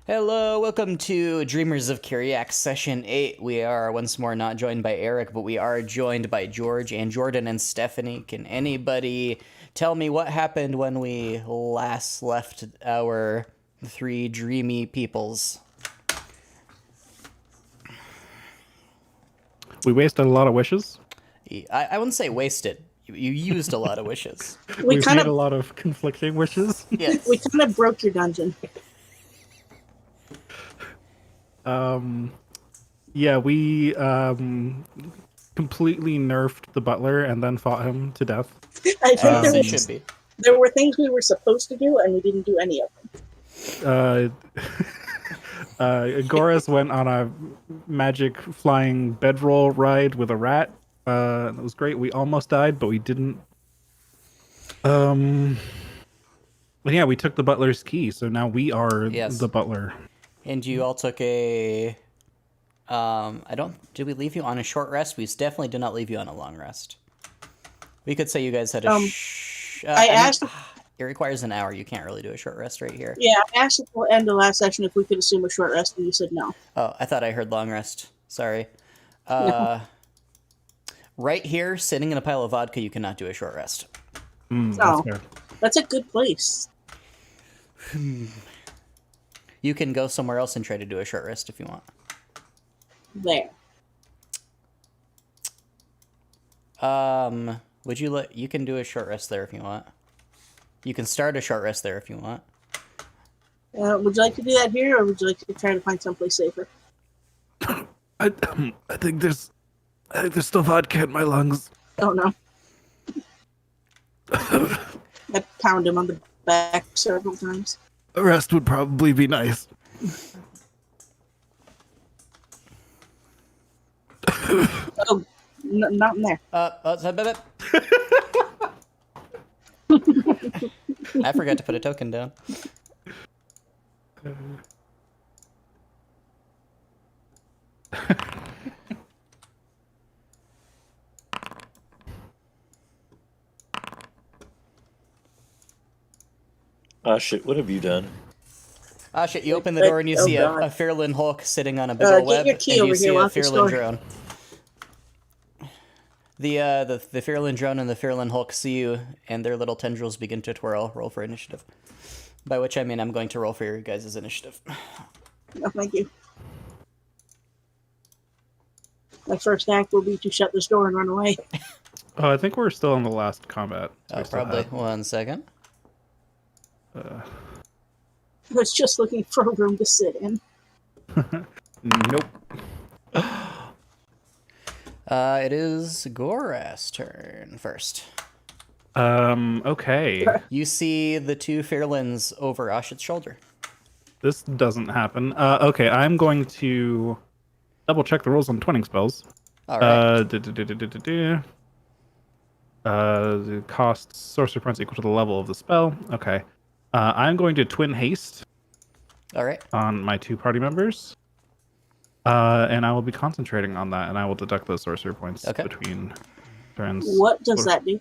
Hello, welcome to Dreamers of Kiriak Session 8. We are once more not joined by Eric, but we are joined by George and Jordan and Stephanie. Can anybody tell me what happened when we last left our three dreamy peoples? We wasted a lot of wishes. I wouldn't say wasted. You used a lot of wishes. We've made a lot of conflicting wishes. Yes. We kind of broke your dungeon. Yeah, we completely nerfed the butler and then fought him to death. I think should be. there were things we were supposed to do, and we didn't do any of them. Goras went on a magic flying bedroll ride with a rat. That was great. We almost died, but we didn't. But yeah, we took the butler's key, so now we are the butler. And you all took a... did we leave you on a short rest? We definitely did not leave you on a long rest. We could say you guys had a... I asked... It requires an hour. You can't really do a short rest right here. Yeah, I asked at the end of the last session if we could assume a short rest, and you said no. Oh, I thought I heard long rest. Sorry. No. Right here, sitting in a pile of vodka, you cannot do a short rest. That's a good place. You can go somewhere else and try to do a short rest if you want. There. Would you let... You can do a short rest there if you want. You can start a short rest there if you want. Would you like to do that here, or would you like to try to find someplace safer? I think there's still vodka in my lungs. Oh no. I pound him on the back several times. A rest would probably be nice. Oh, not in there. I forgot to put a token down. Ah, shit, what have you done? Ah, shit, you open the door and you see a Fairlin Hulk sitting on a big old web, and you see a Fairlin drone. The Fairlin drone and the Fairlin Hulk see you, and their little tendrils begin to twirl. Roll for initiative. By which I mean I'm going to roll for your guys' initiative. No, thank you. My first act will be to shut this door and run away. Oh, I think we're still in the last combat. Oh, probably. 1 second. I was just looking for a room to sit in. Nope. It is Gora's turn first. Okay. You see the two Fairlins over Ashit's shoulder. This doesn't happen. Okay, I'm going to double check the rules on twinning spells. All right. The cost sorcerer points equal to the level of the spell. Okay. I'm going to twin haste. All right. On my two party members. And I will be concentrating on that, and I will deduct those sorcerer points between turns. What does that do?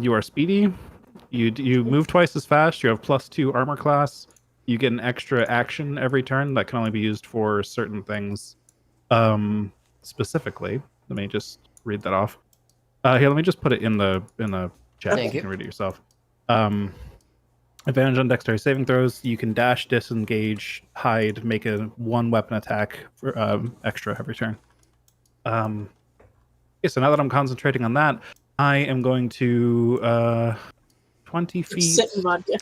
You are speedy. You move twice as fast. You have +2 armor class. You get an extra action every turn that can only be used for certain things. Specifically, let me just read that off. Here, let me just put it in the chat. Thank you can read it yourself. Advantage on dexterity saving throws. You can dash, disengage, hide, make a 1 weapon attack for, extra every turn. Okay, so now that I'm concentrating on that, I am going to 20 feet, sit in vodka.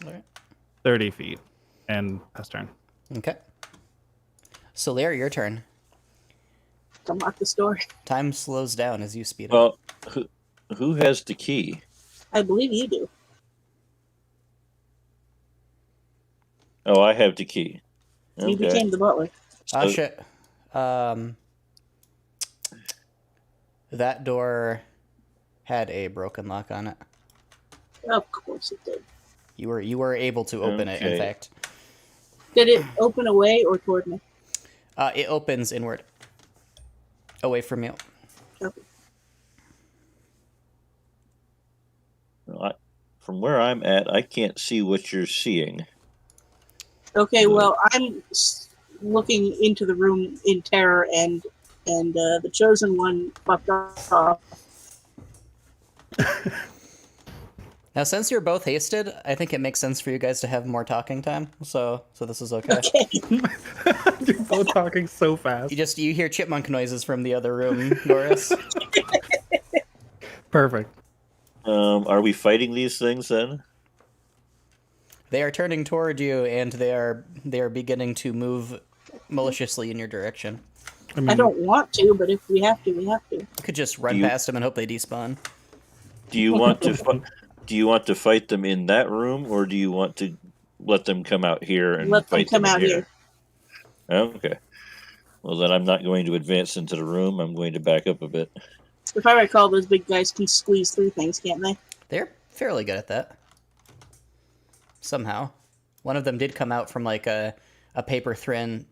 30 feet, and pass turn. Okay. So, Larry, your turn. Come lock this door. Time slows down as you speed up. Well, who has the key? I believe you do. Oh, I have the key. You became the butler. Ah, shit. That door had a broken lock on it. Of course it did. You were able to open it, in fact. Did it open away or toward me? It opens inward. Away from you. Okay. Well, from where I'm at, I can't see what you're seeing. Okay, well, I'm looking into the room in terror, and the chosen one fucked off. Now, since you're both hasted, I think it makes sense for you guys to have more talking time. So this is okay. Okay. You're both talking so fast. You hear chipmunk noises from the other room, Norris. Perfect. Are we fighting these things then? They are turning toward you, and they are beginning to move maliciously in your direction. I mean, I don't want to, but if we have to, we have to. You could just run past them and hope they despawn. Do you want to fight them in that room, or do you want to let them come out here and Let them fight come them in out here. Okay. Well, then I'm not going to advance into the room. I'm going to back up a bit. If I recall, those big guys can squeeze through things, can't they? They're fairly good at that. Somehow. One of them did come out from like a paper thin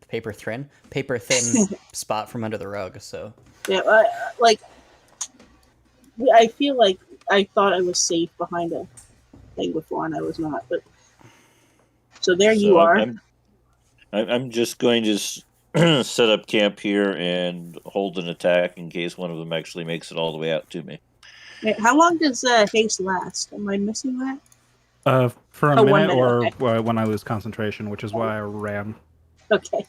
spot from under the rug, so. Yeah, I feel like I thought I was safe behind a thing before, and I was not. But so there you are. I'm just going to set up camp here and hold an attack in case one of them actually makes it all the way out to me. Wait, how long does haste last? Am I missing that? For a 1 minute, minute, or okay. when I lose concentration, which is why I ran. Okay.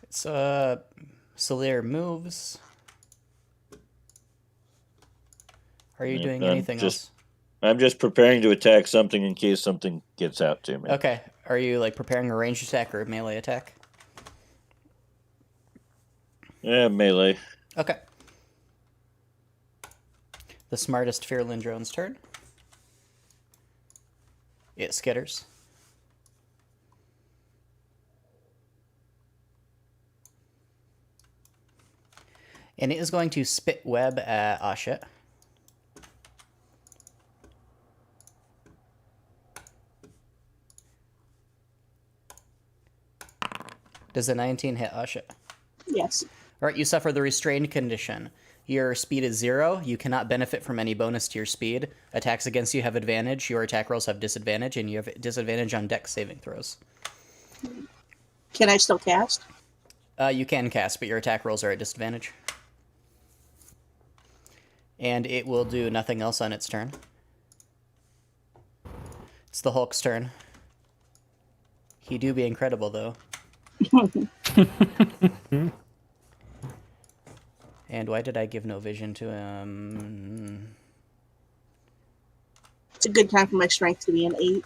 It's Solir moves. Are you doing anything else? I'm just preparing to attack something in case something gets out to me. Okay. Are you like preparing a ranged attack or a melee attack? Yeah, melee. Okay. The smartest Fearlin drone's turn. It skitters. And it is going to spit web at Ashit. Does a 19 hit Ashit? Yes. All right, you suffer the restrained condition. Your speed is 0. You cannot benefit from any bonus to your speed. Attacks against you have advantage. Your attack rolls have disadvantage, and you have disadvantage on dex saving throws. Can I still cast? You can cast, but your attack rolls are at disadvantage. And it will do nothing else on its turn. It's the Hulk's turn. He do be incredible, though. And why did I give no vision to him? It's a good time for my strength to be an 8.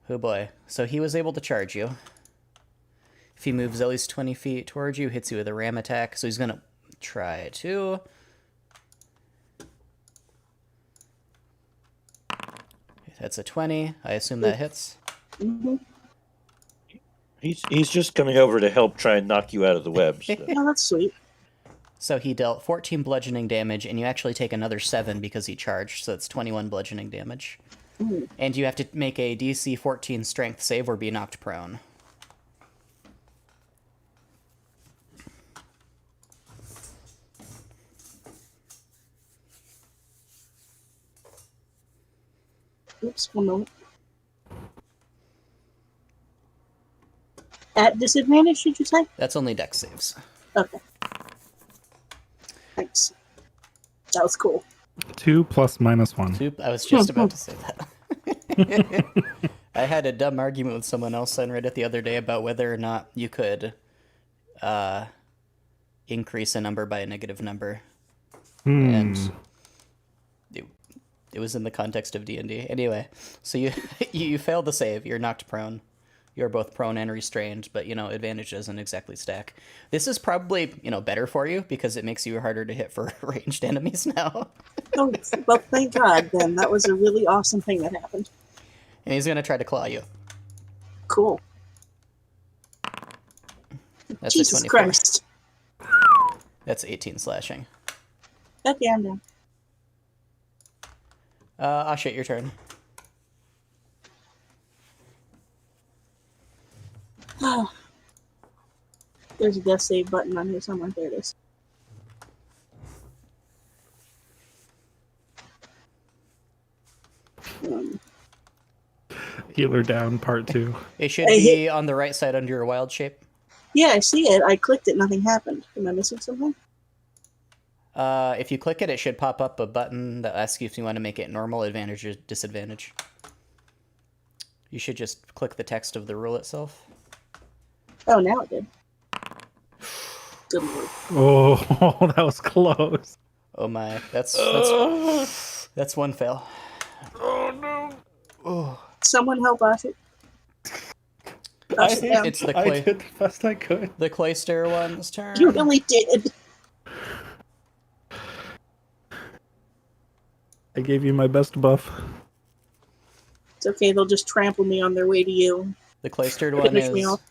Oh boy. So he was able to charge you. If he moves at least 20 feet towards you, hits you with a ram attack. So he's going to try to. That's a 20. I assume that hits. Mm-hmm. He's just coming over to help try and knock you out of the web. So. Oh, that's sweet. So he dealt 14 bludgeoning damage, and you actually take another 7 because he charged, so it's 21 bludgeoning damage. Mm. And you have to make a DC 14 strength save or be knocked prone. Oops, 1 moment. At disadvantage, did you say? That's only dex saves. Okay. Thanks. That was cool. 2 + -1. I was just about to say that. I had a dumb argument with someone else on Reddit the other day about whether or not you could increase a number by a negative number. And it was in the context of D&D. Anyway, so you failed the save. You're knocked prone. You're both prone and restrained, but, advantage doesn't exactly stack. This is probably, better for you because it makes you harder to hit for ranged enemies now. Oh, well, thank God, then. That was a really awesome thing that happened. And he's going to try to claw you. Cool. That's Jesus a 24. Christ. That's 18 slashing. Okay, I'm down. Ashit, your turn. There's a death save button on here somewhere. There it is. Um, Healer down, part 2. It should be on the right side under your wild shape. yeah, I see it. I clicked it. Nothing happened. Am I missing something? If you click it, it should pop up a button that asks you if you want to make it normal, advantage, or disadvantage. You should just click the text of the rule itself. Oh, now it did. Good lord. Oh, that was close. Oh my, that's one fail. Oh no. Oh, Someone help us. I it's the clay. did the best I could. The Clayster one's turn. You really did. I gave you my best buff. It's okay. They'll just trample me on their way to you. The Claystered one Finish me is. off.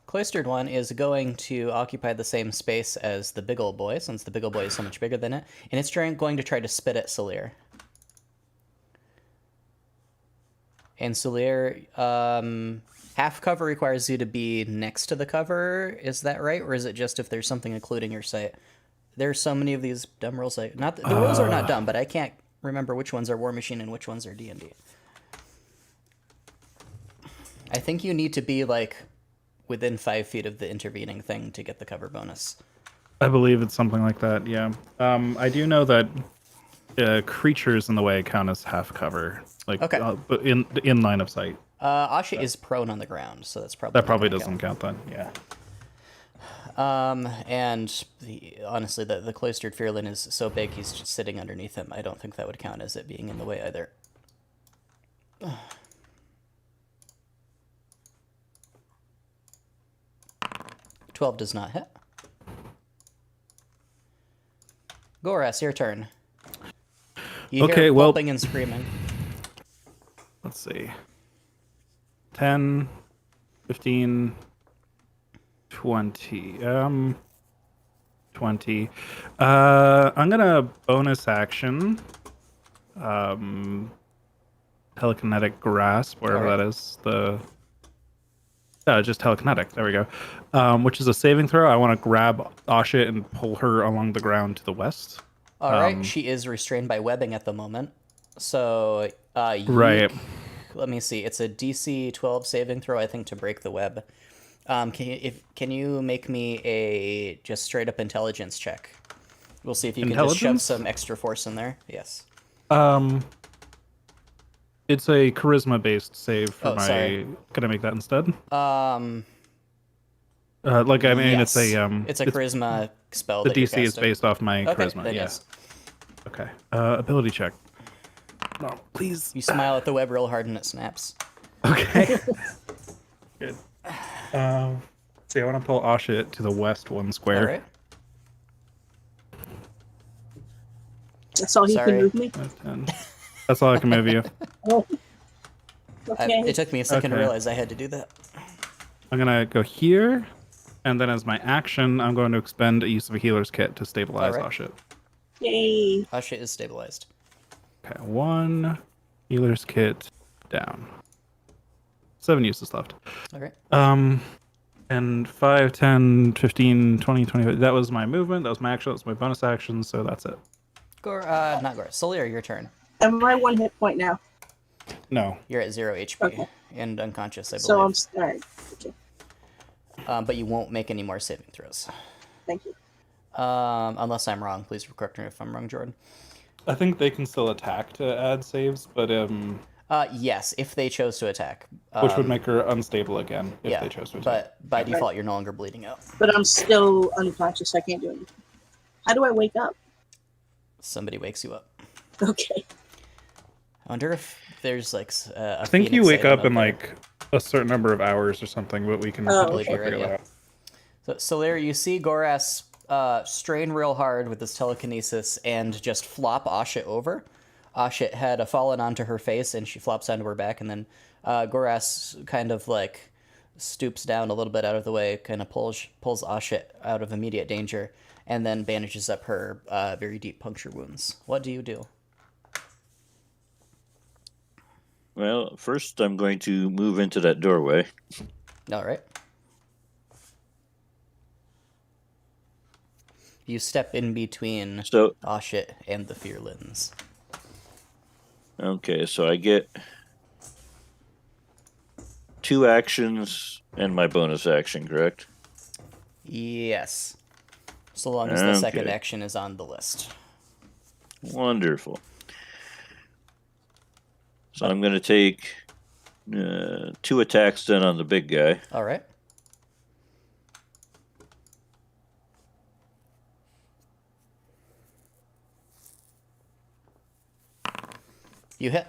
Claystered one is going to occupy the same space as the big old boy, since the big old boy is so much bigger than it, and it's going to try to spit at Solir. And Solir, half cover requires you to be next to the cover. Is that right, or is it just if there's something occluding your sight? There's so many of these dumb rules. The rules are not dumb, but I can't remember which ones are War Machine and which ones are D&D. I think you need to be like within 5 feet of the intervening thing to get the cover bonus. I believe it's something like that, yeah. I do know that creatures in the way count as half cover, like Okay. but in line of sight. Asha is prone on the ground, so that's probably That not probably gonna doesn't count then, yeah. And honestly, the cloistered Fearlin is so big he's just sitting underneath him. I don't think that would count as it being in the way either. 12 does not hit. Goras, your turn. You hear whooping and screaming. Let's see. 10, 15, 20. 20. I'm gonna bonus action. Telekinetic grasp, wherever Alright. that is. Just telekinetic. There we go. Which is a saving throw. I want to grab Asha and pull her along the ground to the west. All right, she is restrained by webbing at the moment. So, Right. Let me see. It's a DC 12 saving throw, I think, to break the web. Can you make me a just straight up intelligence check? We'll see if you can just shove some extra force in there. Yes. It's a charisma based save for my. sorry. Can I make that instead? Yes. It's a It's a charisma spell. The that you're DC is casting. based off my Okay, charisma. then Yeah. yes. Okay. Ability check. No, please. You smile at the web real hard and it snaps. Okay. Good. See, I want to pull Asha to the west one square. All right. That's all he Sorry. can move me. 10. That's all I can move you. Oh. Okay. It took me a second to Okay. realize I had to do that. I'm gonna go here, and then as my action, I'm going to expend a use of a healer's kit to stabilize Alright. Asha. Yay. Asha is stabilized. Okay, 1 healer's kit down. 7 uses left. All right. And 5, 10, 15, 20, 25. That was my movement. That was my action. That was my bonus action. So that's it. Not Gor. Solir, your turn. Am I 1 hit point now? No. You're at 0 HP Okay. and unconscious, I believe. So I'm all right. Okay. But you won't make any more saving throws. Thank you. Unless I'm wrong. Please correct me if I'm wrong, Jordan. I think they can still attack to add saves, but Yes, if they chose to attack. which would make her unstable again if yeah, they chose to attack. but by default, you're no longer bleeding out. But I'm still unconscious. I can't do anything. How do I wake up? Somebody wakes you up. Okay. I wonder if there's like a I think you Phoenix wake item up in there. like a certain number of hours or something, but we can Oh, we'll okay. figure it Yeah. out. So there you see Goras strain real hard with his telekinesis and just flop Asha over. Asha had fallen onto her face and she flops onto her back, and then Goras kind of like stoops down a little bit out of the way, kind of pulls Asha out of immediate danger, and then bandages up her very deep puncture wounds. What do you do? Well, first I'm going to move into that doorway. All right. You step in between So Oshit and the Fearlins. okay, so I get 2 actions and my bonus action, correct? Yes. So long as the second Okay. action is on the list. Wonderful. So I'm going to take 2 attacks then on the big guy. All right. You hit.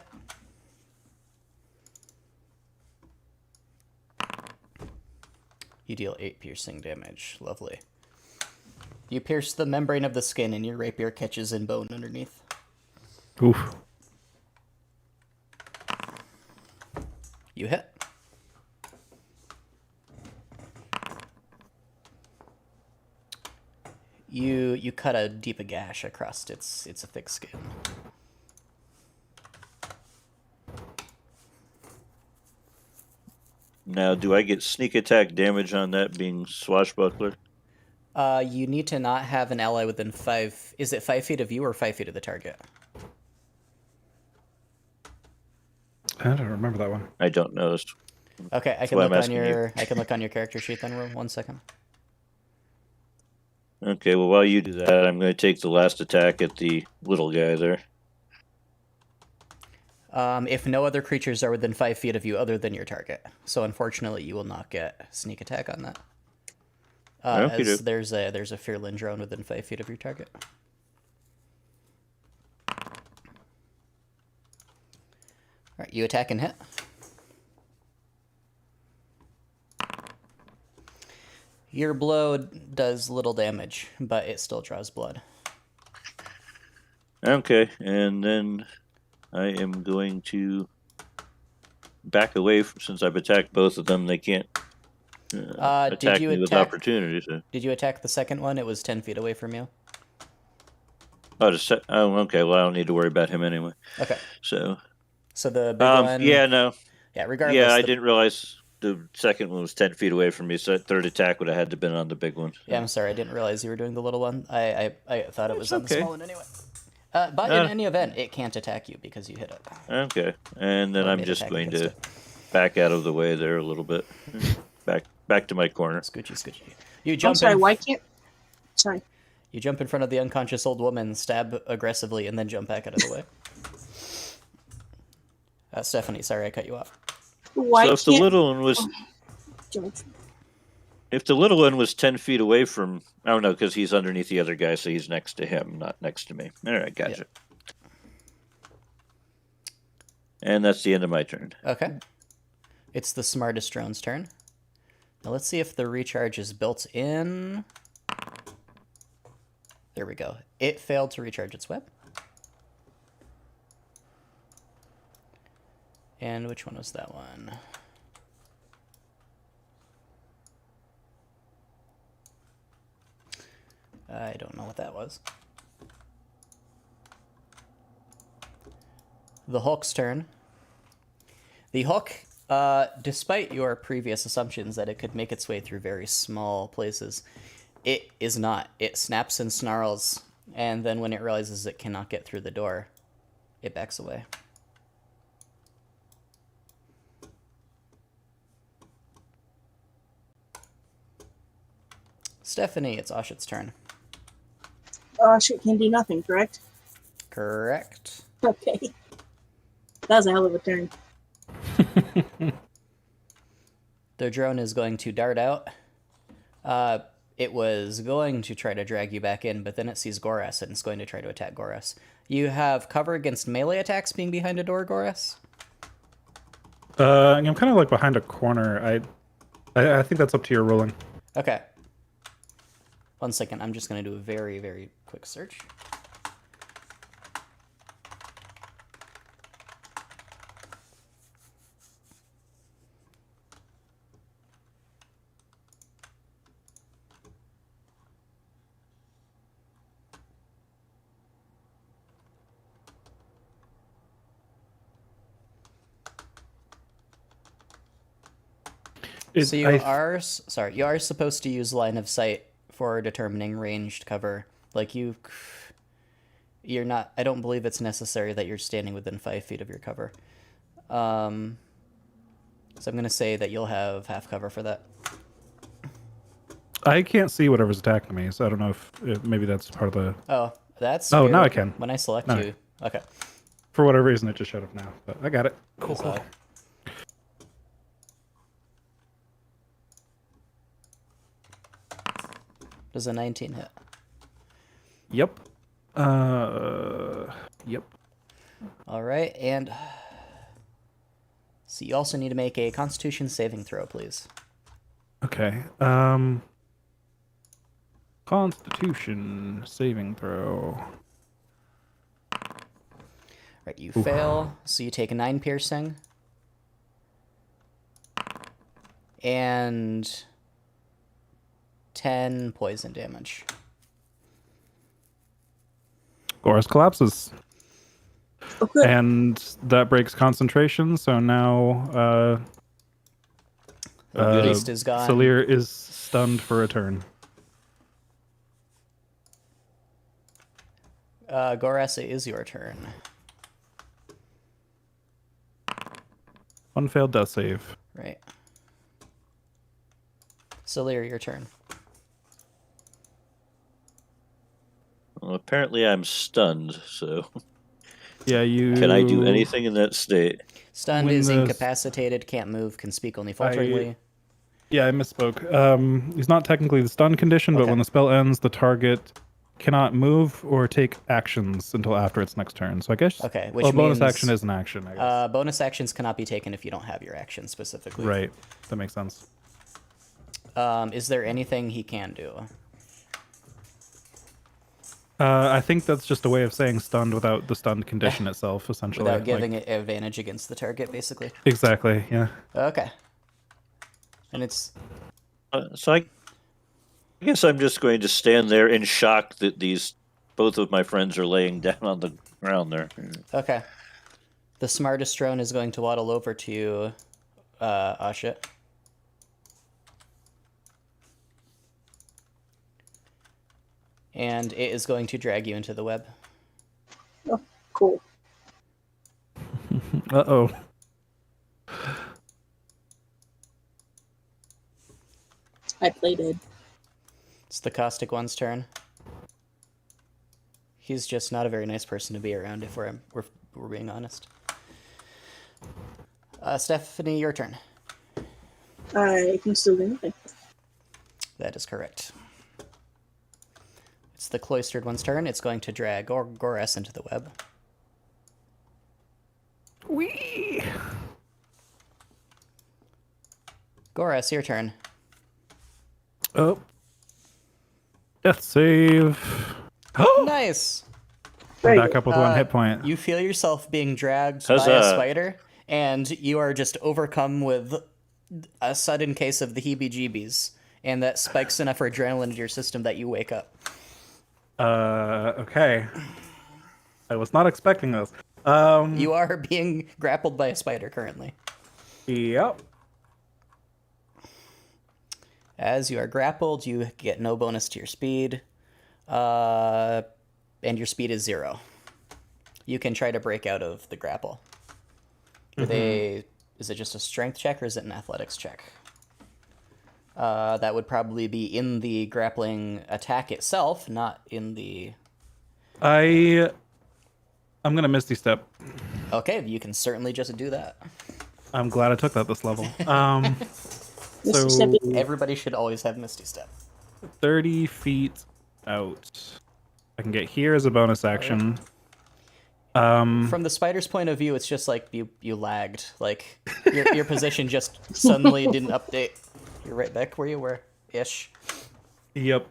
You deal 8 piercing damage. Lovely. You pierce the membrane of the skin and your rapier catches in bone underneath. Oof. You hit. You cut a deep gash across its thick skin. Now, do I get sneak attack damage on that being swashbuckler? You need to not have an ally within 5... Is it 5 feet of you or 5 feet of the target? I don't remember that one. I don't know. Okay, I can why look I'm on asking your I can look on your character sheet then. 1 second. Okay, well, while you do that, I'm going to take the last attack at the little guy there. If no other creatures are within 5 feet of you other than your target, so unfortunately you will not get sneak attack on that. As there's a Fearlin drone within 5 feet of your target. All right, you attack and hit. Your blow does little damage, but it still draws blood. Okay, and then I am going to back away since I've attacked both of them. They can't attack me with opportunity. So. Did you attack the second one? It was 10 feet away from you. Oh, okay. Well, I don't need to worry about him anyway. Okay. So the big one. Yeah, no. Yeah, regardless. Yeah, I didn't realize the second one was 10 feet away from me, so that third attack would have had to been on the big one. So. Yeah, I'm sorry. I didn't realize you were doing the little one. I thought it was on the small one anyway. But in any event, it can't attack you because you hit it. Okay, and then I'm just going to back out of the way there a little bit. Back to my corner. Scoochy. You jump. I'm sorry. Why can't? Sorry. You jump in front of the unconscious old woman, stab aggressively, and then jump back out of the way. Stephanie, sorry I cut you off. Why so if the little one was, George. If the little one was 10 feet away from, oh no, because he's underneath the other guy, so he's next to him, not next to me. All right, gotcha. Yeah. And that's the end of my turn. Okay. It's the smartest drone's turn. Now let's see if the recharge is built in. There we go. It failed to recharge its web. And which one was that one? I don't know what that was. The Hulk's turn. The Hulk, despite your previous assumptions that it could make its way through very small places, it is not. It snaps and snarls, and then when it realizes it cannot get through the door, it backs away. Stephanie, it's Oshit's turn. Oshit can do nothing, correct? Correct. Okay. That was a hell of a turn. The drone is going to dart out. It was going to try to drag you back in, but then it sees Goras and it's going to try to attack Goras. You have cover against melee attacks being behind a door, Goras? I'm kind of like behind a corner. I think that's up to your ruling. Okay. 1 second. I'm just going to do a very, very quick search. So you are supposed to use line of sight for determining ranged cover. Like you're not. I don't believe it's necessary that you're standing within 5 feet of your cover. So I'm gonna say that you'll have half cover for that. I can't see whatever's attacking me, so I don't know if maybe that's part of the. Oh, that's. Oh, weird. now I can. When I select Now I you. Okay. For whatever reason, it just showed up now, but I got it. Cool. That's odd. Does a 19 hit? Yep. Yep. All right, and so you also need to make a Constitution saving throw, please. Okay. Constitution saving throw. Right, you fail, so you take a 9 piercing. And 10 poison damage. Gorus collapses. Okay. And that breaks concentration, so now The beast is gone. Salir is stunned for a turn. Goras, it is your turn. One failed death save. Right. Salir, your turn. Well, apparently I'm stunned, so Yeah, you. can I do anything in that state? Stunned When is the- incapacitated, can't move, can speak only falteringly. Yeah, I misspoke. He's not technically the stun condition, but Okay. when the spell ends, the target cannot move or take actions until after its next turn. So I guess Okay, which well, bonus means, action is an action, I guess. Bonus actions cannot be taken if you don't have your action specifically. Right, that makes sense. Is there anything he can do? I think that's just a way of saying stunned without the stunned condition itself, essentially. Without giving Like, it advantage against the target, basically. exactly, yeah. Okay. And it's So I guess I'm just going to stand there in shock that both of my friends are laying down on the ground there. okay. The smartest drone is going to waddle over to you, Asha. And it is going to drag you into the web. Oh, cool. Uh-oh. I played it. It's the caustic one's turn. He's just not a very nice person to be around if we're being honest. Stephanie, your turn. I can still do nothing. That is correct. It's the cloistered one's turn. It's going to drag Goras into the web. Whee! Goras, your turn. Oh. Death save. Nice! Very Back good. up with one hit point. You feel yourself being dragged by a Huzzah. spider, and you are just overcome with a sudden case of the heebie-jeebies, and that spikes enough adrenaline into your system that you wake up. Okay. I was not expecting this. You are being grappled by a spider currently. Yep. As you are grappled, you get no bonus to your speed, and your speed is 0. You can try to break out of the grapple. Is it just a strength check or is it an athletics check? That would probably be in the grappling attack itself, not in the... I'm gonna Misty Step. Okay, you can certainly just do that. I'm glad I took that this level. Mr. So Steppy. Everybody should always have Misty Step. 30 feet out. I can get here as a bonus action. From the spider's point of view, it's just like you lagged. Like, your position just suddenly didn't update. You're right back where you were, ish. Yep.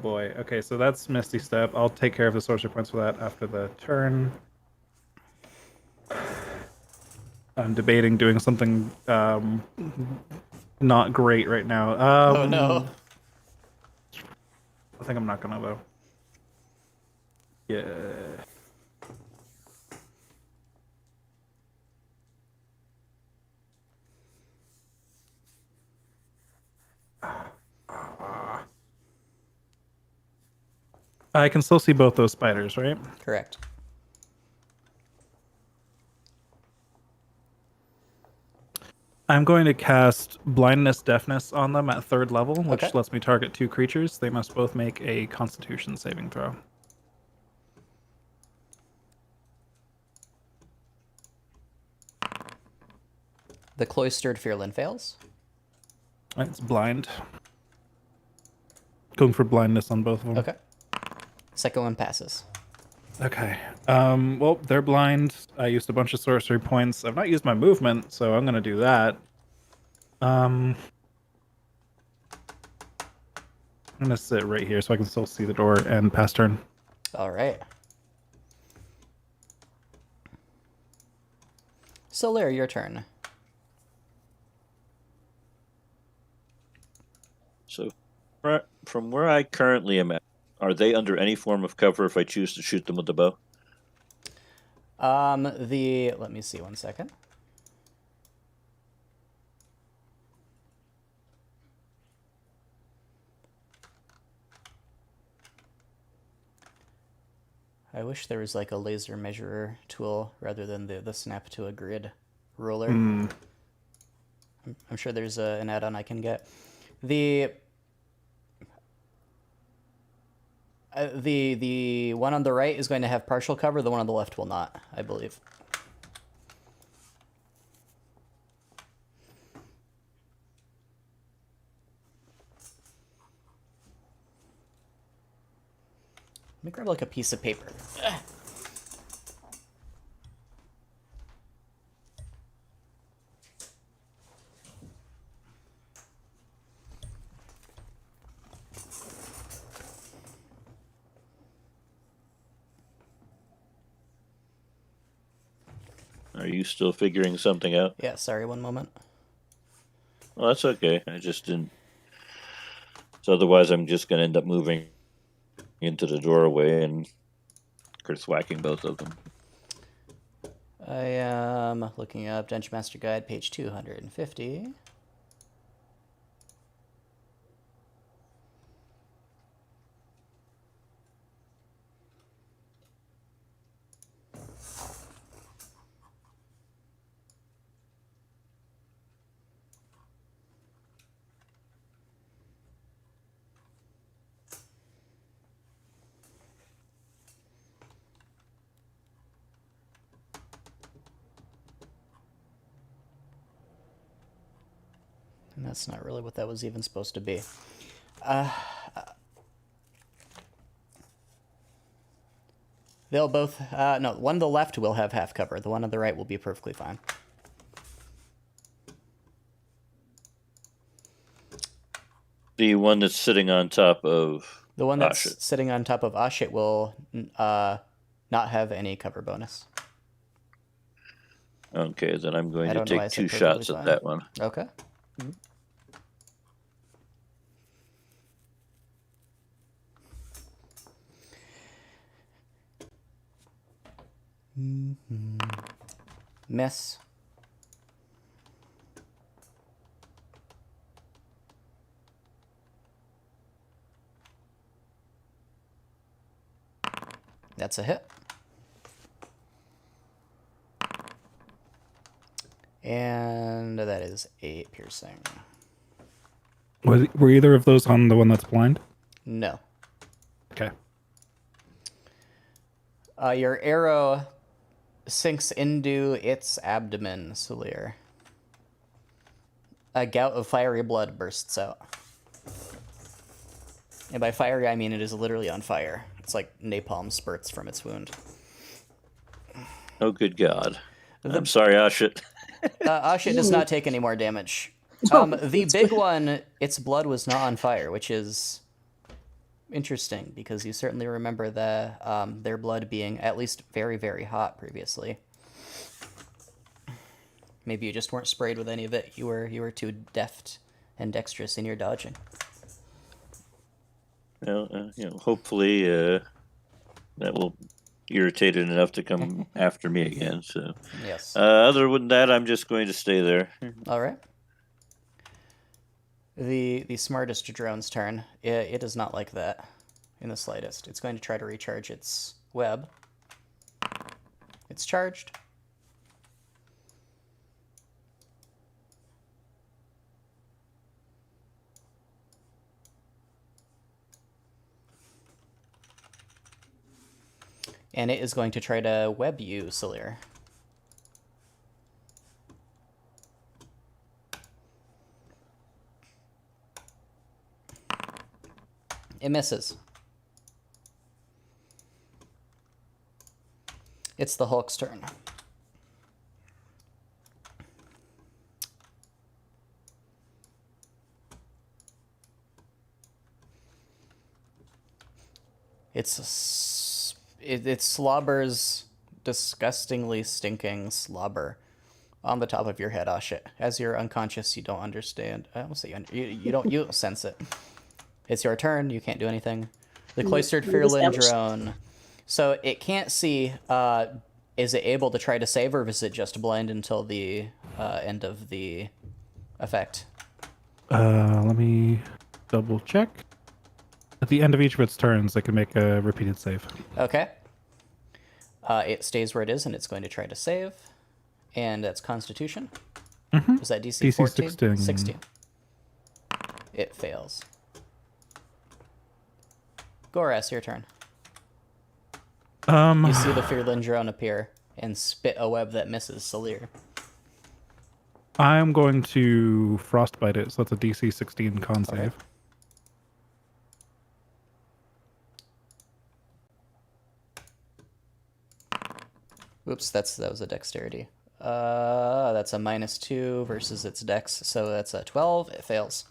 Boy. Okay, so that's Misty Step. I'll take care of the sorcery points for that after the turn. I'm debating doing something not great right now. Oh no. I think I'm not gonna though. Yeah. I can still see both those spiders, right? Correct. I'm going to cast Blindness Deafness on them at 3rd level, which Okay. lets me target 2 creatures. They must both make a Constitution saving throw. The Cloistered Fearlin fails. It's blind. Going for blindness on both of them. Okay. Second one passes. Okay. Well, they're blind. I used a bunch of sorcery points. I've not used my movement, so I'm gonna do that. I'm gonna sit right here so I can still see the door and pass turn. All right. Solar, your turn. So, from where I currently am at, are they under any form of cover if I choose to shoot them with the bow? Let me see 1 second. I wish there was like a laser measurer tool rather than the snap to a grid ruler. I'm sure there's an add-on I can get. The one on the right is going to have partial cover. The one on the left will not, I believe. Let me grab like a piece of paper. Are you still figuring something out? Yeah, sorry, 1 moment. Well, that's okay. I just didn't. So otherwise, I'm just going to end up moving into the doorway and whacking both of them. I am looking up Dungeon Master Guide, page 250. And that's not really what that was even supposed to be. They'll both, no, one on the left will have half cover. The one on the right will be perfectly fine. The one that's sitting on top of The one that's Ashit. sitting on top of Ashit will not have any cover bonus. Okay, then I'm going I to don't know why I take said 2 perfectly shots at fine. that one. Okay. Miss. That's a hit. And that is 8 piercing. Were either of those on the one that's blind? No. Okay. Your arrow sinks into its abdomen, Sulir. A gout of fiery blood bursts out. And by fiery, I mean it is literally on fire. It's like napalm spurts from its wound. Oh, good God. I'm sorry, Ashit. Ashit does not take any more damage. The big one, its blood was not on fire, which is interesting because you certainly remember their blood being at least very, very hot previously. Maybe you just weren't sprayed with any of it. You were too deft and dexterous in your dodging. Well, hopefully that will irritate it enough to come after me again. So, Yes. other than that, I'm just going to stay there. All right. The smartest drone's turn. It does not like that. in the slightest. It's going to try to recharge its web. It's charged. And it is going to try to web you, Salir. It misses. It's the Hulk's turn. It slobbers disgustingly stinking slobber on the top of your head. Oh shit! As you're unconscious, you don't understand. I don't say you don't sense it. It's your turn. You can't do anything. The cloistered Fearlin drone. So it can't see. Is it able to try to save, or is it just blind until the end of the effect? Let me double check. At the end of each of its turns, it can make a repeated save. Okay. It stays where it is, and it's going to try to save. And that's Constitution. Mm-hmm. Was that DC DC 14? 16. 16. It fails. Goras, your turn. You see the Fearlin drone appear and spit a web that misses Salir. I'm going to frostbite it, so that's a DC 16 con save. Okay. Oops, that was a dexterity. That's a -2 versus its dex, so that's a 12. It fails.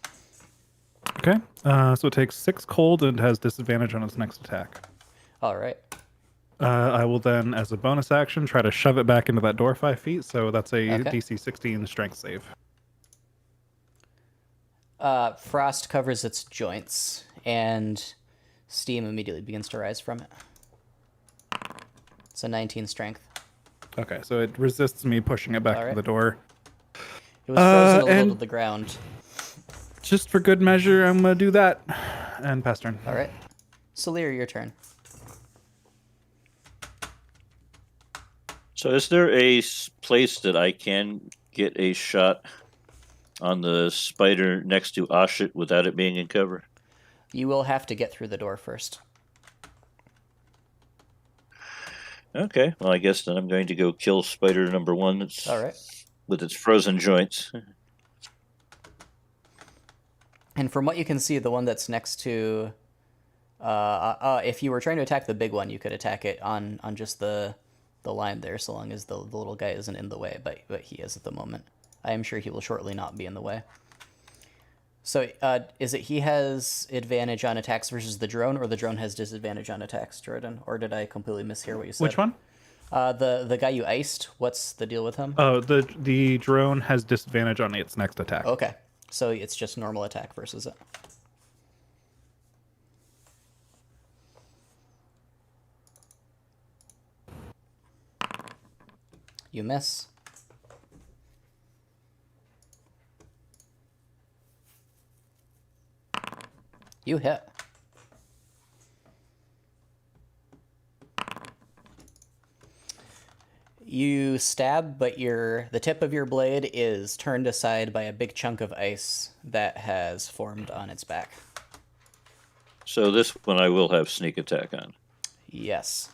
Okay, so it takes 6 cold and has disadvantage on its next attack. All right. I will then, as a bonus action, try to shove it back into that door 5 feet, so that's a Okay. DC 16 strength save. Frost covers its joints, and steam immediately begins to rise from it. It's a 19 strength. Okay, so it resists me pushing it back Alright. to the door. It was frozen a little and- to the ground. Just for good measure, I'm going to do that. And pass turn. All right. Salir, your turn. So, is there a place that I can get a shot on the spider next to Ashit without it being in cover? You will have to get through the door first. Okay, well, I guess then I'm going to go kill spider number 1 that's All right. with its frozen joints. And from what you can see, the one that's next to... if you were trying to attack the big one, you could attack it on just the line there, so long as the little guy isn't in the way, but he is at the moment. I am sure he will shortly not be in the way. So, is it he has advantage on attacks versus the drone, or the drone has disadvantage on attacks, Jordan? Or did I completely mishear what you said? Which one? The guy you iced, what's the deal with him? Oh, the drone has disadvantage on its next attack. Okay, so it's just normal attack versus it. You miss. You hit. You stab, but the tip of your blade is turned aside by a big chunk of ice that has formed on its back. So this one I will have sneak attack on. Yes.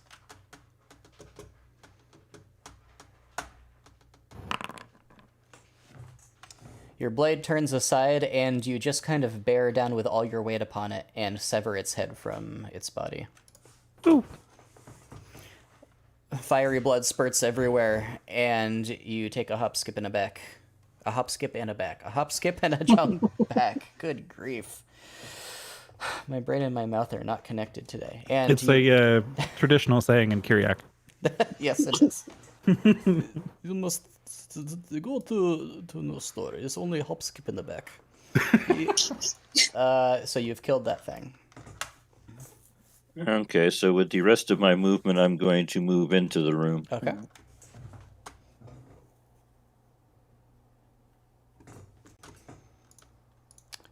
Your blade turns aside, and you just kind of bear down with all your weight upon it and sever its head from its body. Ooh. Fiery blood spurts everywhere, and you take a hop, skip, and a back. A hop, skip, and a back. A hop, skip, and a jump back. Good grief. My brain and my mouth are not connected today. And It's a traditional saying in Kiriak. yes, it is. You must go to no store. It's only hop, skip, in the back. So you've killed that thing. Okay, so with the rest of my movement, I'm going to move into the room. Okay.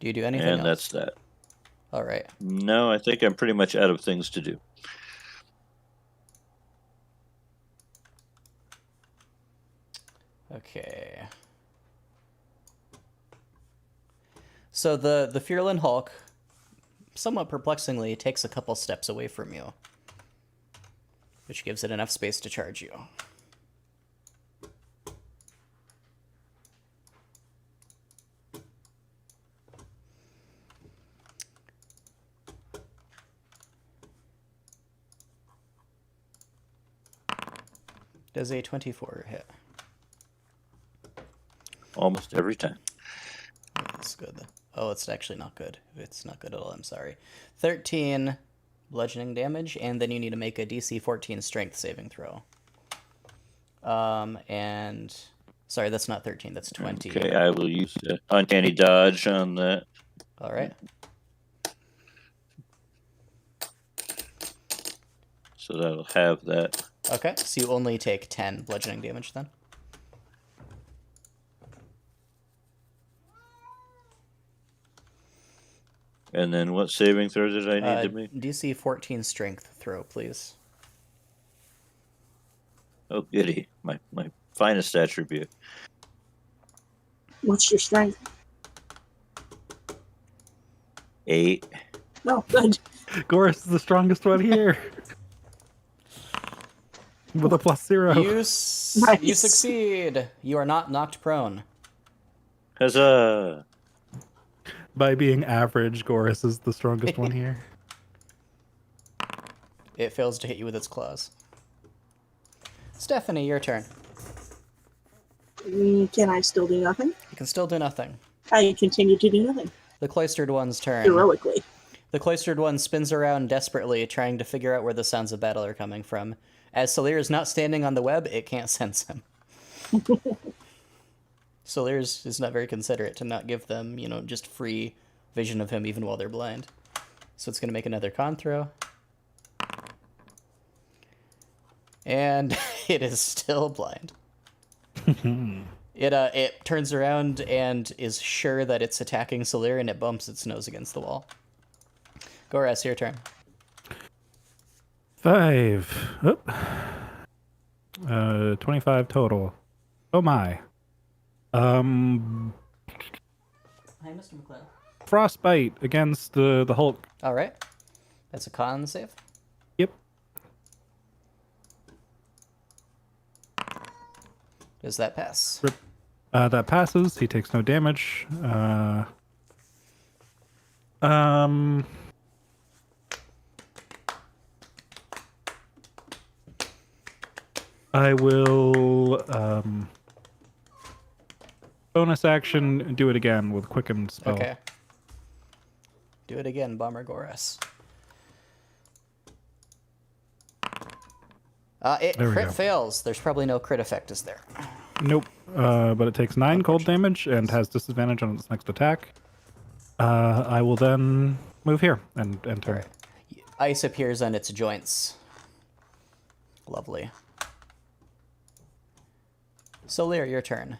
Do you do anything And else? that's that. All right. No, I think I'm pretty much out of things to do. Okay. So the Fearlin Hulk, somewhat perplexingly, takes a couple steps away from you, which gives it enough space to charge you. Does a 24 hit? Almost every time. That's good. Oh, it's actually not good. It's not good at all. I'm sorry. 13 bludgeoning damage, and then you need to make a DC 14 strength saving throw. And sorry, that's not 13. That's 20. Okay, I will use the uncanny dodge on that. All right. So that'll have that. Okay, so you only take 10 bludgeoning damage then. And then what saving throw did I need to make? DC 14 strength throw, please. Oh, goody. My finest attribute. What's your strength? 8. No, good. Goris is the strongest one here. With a +0. You Nice. succeed. You are not knocked prone. Huzzah! By being average, Goris is the strongest one here. It fails to hit you with its claws. Stephanie, your turn. Can I still do nothing? You can still do nothing. I continue to do nothing. The cloistered one's turn. Heroically. The cloistered one spins around desperately, trying to figure out where the sounds of battle are coming from. As Salir is not standing on the web, it can't sense him. Salir is not very considerate to not give them, just free vision of him even while they're blind. So it's going to make another con throw. And it is still blind. It turns around and is sure that it's attacking Salir, and it bumps its nose against the wall. Goras, your turn. 5. Oop. 25 total. Oh my. Hi, Mr. McLeod. Frostbite against the Hulk. All right. That's a con save. Yep. Does that pass? That passes. He takes no damage. I will bonus action do it again with quicken spell. Okay. Do it again, Bomber Goras. It There we crit go. fails. There's probably no crit effect, is there? Nope. But it takes 9 cold damage and has disadvantage on its next attack. I will then move here and enter. All right. Ice appears on its joints. Lovely. Solir, your turn.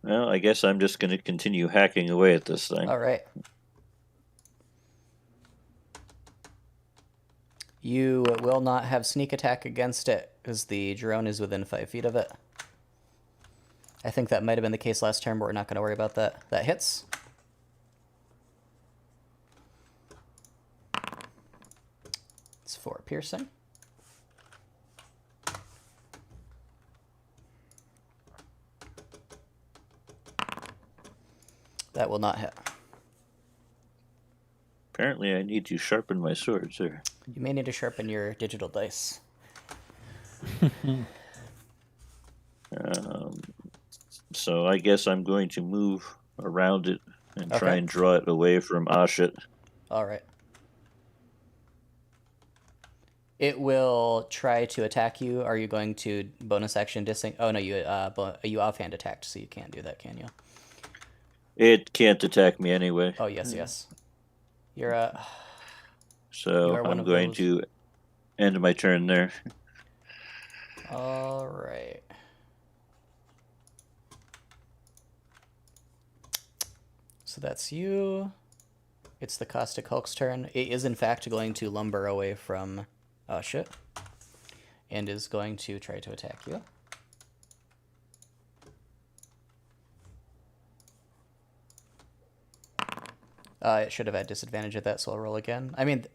Well, I guess I'm just going to continue hacking away at this thing. All right. You will not have sneak attack against it because the drone is within 5 feet of it. I think that might have been the case last turn, but we're not going to worry about that. That hits. It's 4 piercing. That will not hit. Apparently, I need to sharpen my swords here. You may need to sharpen your digital dice. So I guess I'm going to move around it and try Okay. and draw it away from Ashit. All right. It will try to attack you. Are you going to bonus action dissing? Oh no, you offhand attacked, so you can't do that, can you? It can't attack me anyway. Oh yes, yes. You're You So are one I'm of going those. to end my turn there. All right. So that's you. It's the Caustic Hulk's turn. It is in fact going to lumber away from shit. And is going to try to attack you. It should have had disadvantage at that, so I'll roll again. I mean,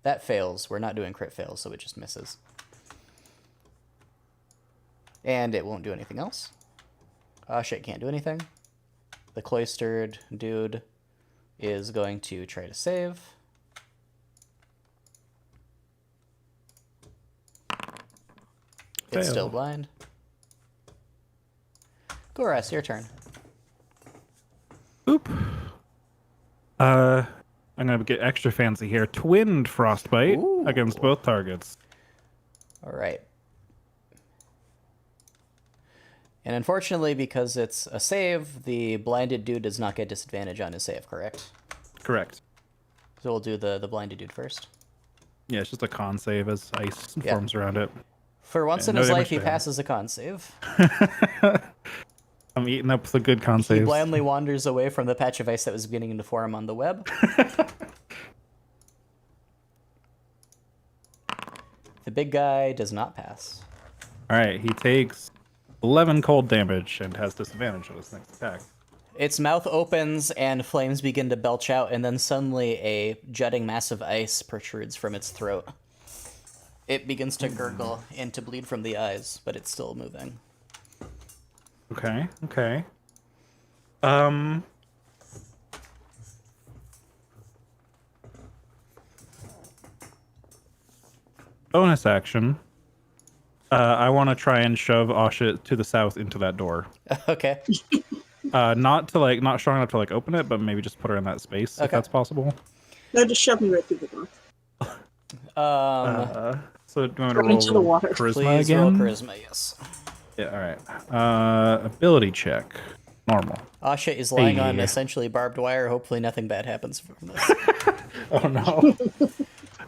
that fails. We're not doing crit fails, so it just misses. And it won't do anything else. Shit can't do anything. The cloistered dude is going to try to save. It's still Fail. blind. Goras, your turn. Oop. I'm gonna get extra fancy here. Twinned frostbite Ooh. against both targets. All right. And unfortunately, because it's a save, the blinded dude does not get disadvantage on his save, correct? Correct. So we'll do the blinded dude first. Yeah, it's just a con save as ice Yeah. forms around it. For once Yeah, in no his damage life, he to him. passes a con save. I'm eating up the good con He saves. blindly wanders away from the patch of ice that was beginning to form on the web. The big guy does not pass. All right, he takes 11 cold damage and has disadvantage on his next attack. Its mouth opens and flames begin to belch out, and then suddenly a jutting mass of ice protrudes from its throat. It begins to gurgle and to bleed from the eyes, but it's still moving. Okay, okay. Bonus action. I want to try and shove Asha to the south into that door. Okay. Not strong enough to like open it, but maybe just put her in that space if Okay. that's possible. No, just shove me right through the door. So do you want Throw to me into the roll water. charisma Please again? roll charisma, yes. Yeah, all right. Ability check. Normal. Asha is lying on Hey. essentially barbed wire. Hopefully nothing bad happens from this. Oh no.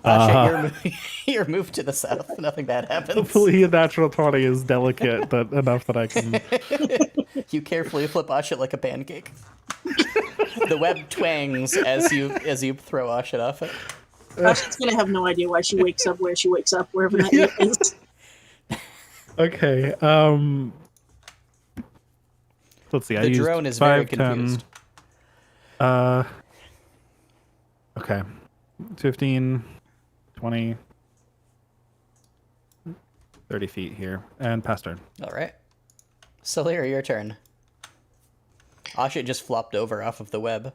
Asha, you're moved to the south. Nothing bad happens. Hopefully a natural 20 is delicate, but enough that I can... You carefully flip Asha like a pancake. The web twangs as you throw Asha off it. Asha's gonna have no idea why she wakes up where she wakes up, wherever that is. Okay, let's see. I The used drone is 5, very 10, confused. Okay. 15, 20, 30 feet here. And past turn. All right. Salir, your turn. Asha just flopped over off of the web.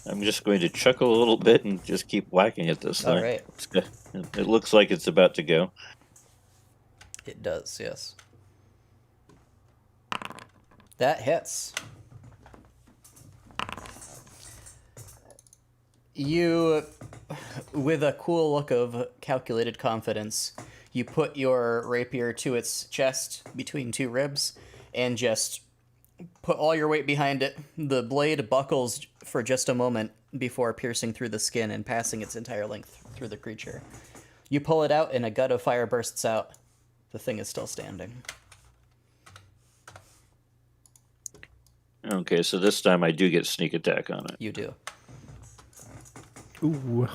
I'm just going to chuckle a little bit and just keep whacking at this thing. All right. It looks like it's about to go. It does, yes. That hits. You, with a cool look of calculated confidence, you put your rapier to its chest between two ribs and just put all your weight behind it. The blade buckles for just a moment before piercing through the skin and passing its entire length through the creature. You pull it out and a gut of fire bursts out. The thing is still standing. Okay, so this time I do get sneak attack on it. You do. Ooh.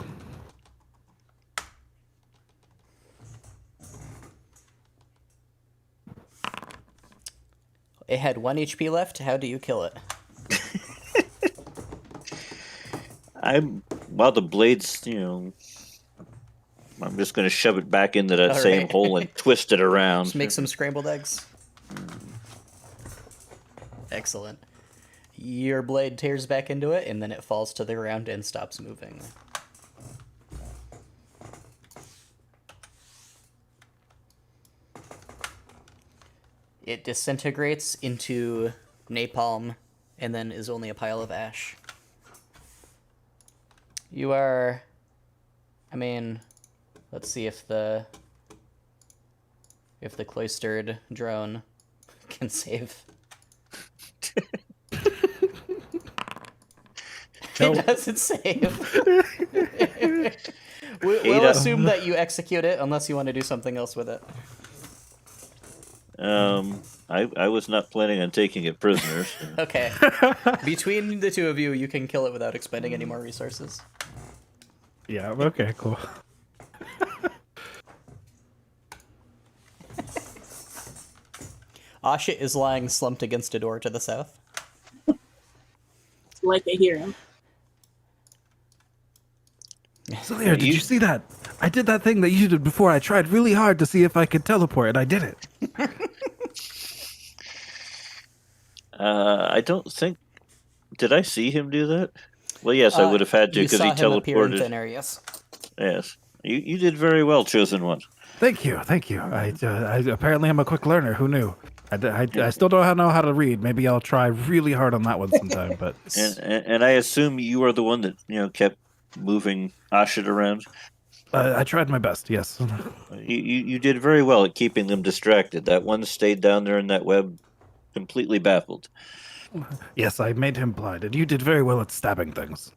It had 1 HP left. How do you kill it? While the blades, I'm just going to shove it back into that All same right. hole and twist it around. Just make some scrambled eggs. Excellent. Your blade tears back into it, and then it falls to the ground and stops moving. It disintegrates into napalm, and then is only a pile of ash. You are... let's see if the cloistered drone can save. It doesn't save. We'll assume that you execute it unless you want to do something else with it. I was not planning on taking it prisoner. So. Okay. Between the two of you, you can kill it without expending any more resources. Yeah, okay, cool. Ashit is lying slumped against a door to the south. It's like I hear him. Celia, did you see that? I did that thing that you did before. I tried really hard to see if I could teleport, and I did it. I don't think. Did I see him do that? Well, yes, I would have had to You because saw he him appear in teleported. thin air, yes. Yes, you did very well, chosen one. Thank you. I apparently I'm a quick learner. Who knew? I still don't know how to read. Maybe I'll try really hard on that one sometime. But And I assume you are the one that kept moving Ashit around. I tried my best. Yes. You did very well at keeping them distracted. That one stayed down there in that web, completely baffled. Yes, I made him blind, and you did very well at stabbing things.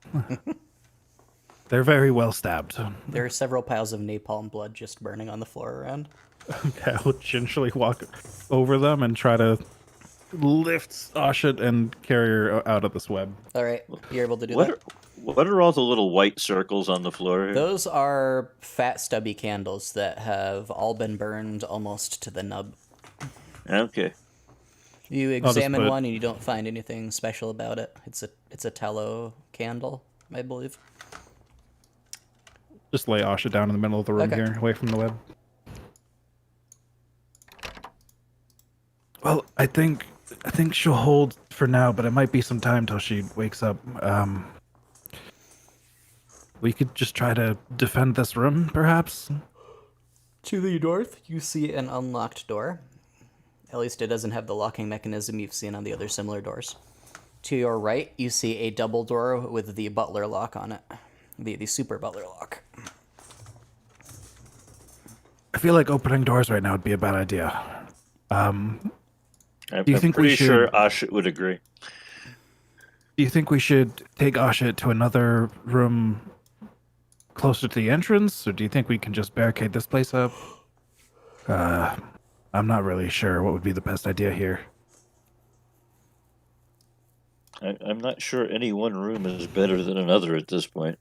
They're very well stabbed. There are several piles of napalm blood just burning on the floor around. Okay, I'll gingerly walk over them and try to lift Ashit and carry her out of this web. All right, you're able to do What that. what are all the little white circles on the floor here? Those are fat, stubby candles that have all been burned almost to the nub. Okay. You examine put- one and you don't find anything special about it. It's a tallow candle, I believe. Just lay Asha down in the middle of the room Okay. here, away from the web. Well, I think she'll hold for now, but it might be some time till she wakes up. We could just try to defend this room, perhaps. To the north, you see an unlocked door. At least it doesn't have the locking mechanism you've seen on the other similar doors. To your right, you see a double door with the butler lock on it. The super butler lock. I feel like opening doors right now would be a bad idea. I'm Do you think we pretty sure should- Ashit would agree. Do you think we should take Asha to another room closer to the entrance, or do you think we can just barricade this place up? I'm not really sure what would be the best idea here. I'm not sure any one room is better than another at this point.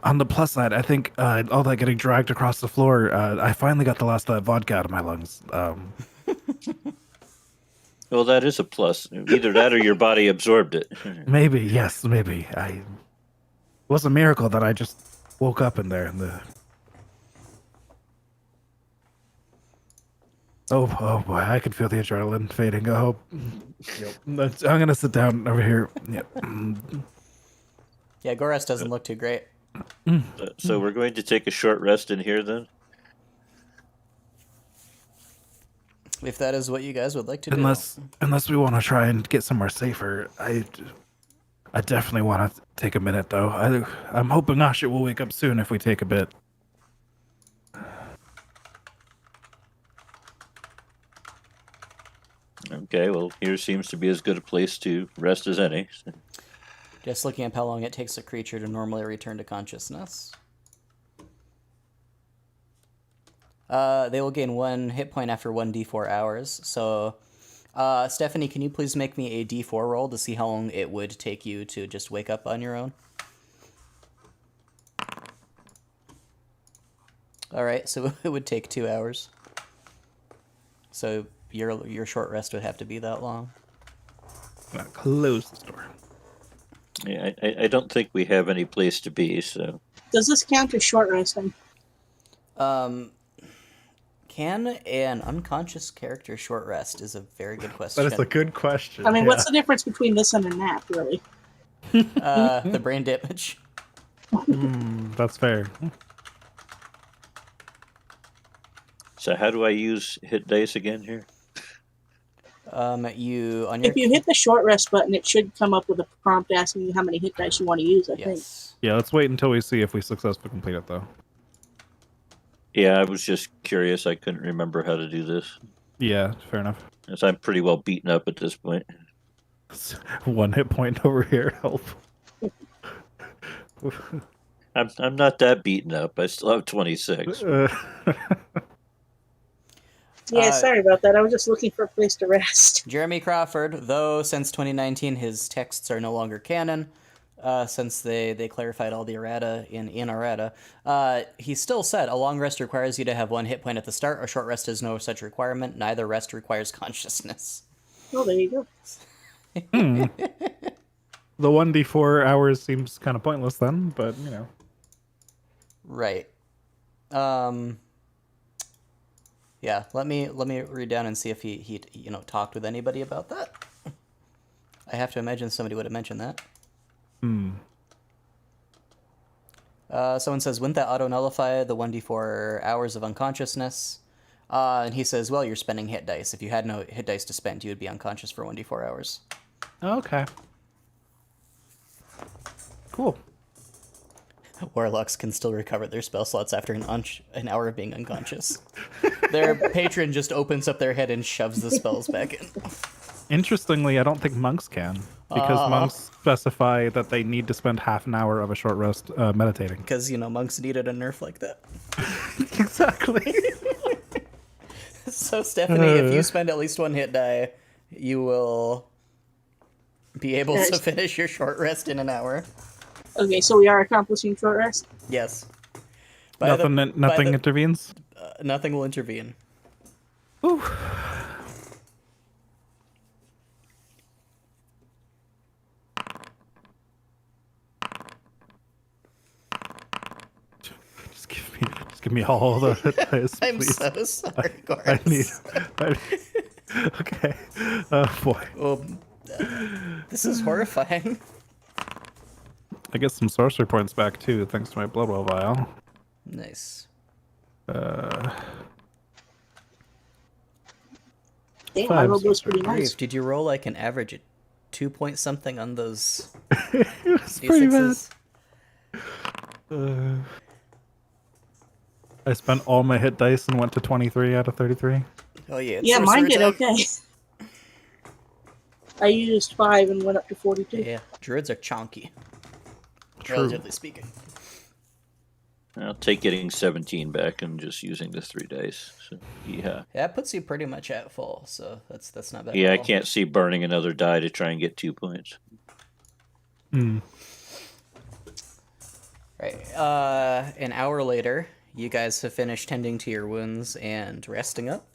On the plus side, I think all that getting dragged across the floor, I finally got the last of that vodka out of my lungs. Well, that is a plus. Either that or your body absorbed it. Maybe, yes, maybe. It was a miracle that I just woke up in there. Oh boy, I can feel the adrenaline fading. Oh, yep. I'm gonna sit down over here. Yep. Yeah, Goras doesn't look too great. So we're going to take a short rest in here then? If that is what you guys would like to do. Unless we want to try and get somewhere safer, I definitely want to take a minute though. I'm hoping Asha will wake up soon if we take a bit. Okay, well, here seems to be as good a place to rest as any. Just looking up how long it takes a creature to normally return to consciousness. They will gain 1 hit point after 1d4 hours. So, Stephanie, can you please make me a d4 roll to see how long it would take you to just wake up on your own? Alright, so it would take 2 hours. So your short rest would have to be that long. I'm gonna close this door. Yeah, I don't think we have any place to be, so... Does this count as short resting? Can an unconscious character short rest is a very good question. That is a good question. I mean, what's the difference between this and a nap, really? The brain damage. That's fair. So how do I use hit dice again here? You on your If you hit the short rest button, it should come up with a prompt asking you how many hit dice you want to use, I think. yes. Yeah, let's wait until we see if we successfully complete it though. Yeah, I was just curious. I couldn't remember how to do this. Yeah, fair enough. As I'm pretty well beaten up at this point. 1 hit point over here. Help. I'm not that beaten up. I still have 26. Yeah, sorry about that. I was just looking for a place to rest. Jeremy Crawford, though since 2019 his texts are no longer canon, since they clarified all the errata in errata, he still said a long rest requires you to have 1 hit point at the start. A short rest is no such requirement. Neither rest requires consciousness. Oh, there you go. The 1d4 hours seems kind of pointless then, but you know. Right. Yeah, let me read down and see if he talked with anybody about that. I have to imagine somebody would have mentioned that. Someone says, wouldn't that auto-nullify the 1d4 hours of unconsciousness? And he says, well, you're spending hit dice. If you had no hit dice to spend, you would be unconscious for 1d4 hours. Okay. Cool. Warlocks can still recover their spell slots after an hour of being unconscious. Their patron just opens up their head and shoves the spells back in. Interestingly, I don't think monks can, because monks specify that they need to spend half an hour of a short rest meditating. Because, monks needed a nerf like that. Exactly. So, Stephanie, if you spend at least 1 hit die, you will be able to finish your short rest in an hour. Okay, so we are accomplishing short rest? Yes. Nothing intervenes? Nothing will intervene. Ooh. Just give me all the dice, I'm please. so sorry, I Goris. Okay. Oh boy. Well, this is horrifying. I get some sorcery points back too, thanks to my blood well vial. Nice. Damn, my Five roll goes pretty Brave, nice. did you roll like an average of 2 point something on those It was pretty bad. D6s? I spent all my hit dice and went to 23 out of 33. Oh yeah. Yeah, mine did attack. okay. I used 5 and went up to 42. Yeah, druids are chonky, True. relatively speaking. I'll take getting 17 back and just using the 3 dice. So, yeah. Yeah, that puts you pretty much at full, so that's not bad. Yeah, at I all. can't see burning another die to try and get 2 points. Right. An hour later, you guys have finished tending to your wounds and resting up.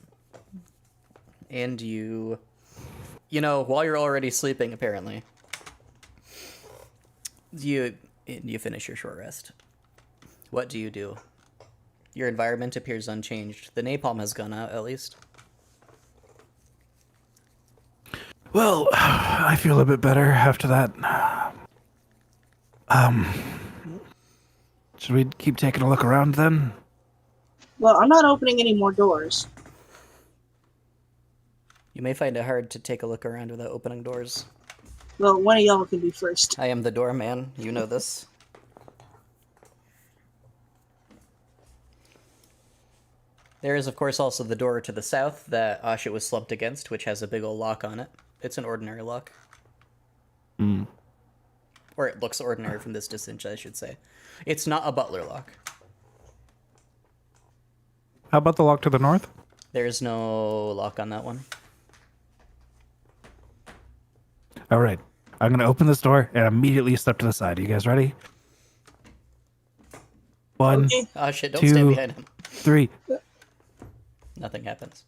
And while you're already sleeping, apparently, you finish your short rest. What do you do? Your environment appears unchanged. The napalm has gone out, at least. Well, I feel a bit better after that. Should we keep taking a look around then? Well, I'm not opening any more doors. You may find it hard to take a look around without opening doors. Well, one of y'all can be first. I am the doorman. You know this. There is, of course, also the door to the south that Asha was slumped against, which has a big old lock on it. It's an ordinary lock. Or it looks ordinary from this distance, I should say. It's not a butler lock. How about the lock to the north? There's no lock on that one. All right. I'm going to open this door and immediately step to the side. Are you guys ready? 1, Okay. Ah, shit, don't 2, stand behind him. 3. Nothing happens.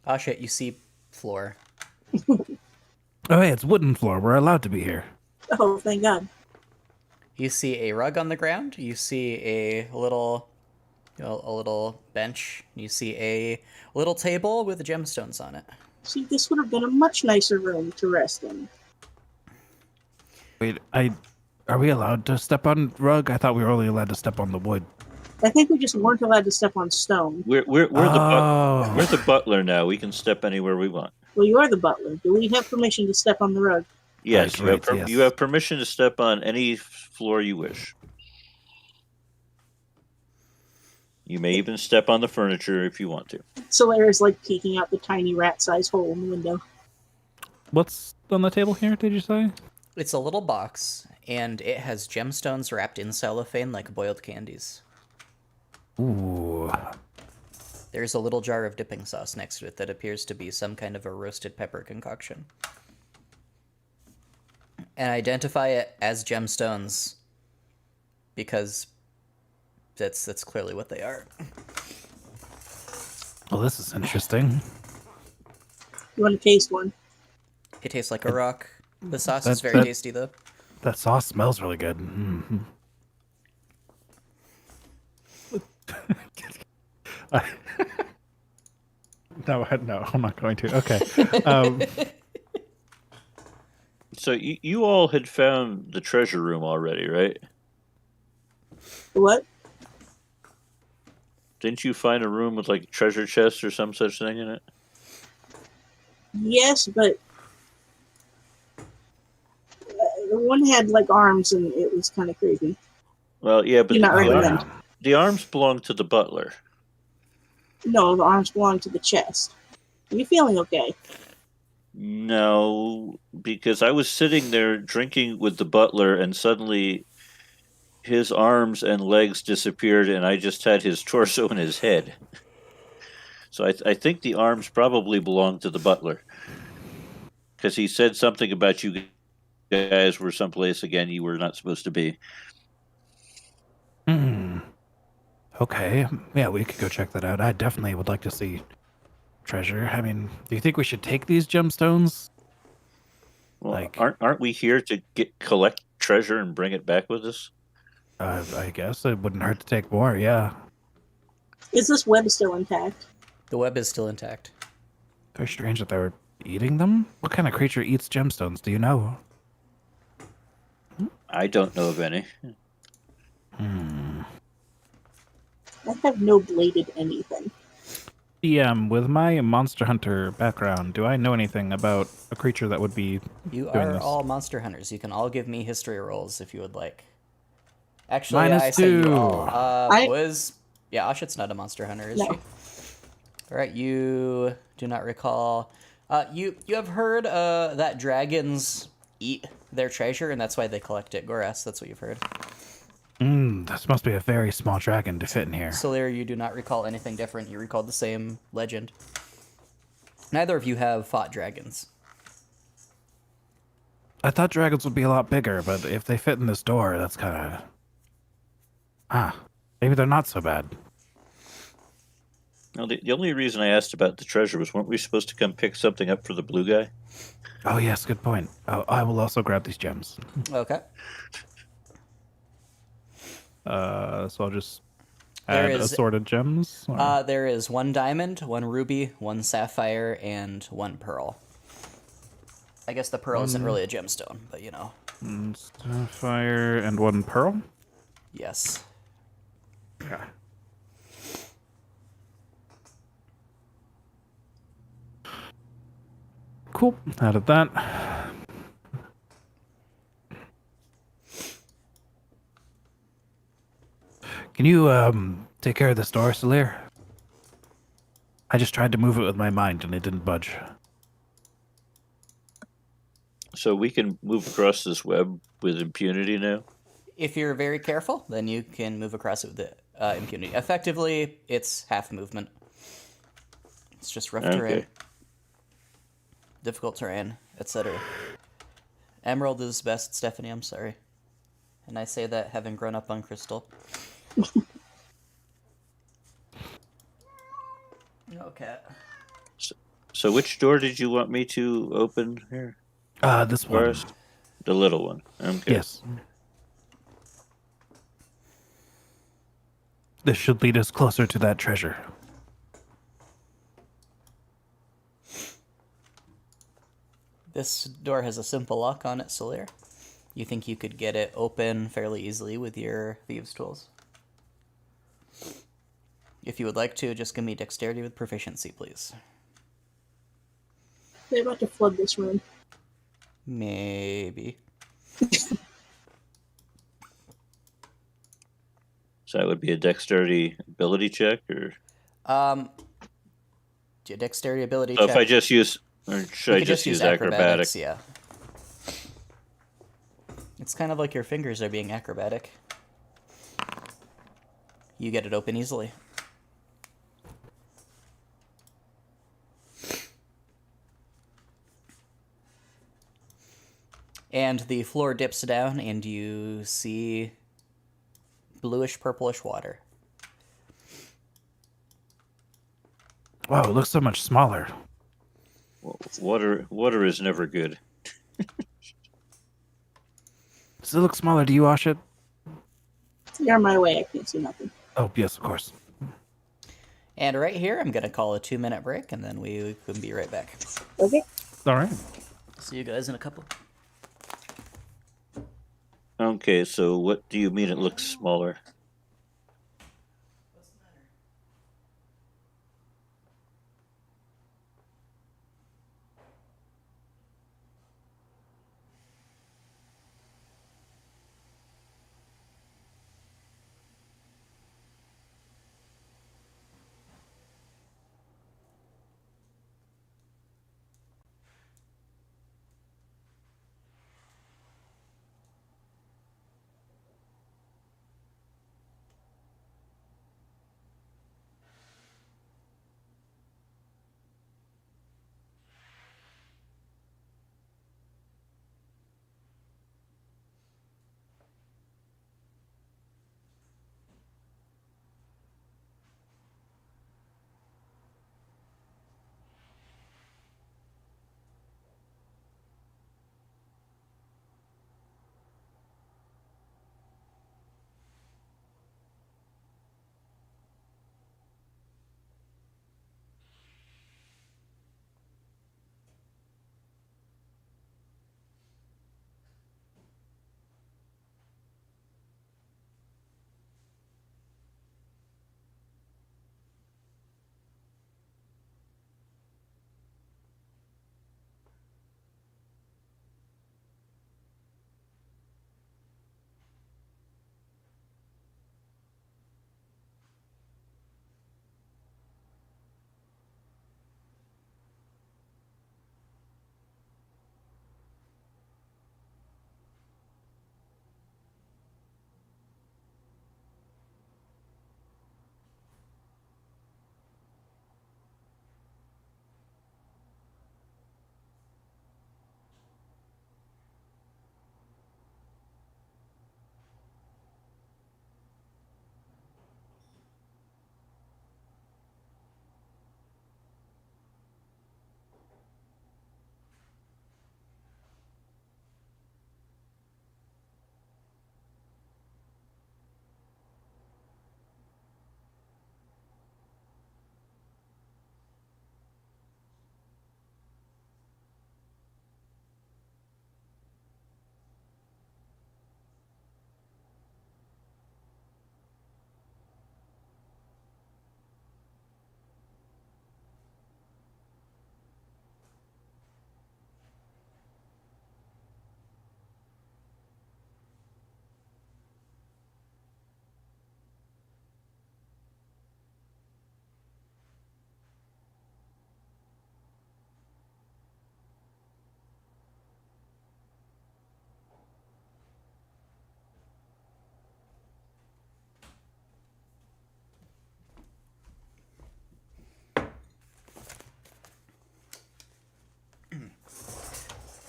Ah, shit, you see floor. Oh, hey, it's wooden floor. We're allowed to be here. Oh, thank God. You see a rug on the ground. You see a little bench. You see a little table with gemstones on it. See, this would have been a much nicer room to rest in. Wait, are we allowed to step on rug? I thought we were only allowed to step on the wood. I think we just weren't allowed to step on stone. We're the butler now. We can step anywhere we want. Well, you are the butler. Do we have permission to step on the rug? Yes, Right, yes. you have permission to step on any floor you wish. You may even step on the furniture if you want to. Solaire's like peeking out the tiny rat-sized hole in the window. What's on the table here, did you say? It's a little box, and it has gemstones wrapped in cellophane like boiled candies. Ooh. There's a little jar of dipping sauce next to it that appears to be some kind of a roasted pepper concoction. And identify it as gemstones because that's clearly what they are. Well, this is interesting. You want to taste one? It tastes like a rock. The sauce is very tasty, though. That sauce smells really good. Mm-hmm. No, I'm not going to. Okay. So you all had found the treasure room already, right? What? Didn't you find a room with like a treasure chest or some such thing in it? Yes, but the one had like arms, and it was kind of creepy. Well, yeah, but Do not recommend. the arms belong to the butler. No, the arms belong to the chest. Are you feeling okay? No, because I was sitting there drinking with the butler, and suddenly his arms and legs disappeared, and I just had his torso and his head. So I think the arms probably belong to the butler, because he said something about you guys were someplace again you were not supposed to be. Okay. Yeah, we could go check that out. I definitely would like to see treasure. I mean, do you think we should take these gemstones? Well, Like- aren't we here to collect treasure and bring it back with us? I guess it wouldn't hurt to take more, yeah. Is this web still intact? The web is still intact. Very strange that they were eating them. What kind of creature eats gemstones? Do you know? I don't know of any. I have no bladed anything. With my Monster Hunter background, do I know anything about a creature that would be You doing are this? all monster hunters. You can all give me history rolls if you would like. Actually, -2. I say you all. I- Ashit's not a monster hunter, is No. she? All right, you do not recall. You have heard that dragons eat their treasure, and that's why they collect it. Goras, that's what you've heard. This must be a very small dragon to fit in here. Solir, you do not recall anything different. You recall the same legend. Neither of you have fought dragons. I thought dragons would be a lot bigger, but if they fit in this door, that's kind of... maybe they're not so bad. No, the only reason I asked about the treasure was, weren't we supposed to come pick something up for the blue guy? Oh, yes, good point. Oh, I will also grab these gems. Okay. So I'll just There add is- assorted gems. or- There is 1 diamond, 1 ruby, 1 sapphire, and 1 pearl. I guess the pearl isn't really a gemstone, but you know. Sapphire and 1 pearl. Yes. Okay. Cool. Added that. Can you take care of this door, Solir? I just tried to move it with my mind and it didn't budge. So we can move across this web with impunity now? If you're very careful, then you can move across it with impunity. Effectively, it's half movement. It's just rough terrain, Okay. difficult terrain, etc. Emerald is best, Stephanie, I'm sorry. And I say that having grown up on Crystal. Okay. So which door did you want me to open here This one. first? The little one. Okay. Yes. This should lead us closer to that treasure. This door has a simple lock on it, Solir. You think you could get it open fairly easily with your thieves' tools? If you would like to, just give me dexterity with proficiency, please. They're about to flood this room. Maybe. So that would be a dexterity ability check, or Dexterity ability so check. if I just use, or should You I could just use acrobatics? Yeah. It's kind of like your fingers are being acrobatic. You get it open easily. And the floor dips down, and you see bluish purplish water. Wow, it looks so much smaller. Water is never good. Does it look smaller? Do you wash it? You're my way. I can't see nothing. Oh, yes, of course. And right here, I'm going to call a 2-minute break, and then we can be right back. Okay. All right. See you guys in a couple. Okay, so what do you mean it looks smaller?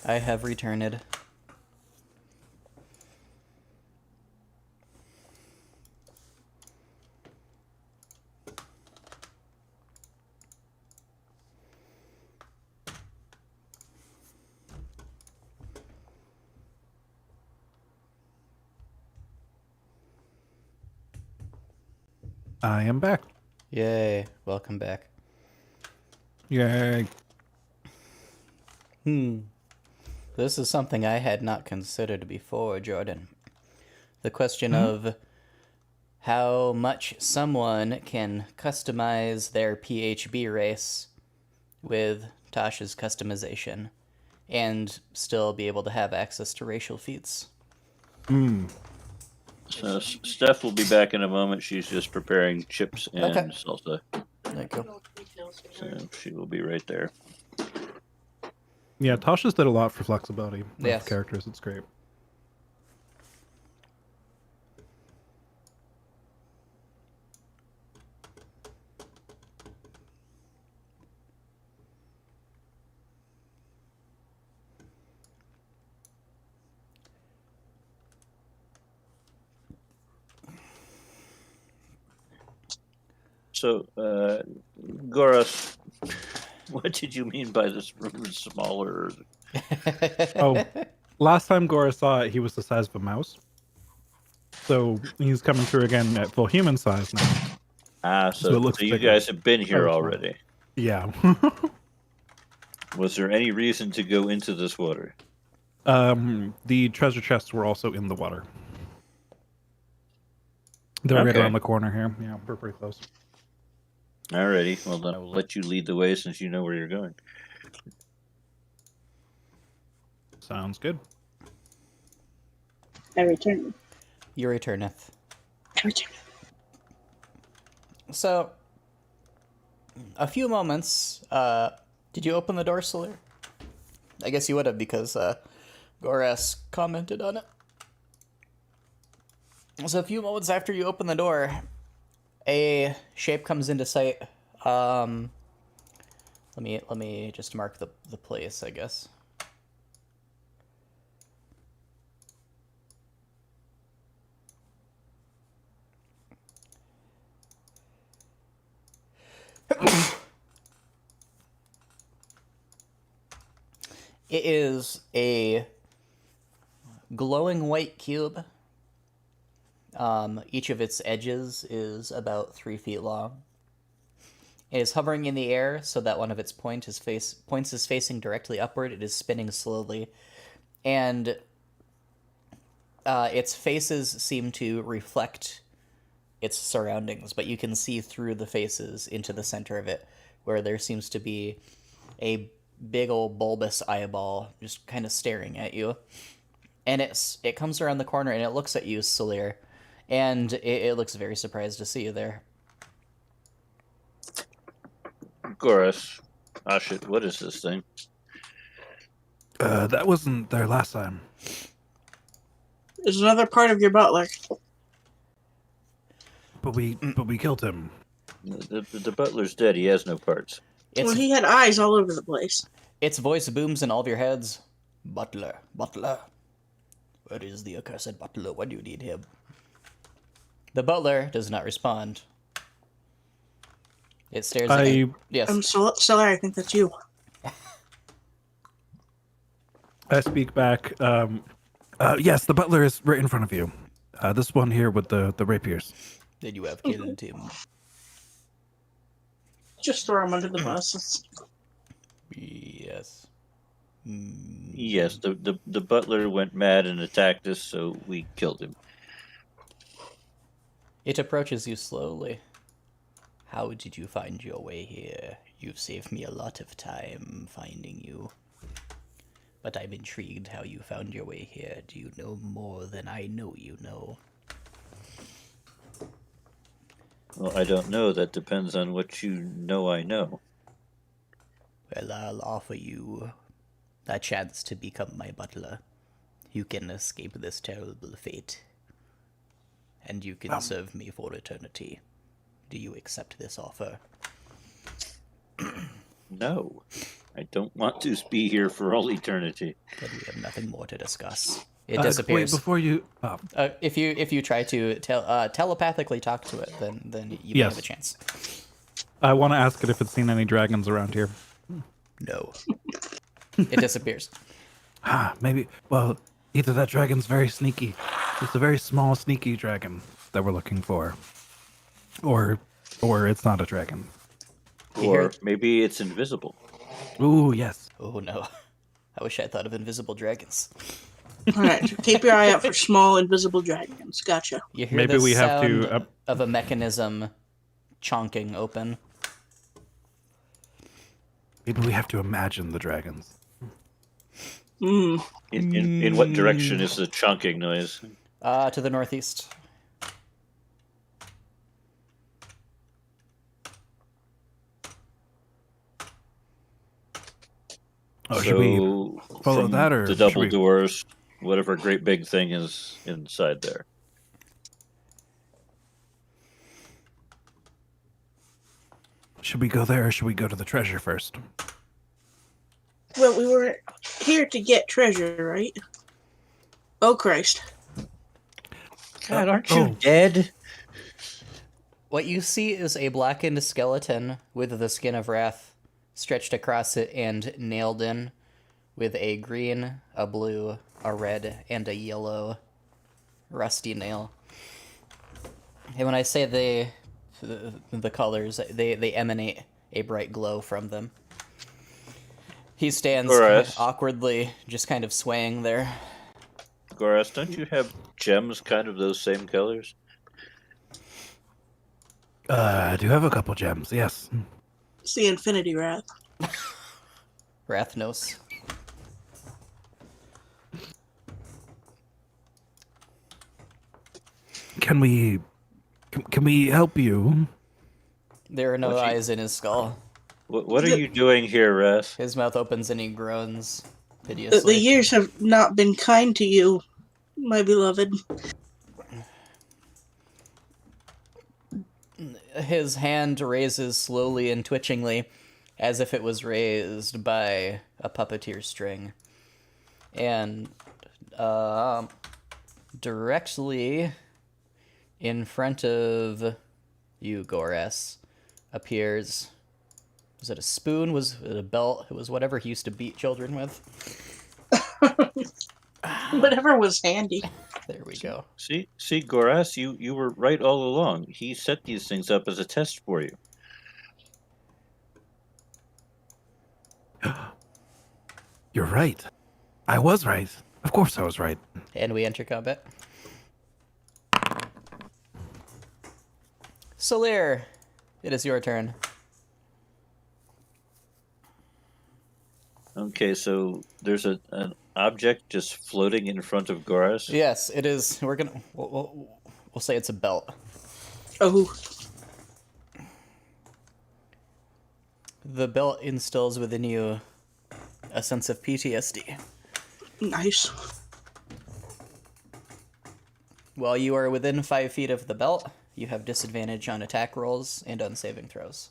I have returned. I am back. Yay. Welcome back. Yay. This is something I had not considered before, Jordan. The question of how much someone can customize their PHB race with Tasha's customization and still be able to have access to racial feats. So Steph will be back in a moment. She's just preparing chips and Okay. salsa. There you go. So she will be right there. Yeah, Tasha's did a lot for flexibility of Yes. characters. It's great. So, Goras, what did you mean by this room is smaller? Oh, last time Gora saw it, he was the size of a mouse. So he's coming through again at full human size now. So, it looks you bigger. guys have been here Oh, it's already. Yeah. Was there any reason to go into this water? The treasure chests were also in the water. They're right Okay. around the corner here. Yeah, we're pretty close. Alrighty, well then I will let you lead the way since you know where you're going. Sounds good. I return. You returneth. I return. So, a few moments. Did you open the door, Solir? I guess you would have because Goras commented on it. So a few moments after you open the door, a shape comes into sight. Let me just mark the place, I guess. It is a glowing white cube. Each of its edges is about 3 feet long. It is hovering in the air so that one of its points is facing directly upward. It is spinning slowly. And its faces seem to reflect its surroundings, but you can see through the faces into the center of it, where there seems to be a big old bulbous eyeball just kind of staring at you. And it comes around the corner and it looks at you, Solir, and it looks very surprised to see you there. Goras, shit, what is this thing? That wasn't there last time. There's another part of your butler. But we killed him. The butler's dead. He has no parts. Well, he had eyes all over the place. Its voice booms in all of your heads. Butler, butler. Where is the accursed butler? Why do you need him? The butler does not respond. It stares at you. Yes. I'm sorry, I think that's you. I speak back. Yes, the butler is right in front of you. This one here with the rapiers. Then you have killed him. Just throw him under the bus. Yes. Yes, the butler went mad and attacked us, so we killed him. It approaches you slowly. How did you find your way here? You've saved me a lot of time finding you. But I'm intrigued how you found your way here. Do you know more than I know you know? Well, I don't know. That depends on what you know I know. Well, I'll offer you a chance to become my butler. You can escape this terrible fate. And you can serve me for eternity. Do you accept this offer? No. I don't want to be here for all eternity. Then we have nothing more to discuss. It disappears. Wait, before you... If you try to telepathically talk to it, then you may have a chance. I want to ask it if it's seen any dragons around here. No. It disappears. Maybe... Well, either that dragon's very sneaky. It's a very small, sneaky dragon that we're looking for. Or it's not a dragon. Or maybe it's invisible. Ooh, yes. Oh no. I wish I thought of invisible dragons. Alright, keep your eye out for small, invisible dragons. Gotcha. You hear Maybe the we have sound to, of a mechanism chonking open. Maybe we have to imagine the dragons. In what direction is the chunking noise? To the northeast. Oh, should we follow from that, or the should double we- doors, whatever great big thing is inside there? Should we go there, or should we go to the treasure first? Well, we were here to get treasure, right? Oh, Christ. God, aren't Oh. you dead? What you see is a blackened skeleton with the skin of wrath stretched across it and nailed in with a green, a blue, a red, and a yellow rusty nail. And when I say the colors, they emanate a bright glow from them. He stands Goras. awkwardly, just kind of swaying there. Goras, don't you have gems kind of those same colors? I do have a couple gems, yes. It's the Infinity Wrath. Rathnos. Can we help you? There are no What's he- eyes in his skull. What are you doing here, Wrath? His mouth opens and he groans The piteously. years have not been kind to you, my beloved. His hand raises slowly and twitchingly, as if it was raised by a puppeteer string. And directly in front of you, Goras, appears... Was it a spoon? Was it a belt? It was whatever he used to beat children with. Whatever was handy. There we go. See, Goras, you were right all along. He set these things up as a test for you. You're right. I was right. Of course I was right. And we enter combat. Solir, it is your turn. Okay, so there's an object just floating in front of Goras. Yes, it is. We'll say it's a belt. Oh, The belt instills within you a sense of PTSD. nice. While you are within 5 feet of the belt, you have disadvantage on attack rolls and on saving throws.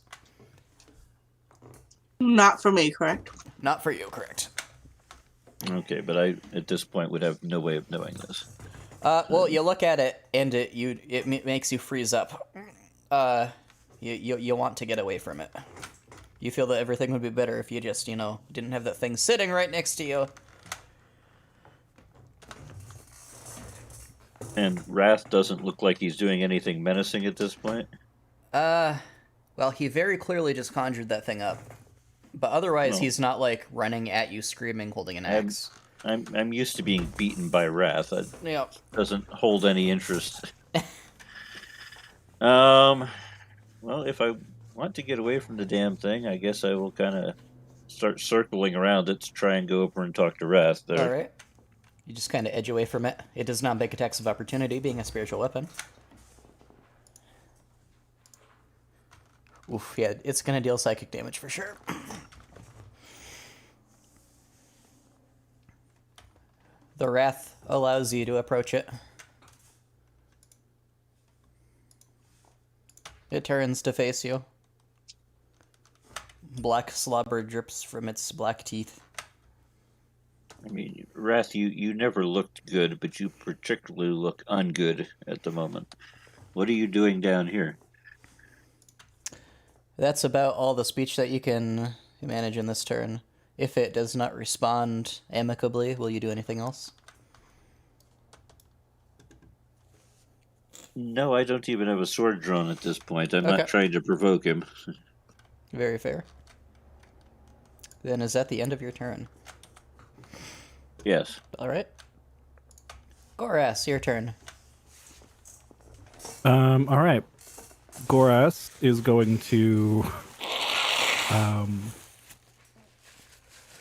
Not for me, correct? Not for you, correct? Okay, but I at this point would have no way of knowing this. Well, you look at it and it makes you freeze up. You want to get away from it. You feel that everything would be better if you just, didn't have that thing sitting right next to you. And Wrath doesn't look like he's doing anything menacing at this point. Well, he very clearly just conjured that thing up. But otherwise, No. he's not, like, running at you, screaming, holding an axe. I'm used to being beaten by Wrath. That Yeah. doesn't hold any interest. Well, if I want to get away from the damn thing, I guess I will kind of start circling around it to try and go over and talk to Wrath there. All right. You just kind of edge away from it. It does not make attacks of opportunity, being a spiritual weapon. Oof, yeah, it's going to deal psychic damage for sure. The Wrath allows you to approach it. It turns to face you. Black slobber drips from its black teeth. I mean, Wrath, you never looked good, but you particularly look ungood at the moment. What are you doing down here? That's about all the speech that you can manage in this turn. If it does not respond amicably, will you do anything else? No, I don't even have a sword drawn at this point. I'm Okay. not trying to provoke him. Very fair. Then is that the end of your turn? Yes. All right. Goras, your turn. All right. Goras is going to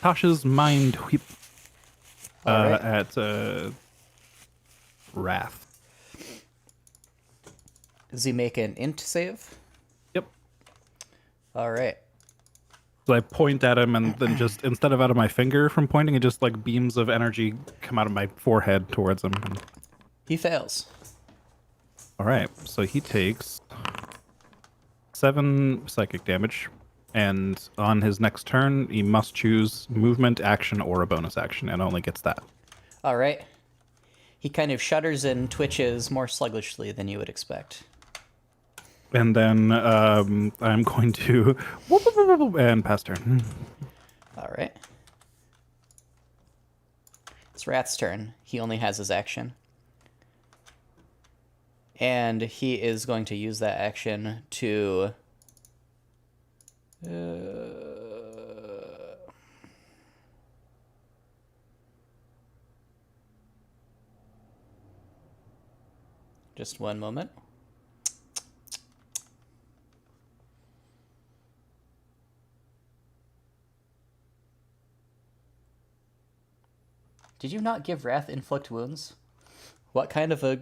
Tasha's mind whip All right. at Wrath. Does he make an int save? Yep. All right. So I point at him, and then just instead of out of my finger from pointing, it just like beams of energy come out of my forehead towards him. He fails. All right. So he takes 7 psychic damage, and on his next turn, he must choose movement, action, or a bonus action, and only gets that. All right. He kind of shudders and twitches more sluggishly than you would expect. And then I'm going to and pass turn. All right. It's Rath's turn. He only has his action. And he is going to use that action to... Just one moment. Did you not give Wrath inflict wounds? What kind of a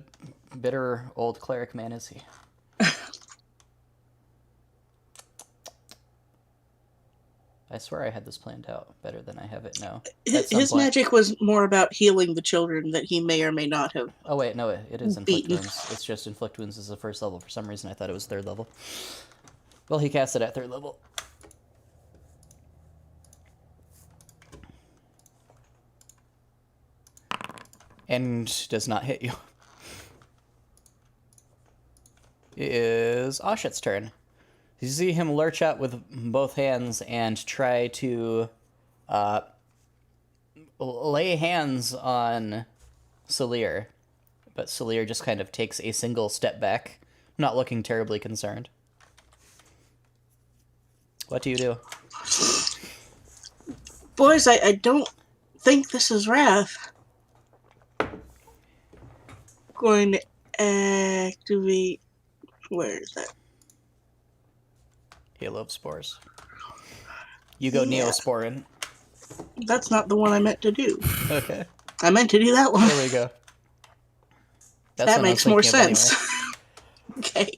bitter old cleric man is he? I swear I had this planned out better than I have it now. His magic was more about healing the children that he may or may not have. Oh wait, no, it is inflict Beaten. wounds. It's just inflict wounds is the first level. For some reason, I thought it was third level. Well, he cast it at third level. And does not hit you. It is Oshit's turn. You see him lurch out with both hands and try to lay hands on Salir. But Salir just kind of takes a single step back, not looking terribly concerned. What do you do? Boys, I don't think this is Wrath. Going to activate. Where is that? Halo of Spores. You go Yeah. Neosporin. That's not the one I meant to do. Okay. I meant to do that one. There we go. That's That what I was makes more thinking of sense. Okay.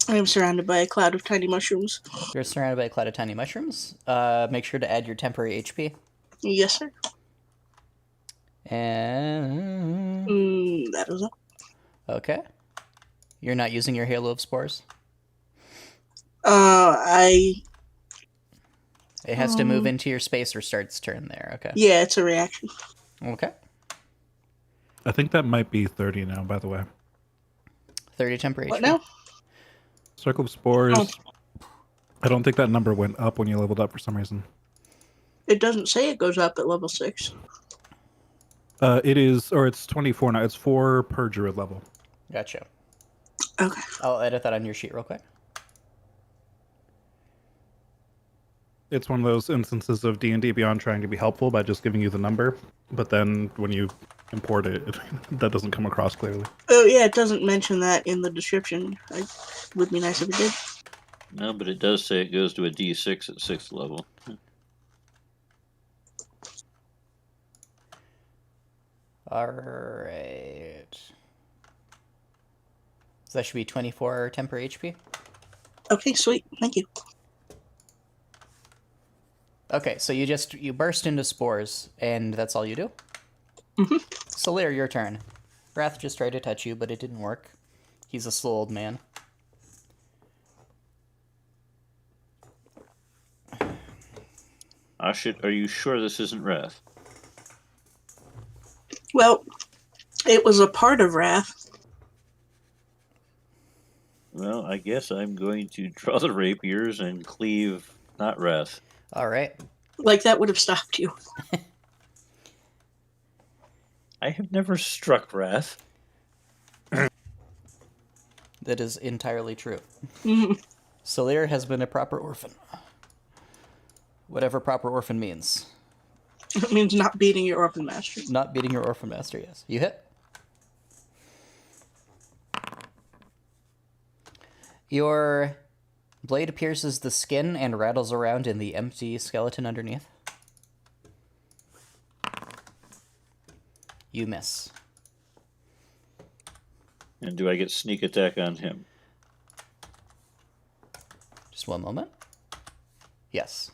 I am surrounded by a cloud of tiny mushrooms. Anyway. You're surrounded by a cloud of tiny mushrooms. Make sure to add your temporary HP. Yes, sir. And... That was all. Okay. You're not using your Halo of Spores? It has to move into your space or start its turn there. Okay. Yeah, it's a reaction. Okay. I think that might be 30 now, by the way. 30 temporary What HP. now? Circle of Spores. Oh. I don't think that number went up when you leveled up for some reason. It doesn't say it goes up at level 6. It is, or it's 24 now. It's 4 per druid level. Gotcha. Okay. I'll edit that on your sheet real quick. It's one of those instances of D&D Beyond trying to be helpful by just giving you the number, but then when you import it, that doesn't come across clearly. Oh, yeah, it doesn't mention that in the description. It would be nice if it did. No, but it does say it goes to a D6 at 6th level. Alright. So that should be 24 temporary HP. Okay, sweet. Thank you. Okay, so you burst into spores, and that's all you do? Mm-hmm. Salir, your turn. Wrath just tried to touch you, but it didn't work. He's a slow old man. Ashit, are you sure this isn't Wrath? Well, it was a part of Wrath. Well, I guess I'm going to draw the rapiers and cleave not Wrath. Alright. Like, that would have stopped you. I have never struck Wrath. That is entirely true. Mhm. Salir has been a proper orphan. Whatever proper orphan means. It means not beating your orphan master. Not beating your orphan master, yes. You hit? Your blade pierces the skin and rattles around in the empty skeleton underneath. You miss. And do I get sneak attack on him? Just one moment. Yes.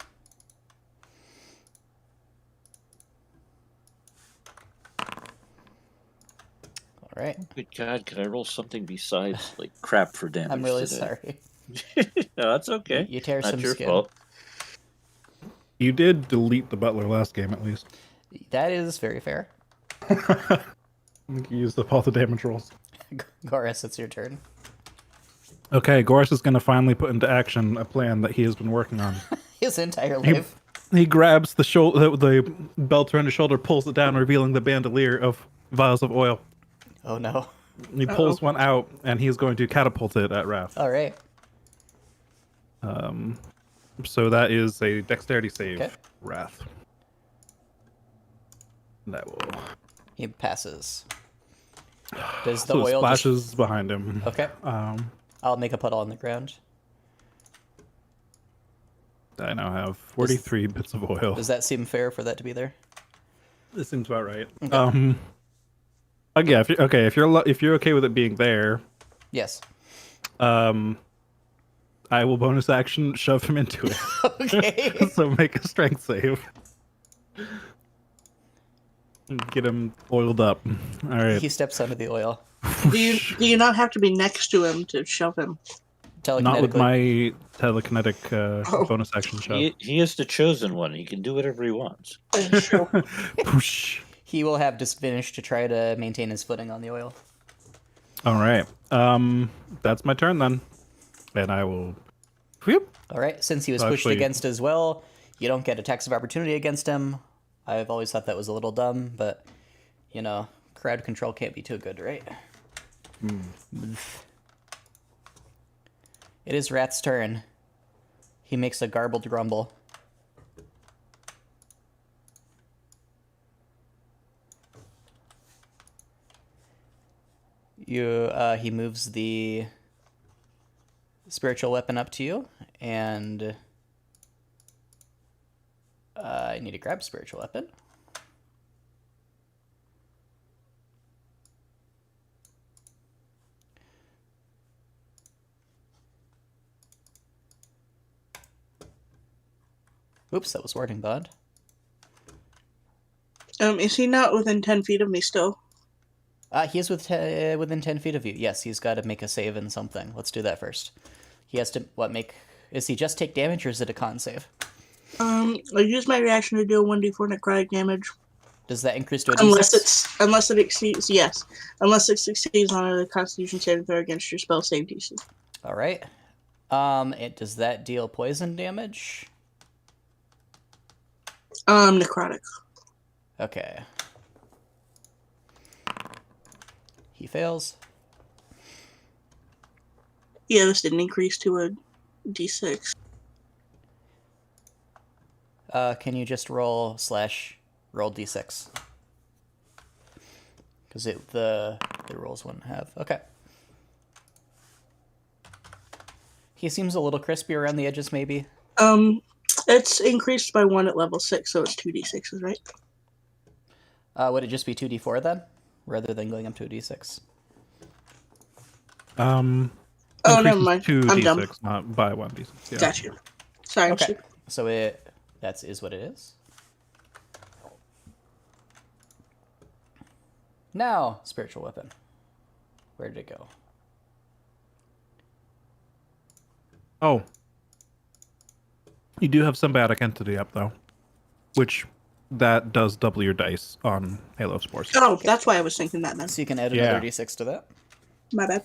All right. Good God, could I roll something besides like crap for damage? I'm really today? sorry. No, that's okay. You tear Not some your skin. fault. You did delete the butler last game, at least. That is very fair. I think you used up all the damage rolls. Goris, it's your turn. Okay, Goris is going to finally put into action a plan that he has been working on. His entire life. He grabs the belt around his shoulder, pulls it down, revealing the bandolier of vials of oil. Oh no. He pulls one out, and he's going to catapult it at Wrath. All right. So that is a dexterity save, Okay. Wrath. That will. He passes. Does the So it oil splashes behind him. Okay. I'll make a puddle on the ground. I now have 43 bits of oil. Does that seem fair for that to be there? This seems about right. Okay. Yeah. If you're okay with it being there, Yes. I will bonus action shove him into it. Okay. So make a strength save. Get him oiled up. All right. He steps under the oil. Do you not have to be next to him to shove him? Not with Telekinetically. my telekinetic bonus action shove. He is the chosen one. He can do whatever he wants. Sure. Poosh. He will have disadvantage to try to maintain his footing on the oil. All right. That's my turn then, and I will. Whoop. All right. Since he was pushed Actually- against as well, you don't get attacks of opportunity against him. I've always thought that was a little dumb, but you know, crowd control can't be too good, right? It is Rat's turn. He makes a garbled grumble. He moves the spiritual weapon up to you, and I need to grab spiritual weapon. Oops, that was warding bond. Is he not within 10 feet of me still? He is within 10 feet of you. Yes, he's got to make a save in something. Let's do that first. He has to, is he just take damage or is it a con save? I use my reaction to do a 1d4 necrotic damage. Does that increase to a Unless D6? unless it exceeds, yes. Unless it succeeds on a Constitution saving throw against your spell save DC. All right. Does that deal poison damage? Necrotic. Okay. He fails. Yeah, this didn't increase to a D6. Can you just roll D6? Because the rolls wouldn't have. Okay. He seems a little crispy around the edges, maybe. It's increased by 1 at level 6, so it's 2d6s, right? Would it just be 2d4 then, rather than going up to a d6? Oh, never increases mind. 2 I'm d6, dumb. not by 1 d6. Yeah. Gotcha. Sorry, I'm Okay. stupid. So that is what it is. Now, spiritual weapon. Where did it go? Oh. You do have symbiotic entity up though, which that does double your dice on Halo Spores. Oh, that's why I was thinking that then. So you can add Yeah. another d6 to that. My bad.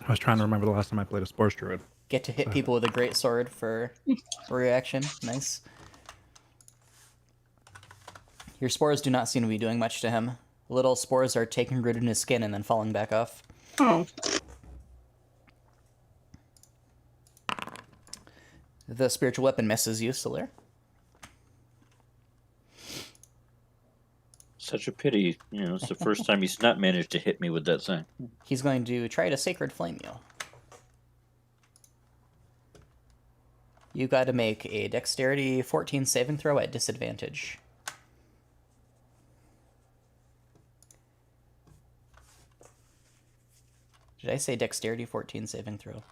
I was trying to remember the last time I played a Spores Druid. Get to hit people with a great sword for reaction. Nice. Your spores do not seem to be doing much to him. Little spores are taking root in his skin and then falling back off. Oh, The spiritual weapon misses you, Soler. Such a pity. You know, it's the first time he's not managed to hit me with that thing. He's going to try to Sacred Flame you. You got to make a Dexterity 14 saving throw at disadvantage. Did I say Dexterity 14 saving throw?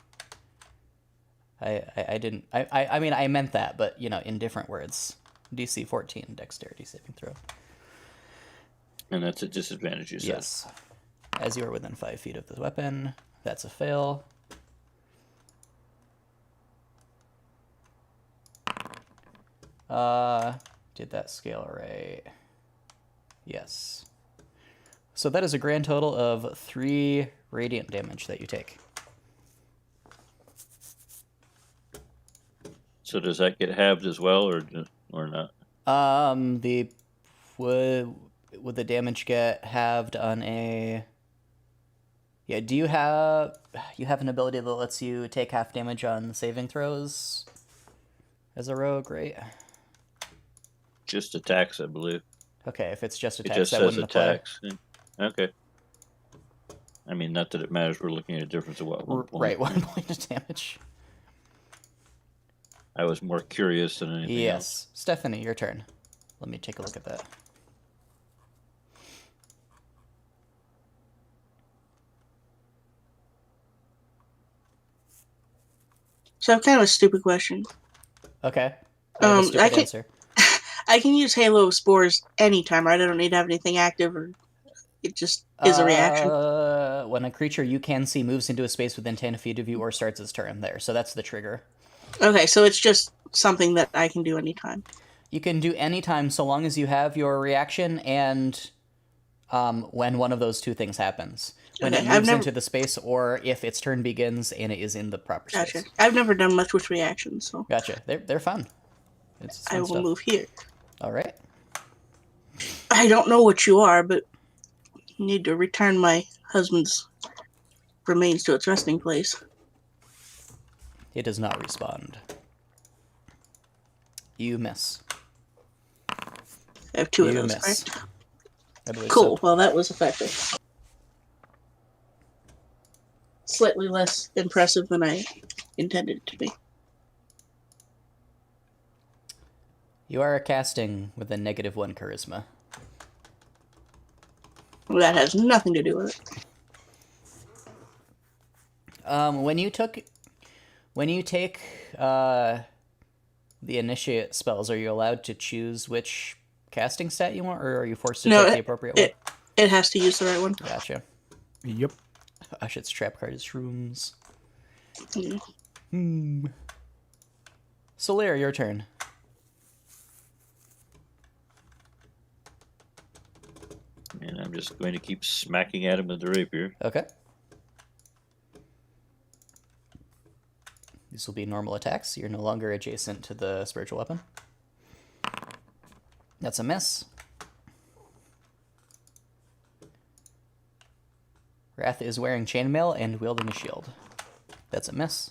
I didn't. I mean, I meant that, but, you know, in different words. DC 14 Dexterity saving throw. And that's a disadvantage, you said. Yes. As you are within 5 feet of the weapon, that's a fail. Did that scale right? Yes. So that is a grand total of 3 radiant damage that you take. So does that get halved as well, or not? The would the damage get halved on a? Yeah. Do you have an ability that lets you take half damage on saving throws as a rogue, right? Just attacks, I believe. Okay, if it's just It attacks, just that says wouldn't apply. attacks. Okay. I mean, not that it matters. We're looking at a difference of what, 1 point? Right, 1 point of damage. I was more curious than anything else. Yes. Stephanie, your turn. Let me take a look at that. So I have kind of a stupid question. Okay. I have a stupid can- answer. I can use Halo Spores anytime, right? I don't need to have anything active, or it just is a reaction. When a creature you can see moves into a space within 10 feet of you or starts its turn there. So that's the trigger. Okay, so it's just something that I can do anytime. You can do anytime so long as you have your reaction and when one of those two things happens. When Okay, it moves into the space or if its turn begins and it is in the proper space. Gotcha. I've never done much with reactions, so Gotcha. They're fun. It's I fun will stuff. move here. All right. I don't know what you are, but need to return my husband's remains to its resting place. It does not respond. You miss. I have two of You those, miss. right? I believe Cool. so. Well, that was effective. Slightly less impressive than I intended it to be. You are casting with a -1 charisma. That has nothing to do with it. When you take the initiate spells, are you allowed to choose which casting stat you want, or are you forced to No, take the appropriate one? It has to use the right one. Gotcha. Yep. Ashit's trap card is shrooms. Mm. Solir, your turn. And I'm just going to keep smacking at him with the rapier. Okay. These will be normal attacks. You're no longer adjacent to the spiritual weapon. That's a miss. Wrath is wearing chainmail and wielding a shield. That's a miss.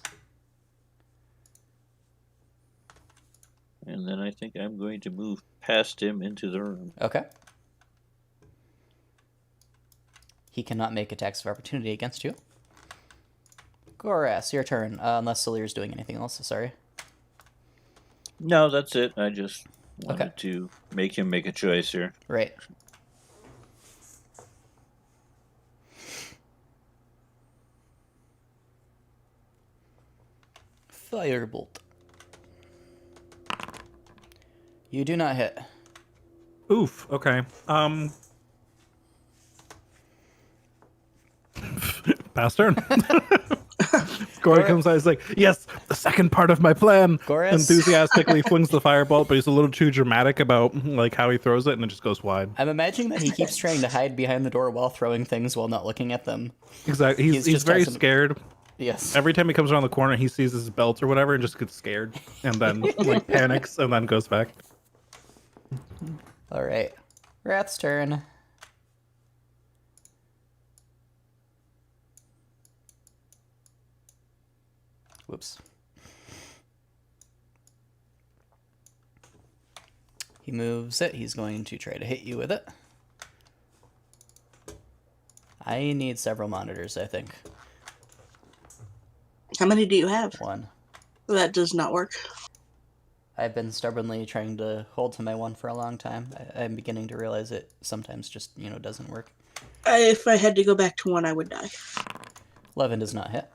And then I think I'm going to move past him into the room. Okay. He cannot make attacks of opportunity against you. Goras, your turn. Unless Solir's doing anything else, sorry. No, that's it. I just wanted Okay. to make him make a choice here. Right. Firebolt. You do not hit. Oof. Okay. Pass turn. Gory comes out. He's like, "Yes, the second part of my plan." Goras? Enthusiastically flings the firebolt, but he's a little too dramatic about like how he throws it, and it just goes wide. I'm imagining that he keeps trying to hide behind the door while throwing things while not looking at them. Exactly. He's just very has some- scared. Yes. Every time he comes around the corner, he sees his belt or whatever, and just gets scared, and then like panics, and then goes back. All right. Wrath's turn. Whoops. He moves it. He's going to try to hit you with it. I need several monitors, I think. How many do you have? One. That does not work. I've been stubbornly trying to hold to my one for a long time. I'm beginning to realize it sometimes just, doesn't work. If I had to go back to one, I would die. 11 does not hit.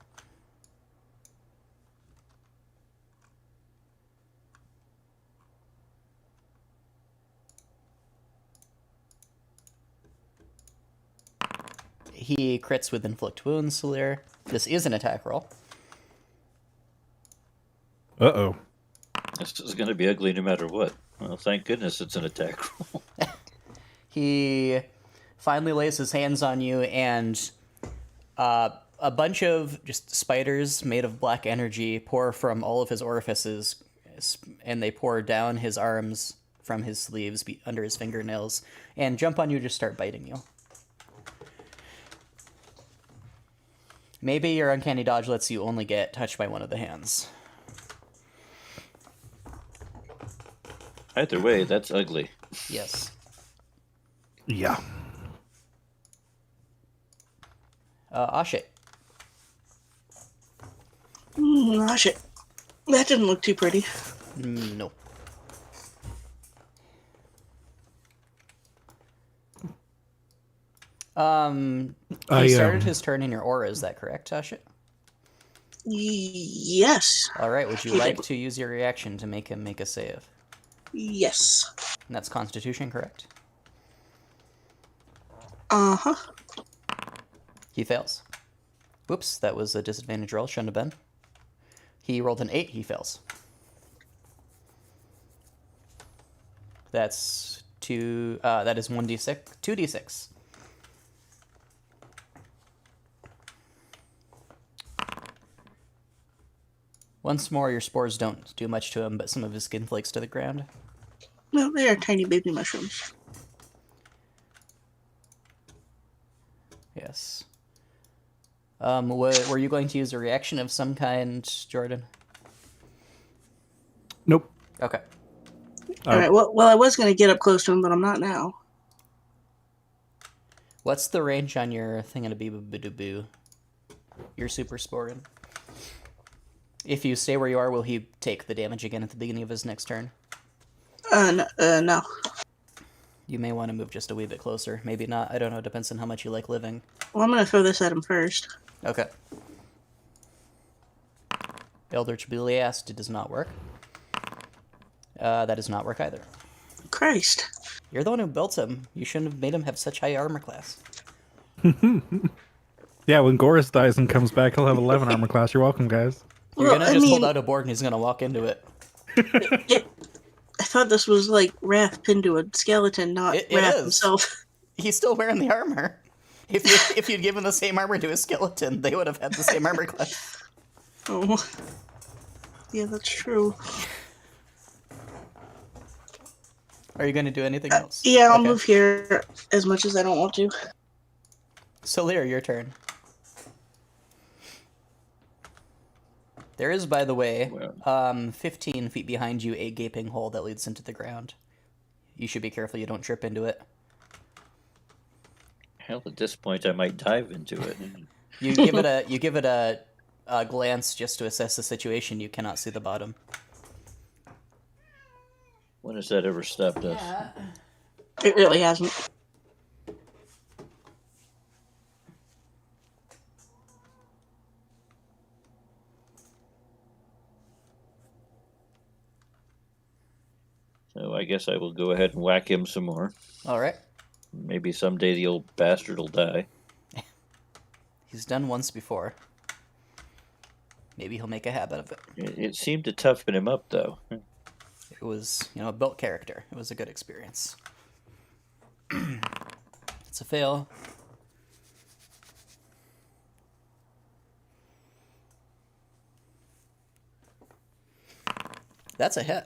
He crits with inflict wounds, Solir. This is an attack roll. Uh-oh. This is going to be ugly no matter what. Well, thank goodness it's an attack roll. He finally lays his hands on you and A bunch of just spiders made of black energy pour from all of his orifices, and they pour down his arms from his sleeves, under his fingernails, and jump on you to start biting you. Maybe your uncanny dodge lets you only get touched by one of the hands. Either way, that's ugly. Yes. Yeah. Ashe. Ah, shit. That didn't look too pretty. No. He started his turn in your aura, is that correct, Ashe? Yes. Alright, would you like to use your reaction to make him make a save? Yes. And that's Constitution, correct? Uh-huh. He fails. Whoops, that was a disadvantage roll, shouldn't have been. He rolled an 8, he fails. That's that is 1d6, 2d6. Once more, your spores don't do much to him, but some of his skin flakes to the ground. No, they are tiny baby mushrooms. Yes. Were you going to use a reaction of some kind, Jordan? Nope. Okay. Alright, well, I was going to get up close to him, but I'm not now. What's the range on your thingamaboo? Your super sporin? If you stay where you are, will he take the damage again at the beginning of his next turn? No. You may want to move just a wee bit closer. Maybe not. I don't know. It depends on how much you like living. Well, I'm going to throw this at him first. Okay. Eldritch Blast does not work. That does not work either. Christ. You're the one who built him. You shouldn't have made him have such high armor class. Yeah, when Goris dies and comes back, he'll have 11 armor class. You're welcome, guys. You're gonna just hold out a board and he's gonna walk into it. I thought this was like Wrath pinned to a skeleton, not It Wrath is. himself. He's still wearing the armor. If you'd given the same armor to a skeleton, they would have had the same armor class. Oh. Yeah, that's true. Are you gonna do anything else? Yeah, I'll Okay. move here as much as I don't want to. So, Lear, your turn. There is, by the way, 15 feet behind you, a gaping hole that leads into the ground. You should be careful you don't trip into it. Hell, at this point, I might dive into it. You give it a glance just to assess the situation. You cannot see the bottom. When has that ever stopped us? It really hasn't. So I guess I will go ahead and whack him some more. All right. Maybe someday the old bastard will die. He's done once before. Maybe he'll make a habit of it. It seemed to toughen him up, though. It was, a built character. It was a good experience. It's a fail. That's a hit.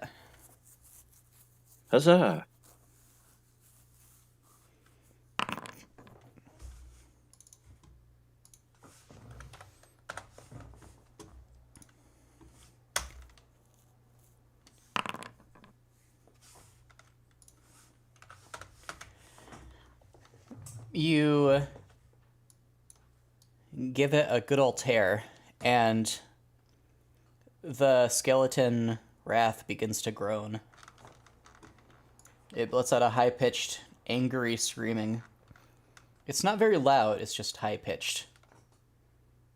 Huzzah! You give it a good old tear, and the skeleton wrath begins to groan. It lets out a high-pitched, angry screaming. It's not very loud, it's just high-pitched.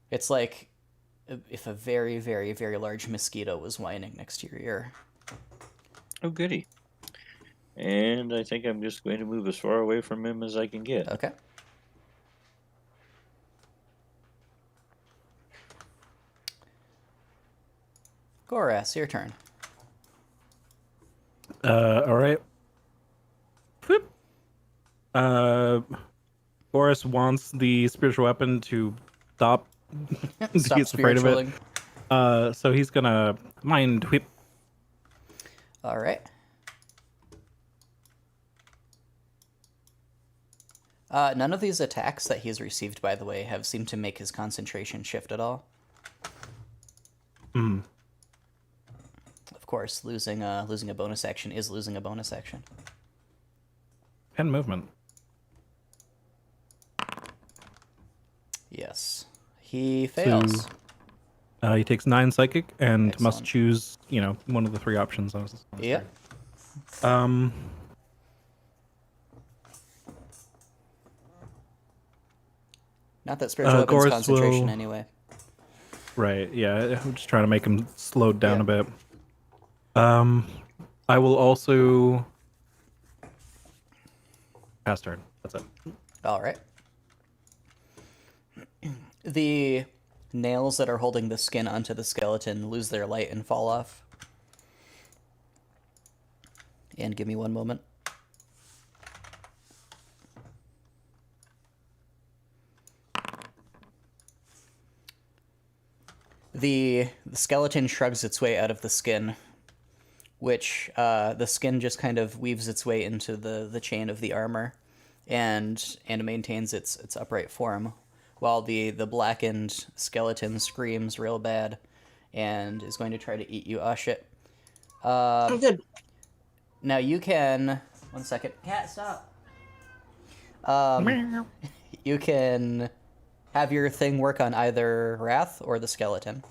It's like if a very, very, very large mosquito was whining next to your ear. Oh, goody. And I think I'm just going to move as far away from him as I can get. Okay. Goras, your turn. All right. Boris wants the spiritual weapon to stop. Stop He's afraid of it. spiritualing. So he's gonna mind whip. All right. None of these attacks that he's received, by the way, have seemed to make his concentration shift at all. Mm. Of course, losing a bonus action is losing a bonus action. And movement. Yes. He fails. So, he takes 9 psychic and must Excellent. choose, one of the 3 options. Yep. Not that spiritual weapons Goris concentration will- anyway. Right, yeah. I'm just trying to make him slowed down a bit. I will also pass turn. That's it. All right. The nails that are holding the skin onto the skeleton lose their light and fall off. And give me one moment. The skeleton shrugs its way out of the skin, which the skin just kind of weaves its way into the chain of the armor and maintains its upright form, while the blackened skeleton screams real bad and is going to try to eat you. Oh, shit. I'm good. Now you can... One second. Cat, stop. You can have your thing work on either Wrath or the skeleton.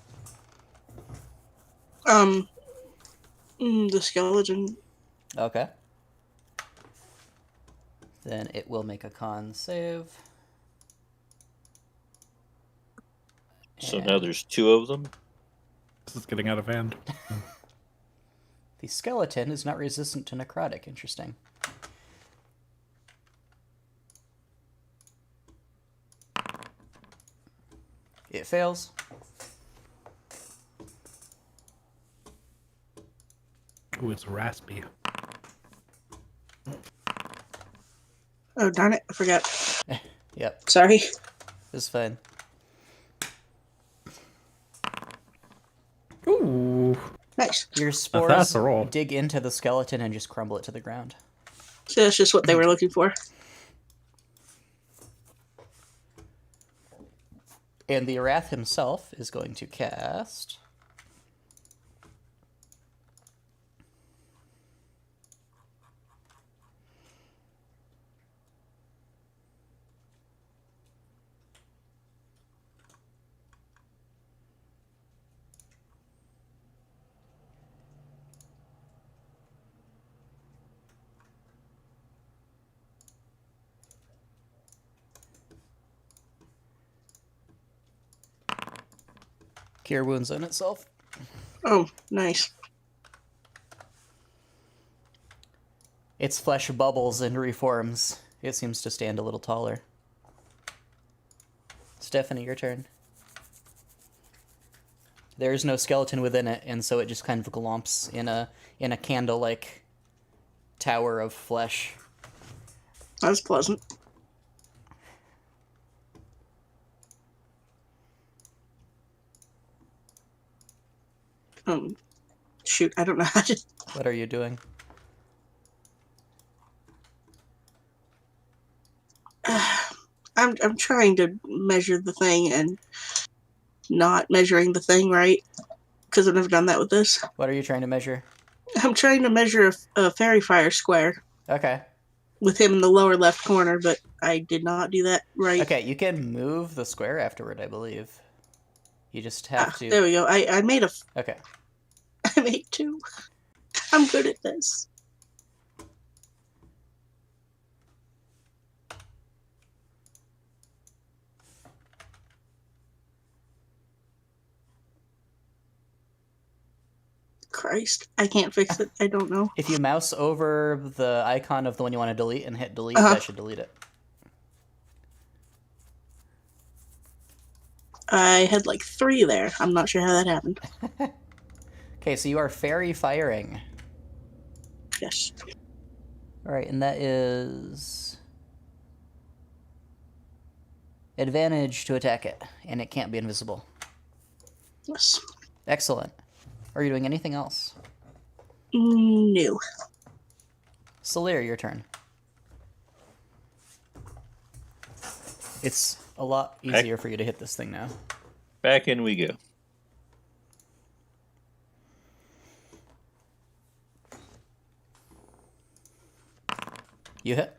The skeleton. Okay. Then it will make a con save. So now there's 2 of them. This is getting out of hand. The skeleton is not resistant to necrotic. Interesting. It fails. Ooh, it's raspy. Oh, darn it. I forgot. Yep, Sorry. it's fine. Ooh. Nice. Your that's spores a roll. dig into the skeleton and just crumble it to the ground. So that's just what they were looking for. And the Wrath himself is going to cast... Cure Wounds on itself. Oh, nice. Its flesh bubbles and reforms. It seems to stand a little taller. Stephanie, your turn. There is no skeleton within it, and so it just kind of glomps in a candle-like tower of flesh. That's pleasant. Shoot, I don't know how to... What are you doing? I'm trying to measure the thing and not measuring the thing right, because I've never done that with this. What are you trying to measure? I'm trying to measure a fairy fire square Okay. with him in the lower left corner, but I did not do that right. Okay, you can move the square afterward, I believe. You just have to... There we go. I made Okay. I made 2. I'm good at this. Christ, I can't fix it. I don't know. If you mouse over the icon of the one you want to delete and hit delete, Uh-huh. that should delete it. I had like 3 there. I'm not sure how that happened. Okay, so you are fairy firing. Yes. All right, and that is advantage to attack it, and it can't be invisible. Yes. Excellent. Are you doing anything else? No. Salir, your turn. It's a lot easier for you to hit this thing now. Back in we go. You hit.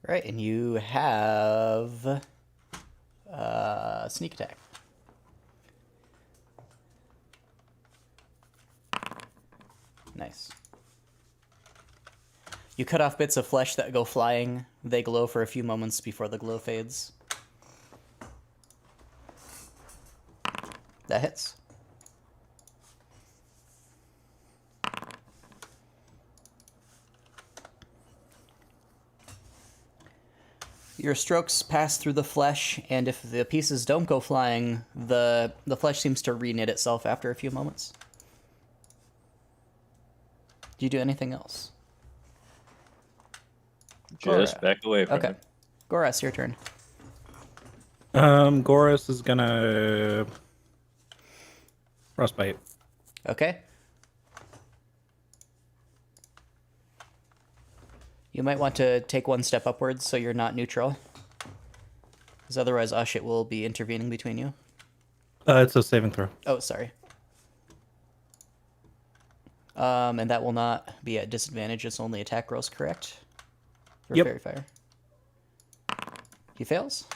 Right, and you have sneak attack. Nice. You cut off bits of flesh that go flying. They glow for a few moments before the glow fades. That hits. Your strokes pass through the flesh, and if the pieces don't go flying, the flesh seems to reknit itself after a few moments. Do you do anything else? Just Goras. back away from Okay. it. Goras, your turn. Goras is gonna frostbite. Okay. You might want to take one step upwards so you're not neutral. Because otherwise Ashit will be intervening between you. It's a saving throw. Oh, sorry. And that will not be at disadvantage. It's only attack rolls, correct? For Yep. Fairy Fire. He fails.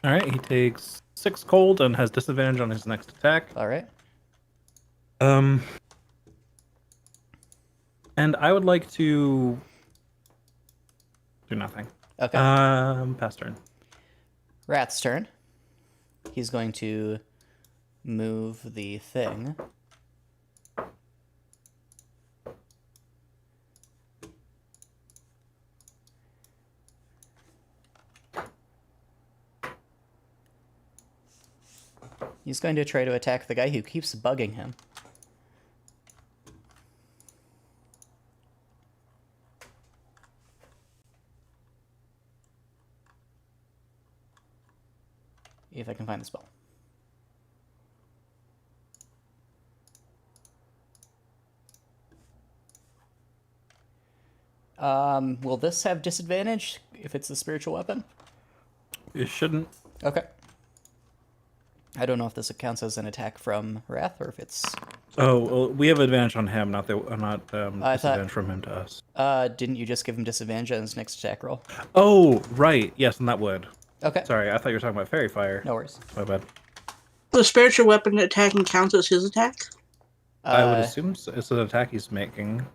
All right, he takes 6 cold and has disadvantage on his next attack. All right. And I would like to do nothing. Okay. Pass turn. Rat's turn. He's going to move the thing. He's going to try to attack the guy who keeps bugging him. If I can find the spell. Will this have disadvantage if it's a spiritual weapon? It shouldn't. Okay. I don't know if this counts as an attack from Wrath or if it's. Oh, well, we have advantage on him, not I disadvantage from him to us. Didn't you just give him disadvantage on his next attack roll? Oh, right. Yes, and that would. Okay. Sorry, I thought you were talking about Fairy Fire. No worries. My bad. The spiritual weapon attacking counts as his attack? I would assume it's an attack he's making.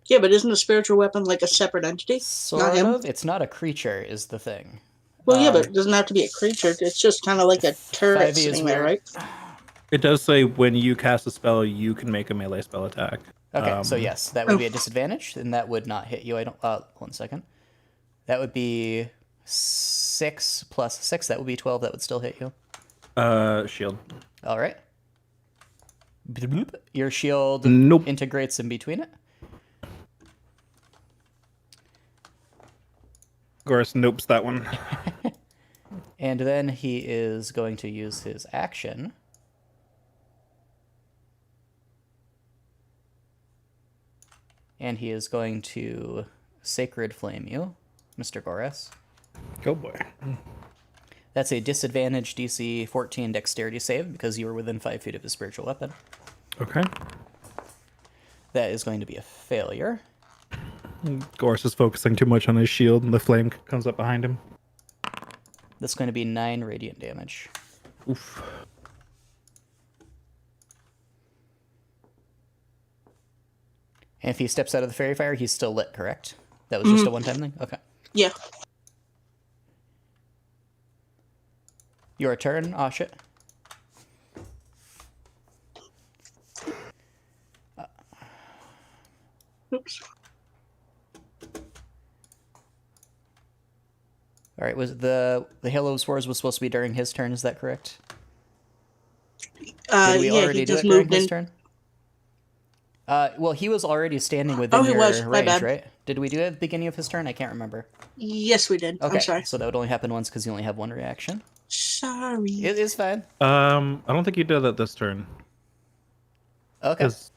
Yeah, but isn't a spiritual weapon like a separate entity? Sort Not him? of. It's not a creature, is the thing. Well, yeah, but it doesn't have to be a creature. It's just kind of like a turret 5e is sitting there, weird. right? It does say when you cast a spell, you can make a melee spell attack. Okay, so yes, that would be a disadvantage, and that would not hit you. I don't. 1 second. That would be 6 plus 6. That would be 12. That would still hit you. Shield. All right. Bloop. Your shield Nope. integrates in between it. Goras nopes that one. And then he is going to use his action. And he is going to Sacred Flame you, Mr. Goras. Oh boy. That's a disadvantage DC 14 dexterity save because you were within 5 feet of the spiritual weapon. Okay. That is going to be a failure. Goras is focusing too much on his shield, and the flame comes up behind him. That's going to be 9 radiant damage. Oof. And if he steps out of the fairy fire, he's still lit, correct? That was just a one-time thing? Okay. Yeah. Your turn, Ashit. Oops. All right, was the Halo of Spores was supposed to be during his turn, is that correct? Did we Yeah, already he do just it during moved his in. turn? Well, he was already standing Oh, within he your was. My range, bad. right? Did we do it at the beginning of his turn? I can't remember. Yes, we did. Okay, I'm sorry. so that would only happen once because you only have one reaction. Sorry. It is fine. I don't think you did that this turn Okay. because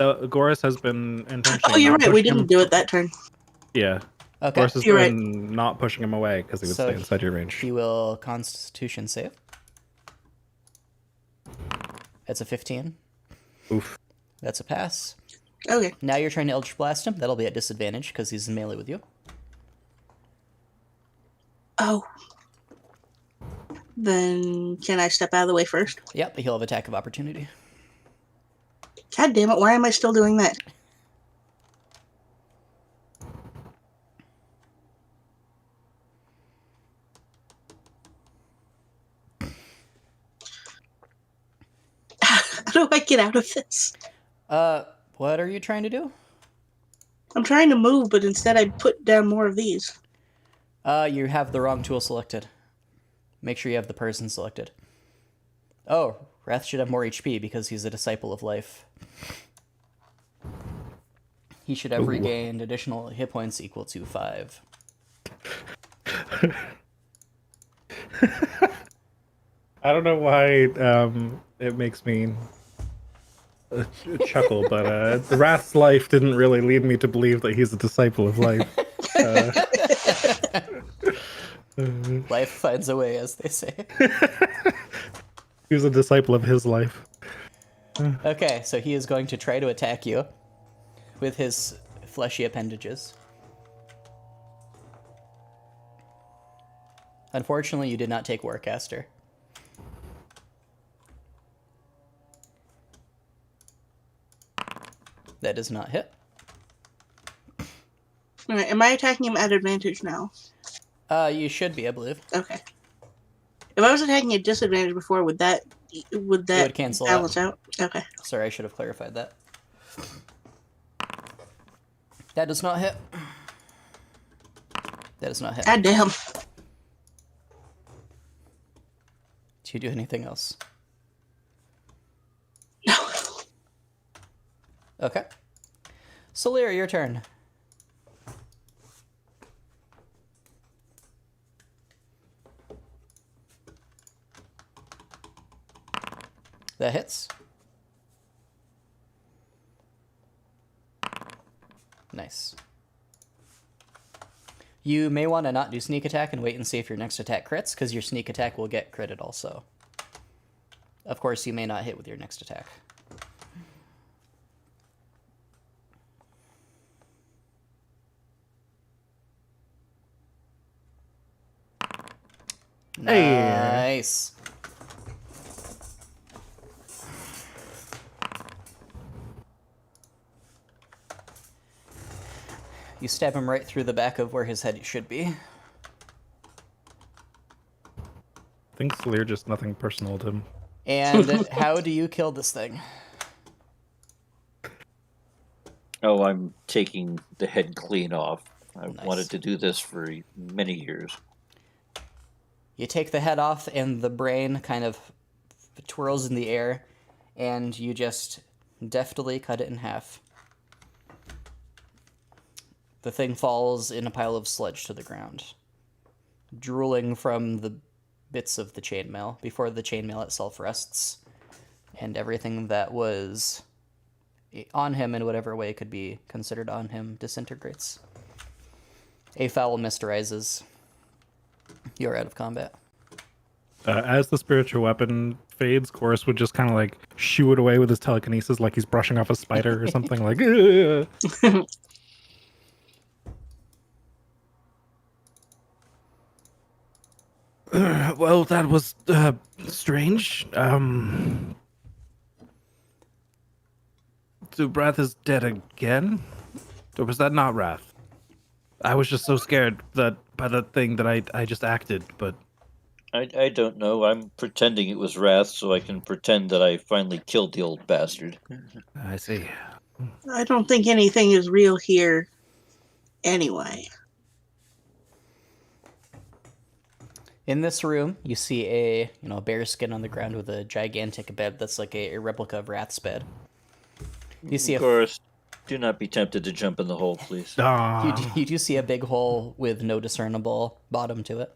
Goris has been intentionally. Oh, you're not right. We pushing him. didn't do it that turn. Yeah, Okay. Goris has You're been not pushing him away because he would So stay inside your range. He will Constitution save. That's a 15. Oof. That's a pass. Okay. Now you're trying to Eldritch Blast him. That'll be at disadvantage because he's in melee with you. Oh. Then can I step out of the way first? Yep, he'll have attack of opportunity. God damn it! Why am I still doing that? How do I get out of this? What are you trying to do? I'm trying to move, but instead I put down more of these. You have the wrong tool selected. Make sure you have the person selected. Oh, Wrath should have more HP because he's a Disciple of Life. He should have regained additional hit points equal to 5. I don't know why it makes me chuckle, but the Wrath's life didn't really lead me to believe that he's a disciple of life. Life finds a way, as they say. He was a disciple of his life. Okay, so he is going to try to attack you with his fleshy appendages. Unfortunately, you did not take Warcaster. That does not hit. Alright, am I attacking him at advantage now? You should be, I believe. Okay. If I was attacking at disadvantage before, would that would cancel balance out? Okay. Sorry, I should have clarified that. That does not hit. That does not hit. God damn. Do you do anything else? No. Okay. Solir, your turn. That hits. Nice. You may want to not do sneak attack and wait and see if your next attack crits, because your sneak attack will get critted also. Of course, you may not hit with your next attack. Hey. Nice. You stab him right through the back of where his head should be. I think Sleer just nothing personal to him. And how do you kill this thing? Oh, I'm taking the head clean off. I've Nice. wanted to do this for many years. You take the head off and the brain kind of twirls in the air, and you just deftly cut it in half. The thing falls in a pile of sludge to the ground, drooling from the bits of the chainmail before the chainmail itself rests, and everything that was on him in whatever way could be considered on him disintegrates. A foul mist rises. You're out of combat. As the spiritual weapon fades, Chorus would just kind of like shoo it away with his telekinesis, like he's brushing off a spider or something. Like, "Ugh." Well, that was strange. So Wrath is dead again, or was that not Wrath? I was just so scared that by the thing that I just acted, but I don't know. I'm pretending it was Wrath so I can pretend that I finally killed the old bastard. I see. I don't think anything is real here anyway. In this room, you see a bear skin on the ground with a gigantic bed that's like a replica of Wrath's bed. You see Of course, do not be tempted to jump in the hole, please. you do see a big hole with no discernible bottom to it.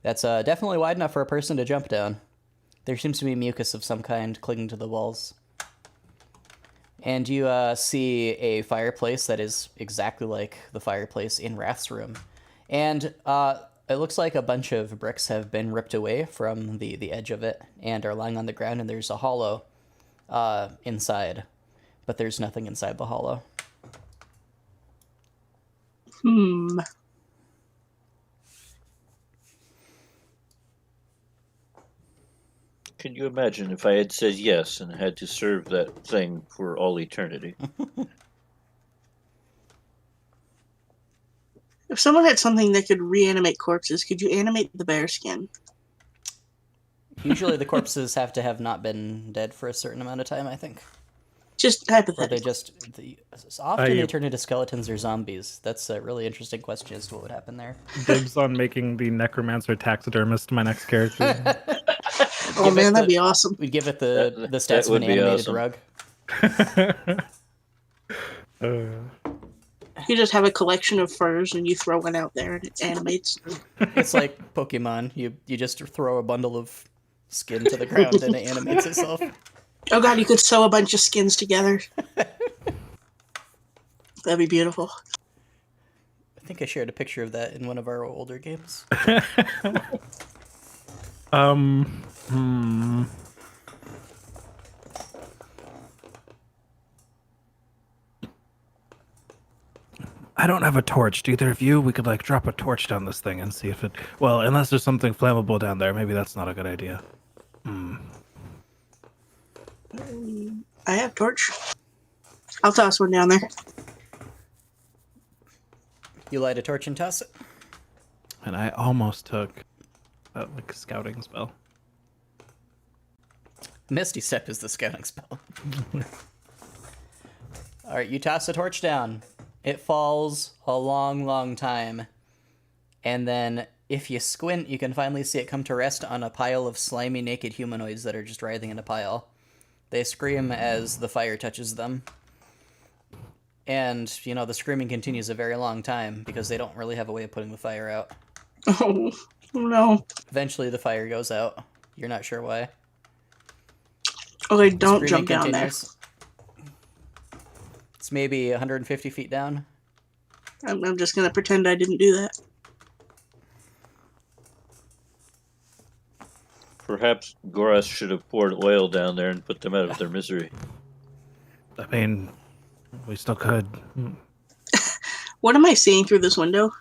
That's definitely wide enough for a person to jump down. There seems to be mucus of some kind clinging to the walls. And you see a fireplace that is exactly like the fireplace in Wrath's room. And it looks like a bunch of bricks have been ripped away from the edge of it and are lying on the ground, and there's a hollow inside. But there's nothing inside the hollow. Can you imagine if I had said yes and had to serve that thing for all eternity? If someone had something that could reanimate corpses, could you animate the bear skin? Usually the corpses have to have not been dead for a certain amount of time, I think. Just Or hypothetically. they just... often they turn into skeletons or zombies. That's a really interesting question as to what would happen there. Dibs on making the necromancer taxodermist my next character. Oh Give it man, that'd the- be awesome. We'd give it the That stats of would an be animated awesome. rug. You just have a collection of furs and you throw one out there and it animates. It's like Pokemon. You just throw a bundle of skin to the ground and it animates itself. Oh god, you could sew a bunch of skins together. That'd be beautiful. I think I shared a picture of that in one of our older games. I don't have a torch. Do either of you? We could like drop a torch down this thing and see if it. Well, unless there's something flammable down there, maybe that's not a good idea. I have torch. I'll toss one down there. You light a torch and toss it. And I almost took like a scouting spell. Misty Step is the scouting spell. Alright, you toss the torch down. It falls a long, long time. And then, if you squint, you can finally see it come to rest on a pile of slimy, naked humanoids that are just writhing in a pile. They scream as the fire touches them. And, the screaming continues a very long time because they don't really have a way of putting the fire out. Oh no. Eventually, the fire goes out. You're not sure why. Okay, don't Screaming jump down continues. It's maybe 150 feet down. there. I'm just gonna pretend I didn't do that. Perhaps Goras should have poured oil down there and put them out of their misery. I mean, we still could. What am I seeing through this window?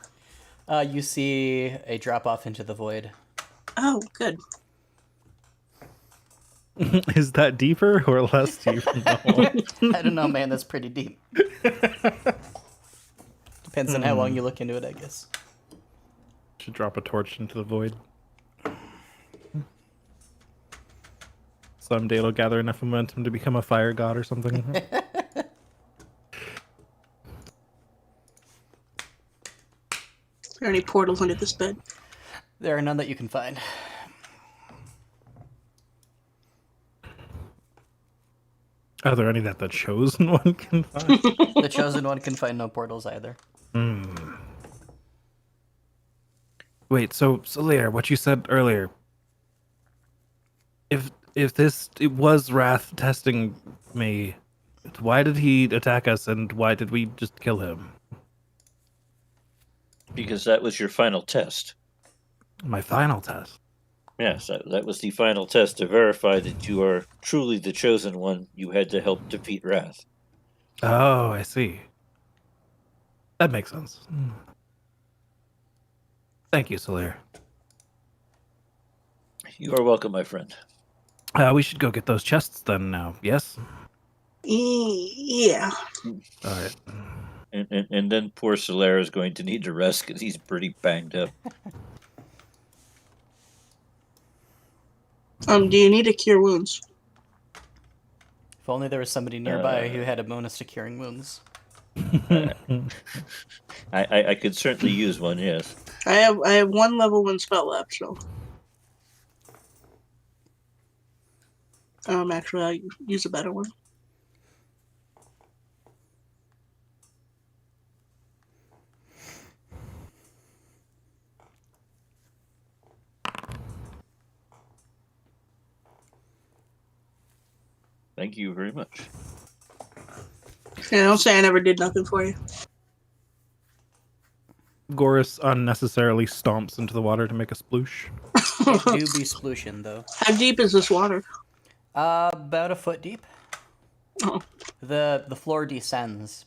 You see a drop off into the void. Oh, good. Is that deeper or less deep? No. I don't know, man. That's pretty deep. Depends on how long you look into it, I guess. Should drop a torch into the void. Someday it'll gather enough momentum to become a fire god or something. Are there any portals under this bed? There are none that you can find. Are there any that the chosen one can find? The chosen one can find no portals either. Wait, so later, what you said earlier. If this it was Wrath testing me, why did he attack us and why did we just kill him? Because that was your final test. My final test. Yes, that was the final test to verify that you are truly the chosen one. You had to help defeat Wrath. Oh, I see. That makes sense. Thank you, Soler. You are welcome, my friend. We should go get those chests then now, yes? Yeah. All right. And then poor Solaire is going to need to rest because he's pretty banged up. Do you need to cure wounds? If only there was somebody nearby who had a bonus to curing wounds. I could certainly use one, yes. I have one level 1 spell left, so. Actually, I'll use a better one. Thank you very much. Yeah, don't say I never did nothing for you. Goris unnecessarily stomps into the water to make a sploosh. It do be splooshin', though. How deep is this water? About a foot deep. Oh. The floor descends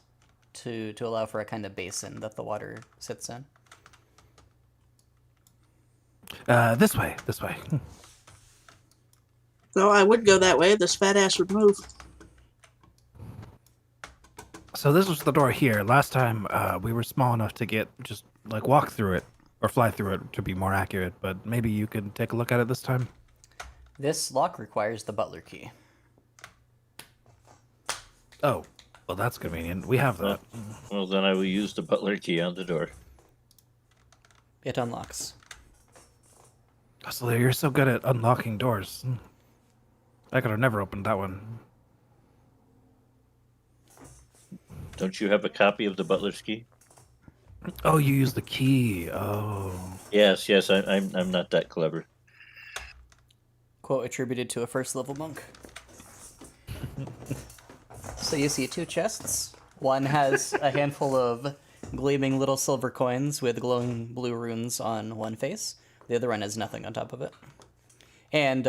to allow for a kind of basin that the water sits in. This way. Though I would go that way, this fat ass would move. So this was the door here. Last time we were small enough to just walk through it or fly through it to be more accurate. But maybe you could take a look at it this time. This lock requires the butler key. Oh, well that's convenient. We have that. Well, then I will use the butler key on the door. It unlocks. So you're so good at unlocking doors. I could have never opened that one. Don't you have a copy of the butler's key? Oh, you use the key. Oh. Yes. I'm not that clever. Quote attributed to a first level monk. So you see two chests. One has a handful of gleaming little silver coins with glowing blue runes on one face. The other one has nothing on top of it. And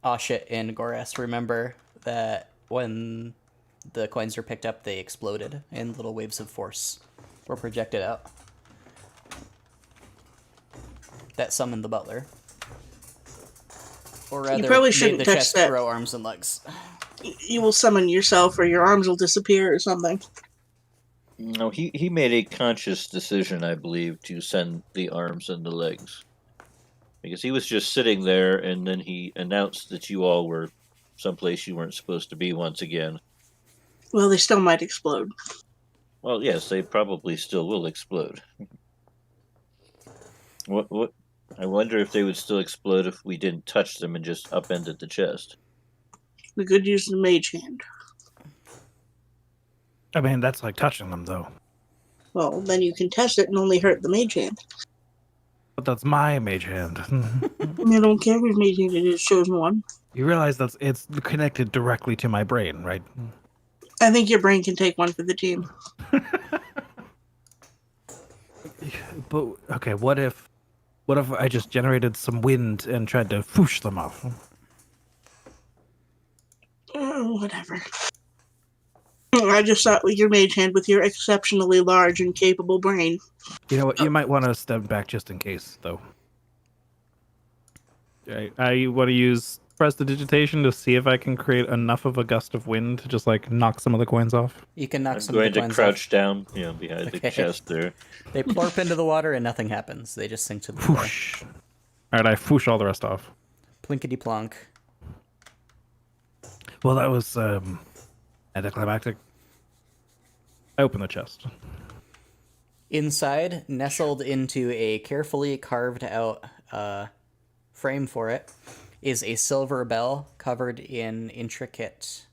Ashit and Goras remember that when the coins were picked up, they exploded and little waves of force were projected out. That summoned the butler. Or rather, probably made shouldn't the touch chest that. grow arms and legs. You will summon yourself, or your arms will disappear, or something. No, he made a conscious decision, I believe, to send the arms and the legs. Because he was just sitting there, and then he announced that you all were someplace you weren't supposed to be once again. Well, they still might explode. Well, yes, they probably still will explode. What? I wonder if they would still explode if we didn't touch them and just upended the chest. We could use the mage hand. I mean, that's like touching them, though. Well, then you can test it and only hurt the mage hand. But that's my mage hand. I don't care whose mage hand it is, chosen one. You realize it's connected directly to my brain, right? I think your brain can take one for the team. But okay, what if I just generated some wind and tried to whoosh them off? Whatever. I just thought with your mage hand, with your exceptionally large and capable brain. You know what? You might want to step back just in case, though. I want to use prestidigitation to see if I can create enough of a gust of wind to just knock some of the coins off. You can knock I'm some of going the to coins crouch off. down, behind the chest there. They plorp into the water and nothing happens. They just sink to the floor. Whoosh. All right, I whoosh all the rest off. Plinkety plonk. Well, that was anticlimactic. I open the chest. Inside, nestled into a carefully carved out frame for it, is a silver bell covered in intricate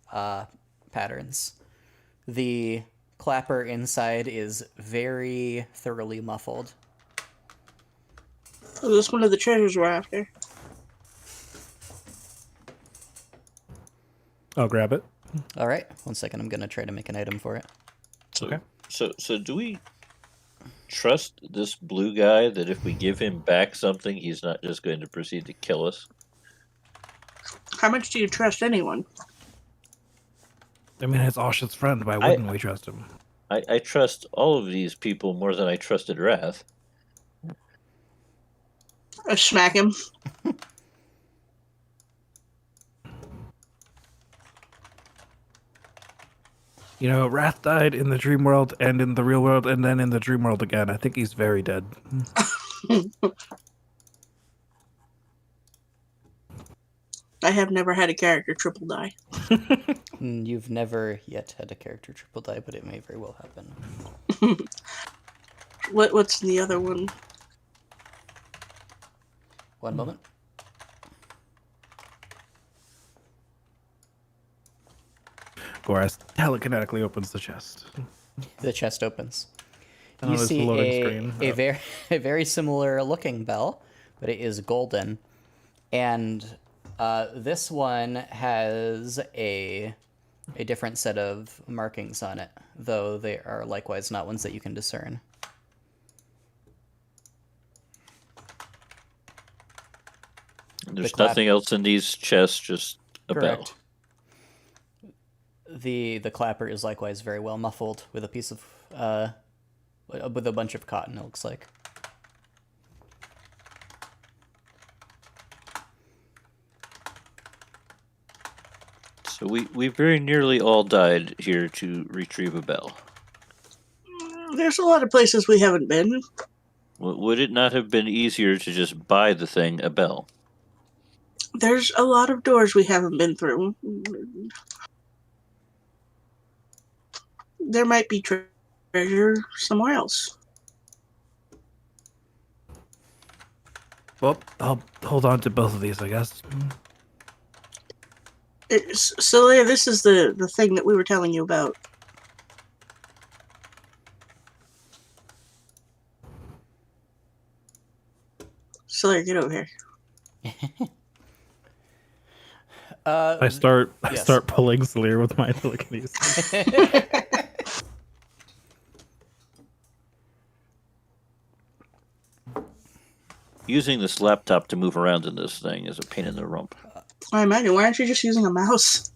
patterns. The clapper inside is very thoroughly muffled. Oh, this one of the treasures we're after. I'll grab it. All right, 1 second. I'm gonna try to make an item for it. Okay. So do we trust this blue guy that if we give him back something, he's not just going to proceed to kill us? How much do you trust anyone? I mean, it's Osh's friend. Why wouldn't we trust him? I trust all of these people more than I trusted Wrath. I smack him. You know, Wrath died in the dream world and in the real world and then in the dream world again. I think he's very dead. I have never had a character triple die. You've never yet had a character triple die, but it may very well happen. What's the other one? One moment. Goras telekinetically opens the chest. The chest opens. Oh, You there's see the loading screen. a very similar looking bell, but it is golden, and This one has a different set of markings on it, though they are likewise not ones that you can discern. There's clap- nothing else in these chests, just a Correct. bell. The clapper is likewise very well muffled with a piece of with a bunch of cotton, it looks like. So we very nearly all died here to retrieve a bell. There's a lot of places we haven't been. Would it not have been easier to just buy the thing a bell? There's a lot of doors we haven't been through. There might be treasure somewhere else. Well, I'll hold on to both of these, I guess. Celia, this is the thing that we were telling you about. Celia, get over here. I start yes. pulling Celia with my telekinesis. Using this laptop to move around in this thing is a pain in the rump. I imagine. Why aren't you just using a mouse?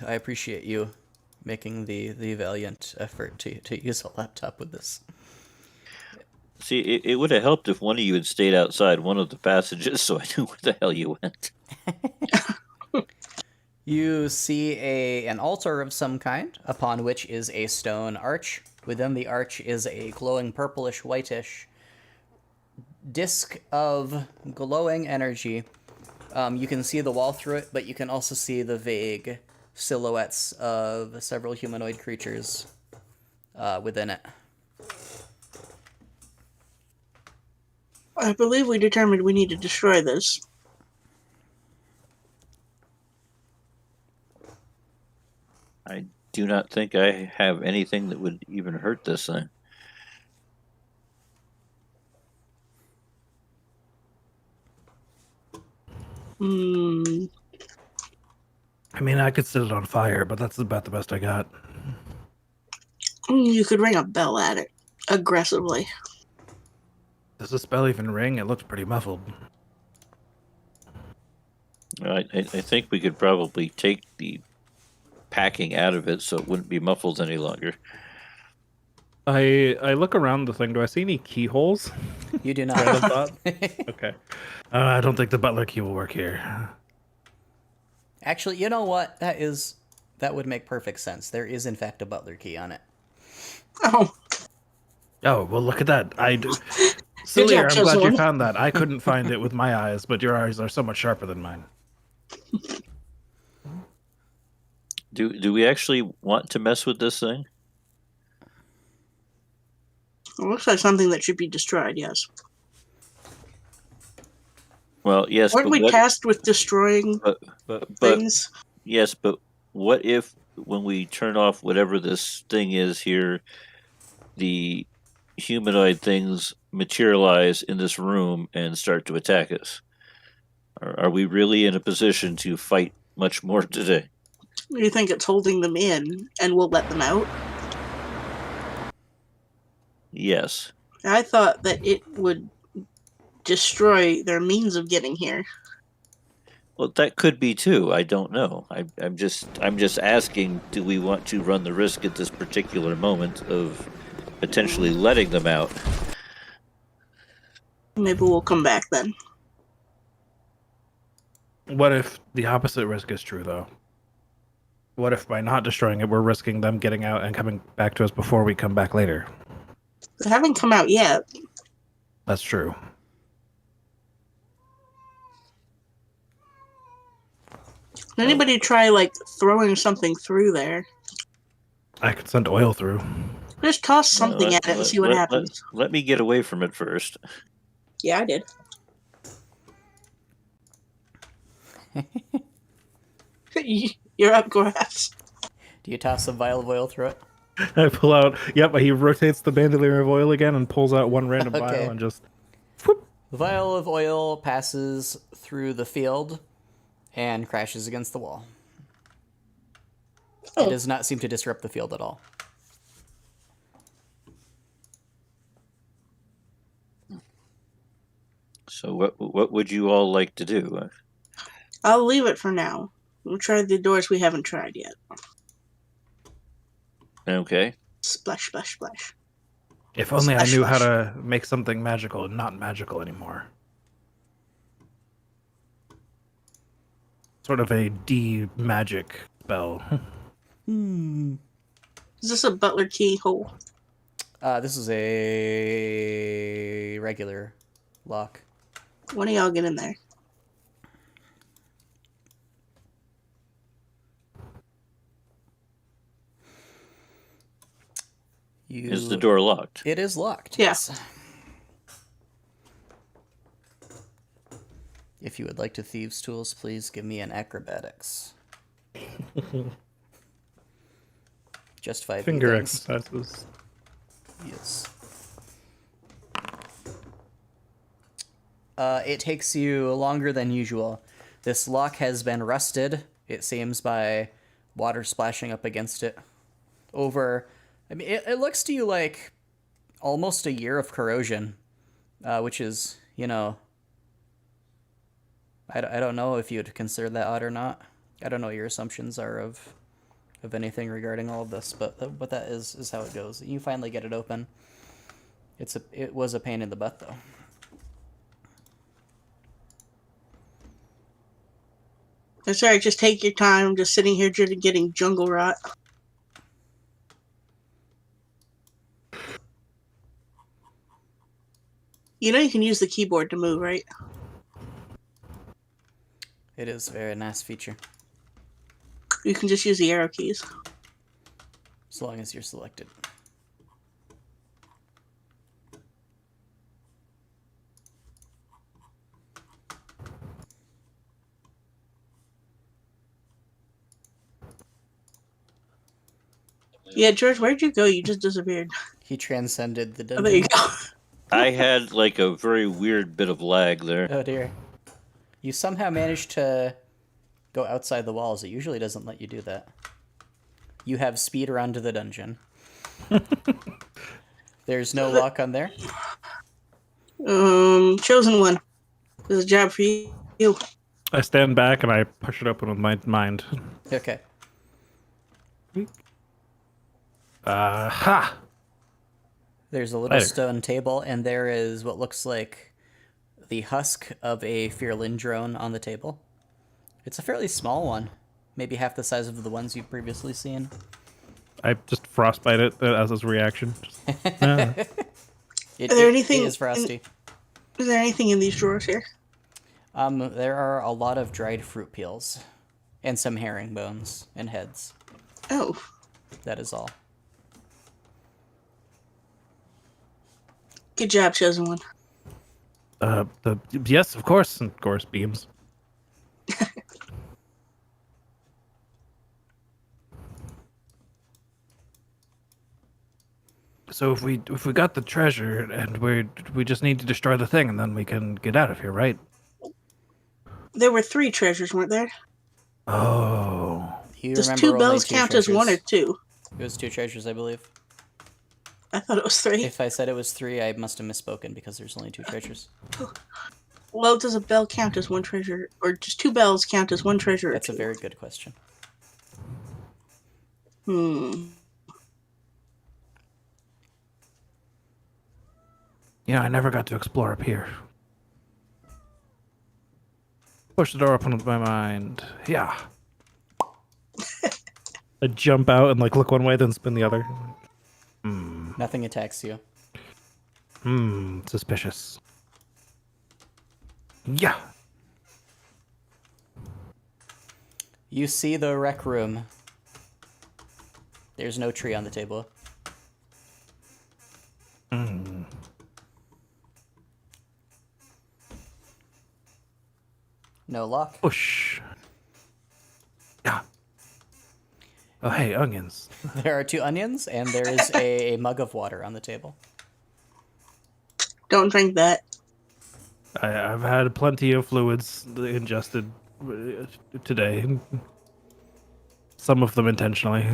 I appreciate you making the valiant effort to use a laptop with this. See, it would have helped if one of you had stayed outside one of the passages so I knew where the hell you went. You see an altar of some kind, upon which is a stone arch. Within the arch is a glowing purplish whitish disc of glowing energy. You can see the wall through it, but you can also see the vague silhouettes of several humanoid creatures within it. I believe we determined we need to destroy this. I do not think I have anything that would even hurt this thing. Hmm. I mean, I could set it on fire, but that's about the best I got. You could ring a bell at it aggressively. Does this bell even ring? It looks pretty muffled. I think we could probably take the packing out of it so it wouldn't be muffled any longer. I look around the thing. Do I see any keyholes? You do Random not. thought? Okay. I don't think the butler key will work here. Actually, you know what? That would make perfect sense. There is in fact a butler key on it. Oh, Oh, well, look at that. Celia, job, I'm glad you Jocelyn. found that. I couldn't find it with my eyes, but your eyes are so much sharper than mine. Do we actually want to mess with this thing? it looks like something that should be destroyed, yes. Well, yes, Weren't but we what, tasked with destroying but things? yes, but what if when we turn off whatever this thing is here, the humanoid things materialize in this room and start to attack us? Are we really in a position to fight much more today? You think it's holding them in and we'll let them out? Yes. I thought that it would destroy their means of getting here. Well, that could be too. I don't know. I'm just asking. Do we want to run the risk at this particular moment of potentially letting them out? Maybe we'll come back then. What if the opposite risk is true, though? What if by not destroying it, we're risking them getting out and coming back to us before we come back later? They haven't come out yet. That's true. Did anybody try, like, throwing something through there? I could send oil through. Just toss something at it and see what happens. Let me get away from it first. Yeah, I did. You're up, Grass. Do you toss a vial of oil through it? I pull out. Yep, he rotates the bandolier of oil again and pulls out one random Okay. vial and just. Whoop. The vial of oil passes through the field and crashes against the wall. It Oh. does not seem to disrupt the field at all. So what would you all like to do? I'll leave it for now. We'll try the doors we haven't tried yet. Okay. Splash, splash, splash. If only I Splash, knew how splash. to make something magical and not magical anymore. Sort of a D-magic spell. Hmm. Is this a butler keyhole? This is a regular lock. When do y'all get in there? Is the door locked? It is locked. Yeah. Yes. If you would like to thieves' tools, please give me an acrobatics. Just 5 Finger things. exercises. Yes. It takes you longer than usual. This lock has been rusted, it seems, by water splashing up against it. I mean, it looks to you like almost a year of corrosion, which is, you know, I don't know if you'd consider that odd or not. I don't know what your assumptions are of anything regarding all of this, but that is how it goes. You finally get it open. It was a pain in the butt, though. That's alright, just take your time. I'm just sitting here getting jungle rot. You know you can use the keyboard to move, right? It is a very nice feature, You can just use the arrow keys. as long as you're selected. Yeah, George, where'd you go? You just disappeared. He transcended the Oh, there you dungeon. go. I had like a very weird bit of lag there. Oh dear. You somehow managed to go outside the walls. It usually doesn't let you do that. You have speed around to the dungeon. There's no lock on there. Chosen one. This is a job for you. I stand back and I push it open with my mind. Okay. Ha! There's a little Later. stone table, and there is what looks like the husk of a Fearlin on the table. It's a fairly small one, maybe half the size of the ones you've previously seen. I just frostbite it as his reaction. It, Are there it- anything it is frosty. Is there anything in these drawers here? There are a lot of dried fruit peels, and some herring bones and heads. Oh, That is all. good job, chosen one. Yes, of course, and of course, beams. So if we got the treasure and we just need to destroy the thing and then we can get out of here, right? There were 3 treasures, weren't there? Oh, You Does remember 2 only bells 2 count as 1 or treasures. 2? It was 2 treasures, I believe. I thought it was 3. If I said it was 3, I must have misspoken because there's only 2 treasures. Well, does a bell count as 1 treasure? Or does 2 bells count as 1 treasure? Or That's a 2? very good question. you know, I never got to explore up here. Push the door open with my mind. Yeah. I jump out and like look one way, then spin the other. Nothing attacks you. Suspicious. Yeah. You see the rec room. There's no tree on the table. No lock. Push. Yeah. Oh, hey, onions. There are 2 onions, and there is a mug of water on the table. Don't drink that. I've had plenty of fluids ingested today. Some of them intentionally.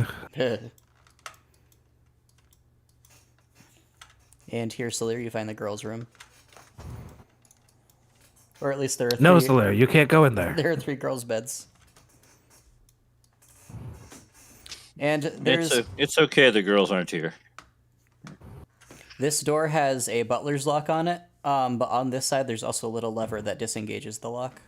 And here, Salir, you find the girls' room. Or at least there are 3. No, Solaire, you can't go in there. There are 3 girls' beds. And there's... It's okay the girls aren't here. This door has a butler's lock on it, but on this side there's also a little lever that disengages the lock.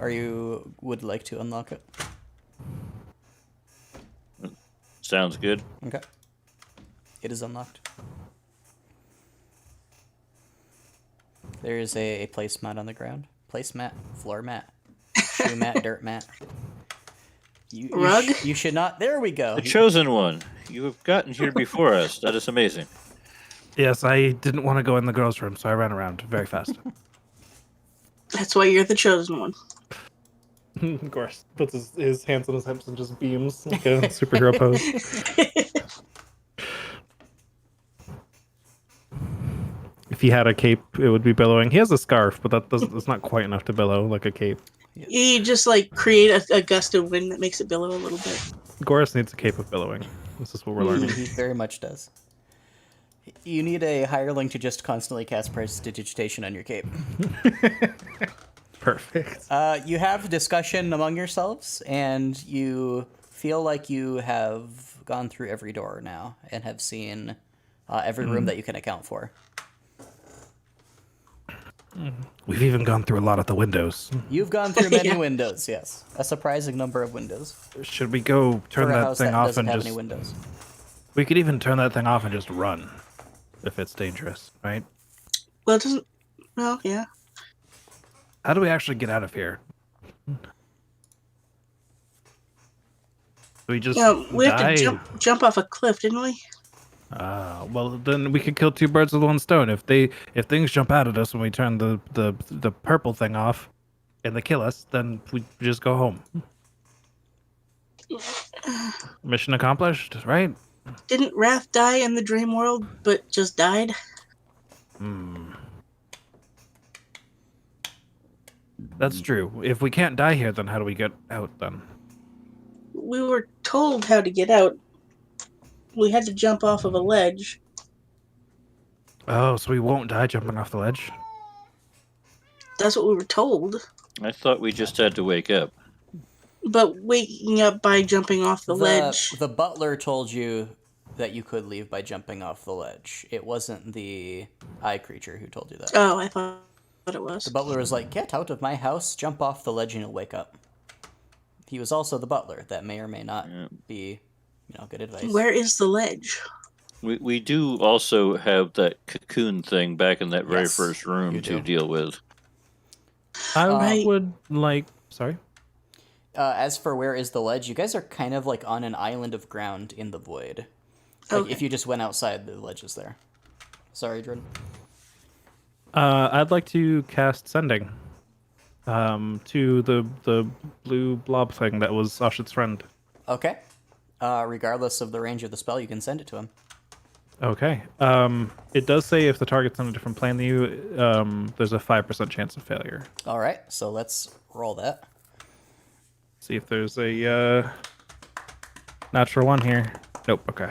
Would like to unlock it? Sounds good. Okay. It is unlocked. There is a placemat on the ground. Placemat, floor mat, shoe mat, dirt mat. Rug? You should not. There we go. The chosen one. You have gotten here before us. That is amazing. Yes, I didn't want to go in the girls' room, so I ran around very fast. That's why you're the chosen one. Of course, puts his hands on his hips and just beams like a superhero pose. If he had a cape, it would be billowing. He has a scarf, but that's not quite enough to billow like a cape. You just like create a gust of wind that makes it billow a little bit. Goris needs a cape of billowing. This is what we're learning. He very much does. You need a hireling to just constantly cast prestidigitation on your cape. Perfect. You have discussion among yourselves, and you feel like you have gone through every door now and have seen every room that you can account for. We've even gone through a lot of the windows. You've gone through many Yeah. windows, yes. A surprising number of windows. Should we go turn For a that house thing that off doesn't and have just... any windows. We could even turn that thing off and just run. If it's dangerous, right? Well, it doesn't. Well, yeah. How do we actually get out of here? Do we just We have die? to jump off a cliff, didn't we? Well, then we could kill 2 birds with 1 stone. If things jump out at us when we turn the purple thing off, and they kill us, then we just go home. Mission accomplished, right? Didn't Wrath die in the dream world, but just died? That's true. If we can't die here, then how do we get out then? We were told how to get out. We had to jump off of a ledge. Oh, so we won't die jumping off the ledge? That's what we were told. I thought we just had to wake up. But waking up by jumping off the ledge. The butler told you that you could leave by jumping off the ledge. It wasn't the eye creature who told you that. Oh, I thought it was. The butler was like, "Get out of my house, jump off the ledge, and you'll wake up." He was also the butler. That may or may not be, good advice. Where is the ledge? We do also have that cocoon thing back in that very Yes, first room you to do. deal with. I Right. would like... Sorry? As for where is the ledge, you guys are kind of like on an island of ground in the void. Like Okay. if you just went outside, the ledge is there. Sorry, Jordan. I'd like to cast Sending to the blue blob thing that was Ashit's friend. Okay. Regardless of the range of the spell, you can send it to him. Okay. It does say if the target's on a different plane than you, there's a 5% chance of failure. All right, so let's roll that. See if there's a natural 1 here. Nope. Okay.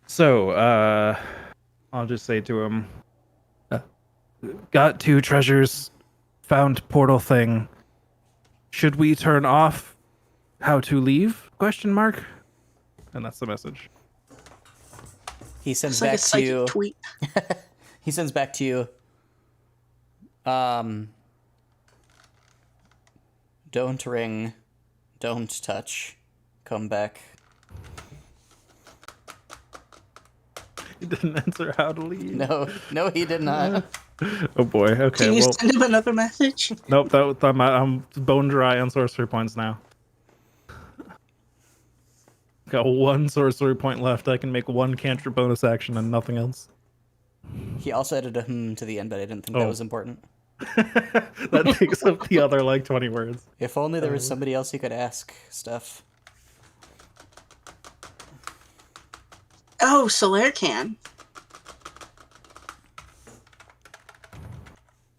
So, I'll just say to him, got 2 treasures, found portal thing. Should we turn off how to leave? Question mark. And that's the message. He sends It's like a back to psychic you. tweet. He sends back to you. Don't ring, don't touch, come back. He didn't answer how to leave. No, he did not. Oh boy. Okay. Can you Well, send him another message? nope. I'm bone dry on sorcery points now. Got 1 sorcery point left. I can make 1 cantrip bonus action and nothing else. He also added a to the end, but I didn't think that Oh. was important. That takes up the other like 20 words. If only there was somebody else you could ask stuff. Oh, Solaire can.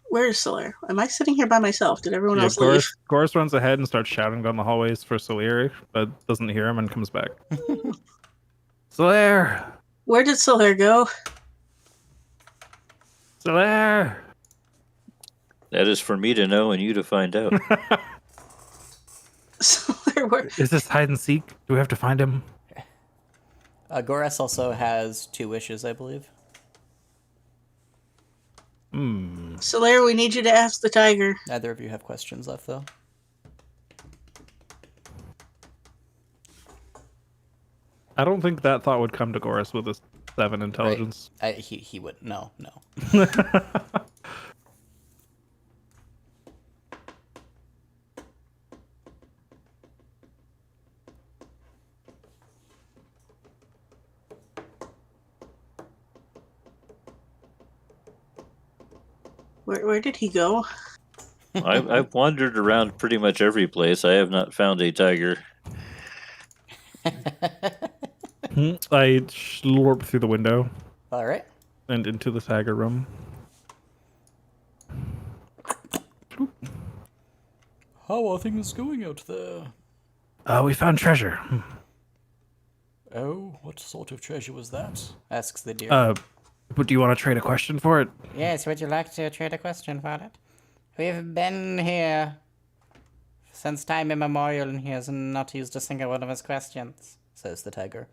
Where is Solaire? Am I sitting here by myself? Did everyone Yeah, else leave? Goris runs ahead and starts shouting down the hallways for Solir, but doesn't hear him and comes back. Solir! Where did Solaire go? Solir! That is for me to know and you to find out. Solaire, where? Is this hide and seek? Do we have to find him? Goras also has 2 wishes, I believe. Solaire, we need you to ask the tiger. Neither of you have questions left, though. I don't think that thought would come to Goris with a 7 intelligence. He would. No. Where did he go? I've wandered around pretty much every place. I have not found a tiger. I slurp through the window All right. and into the tiger room. How are things going out there? We found treasure. Oh, what sort of treasure was that? Asks the deer. But do you want to trade a question for it? Yes, would you like to trade a question for it? We've been here since time immemorial, and he has not used a single one of his questions, says the tiger.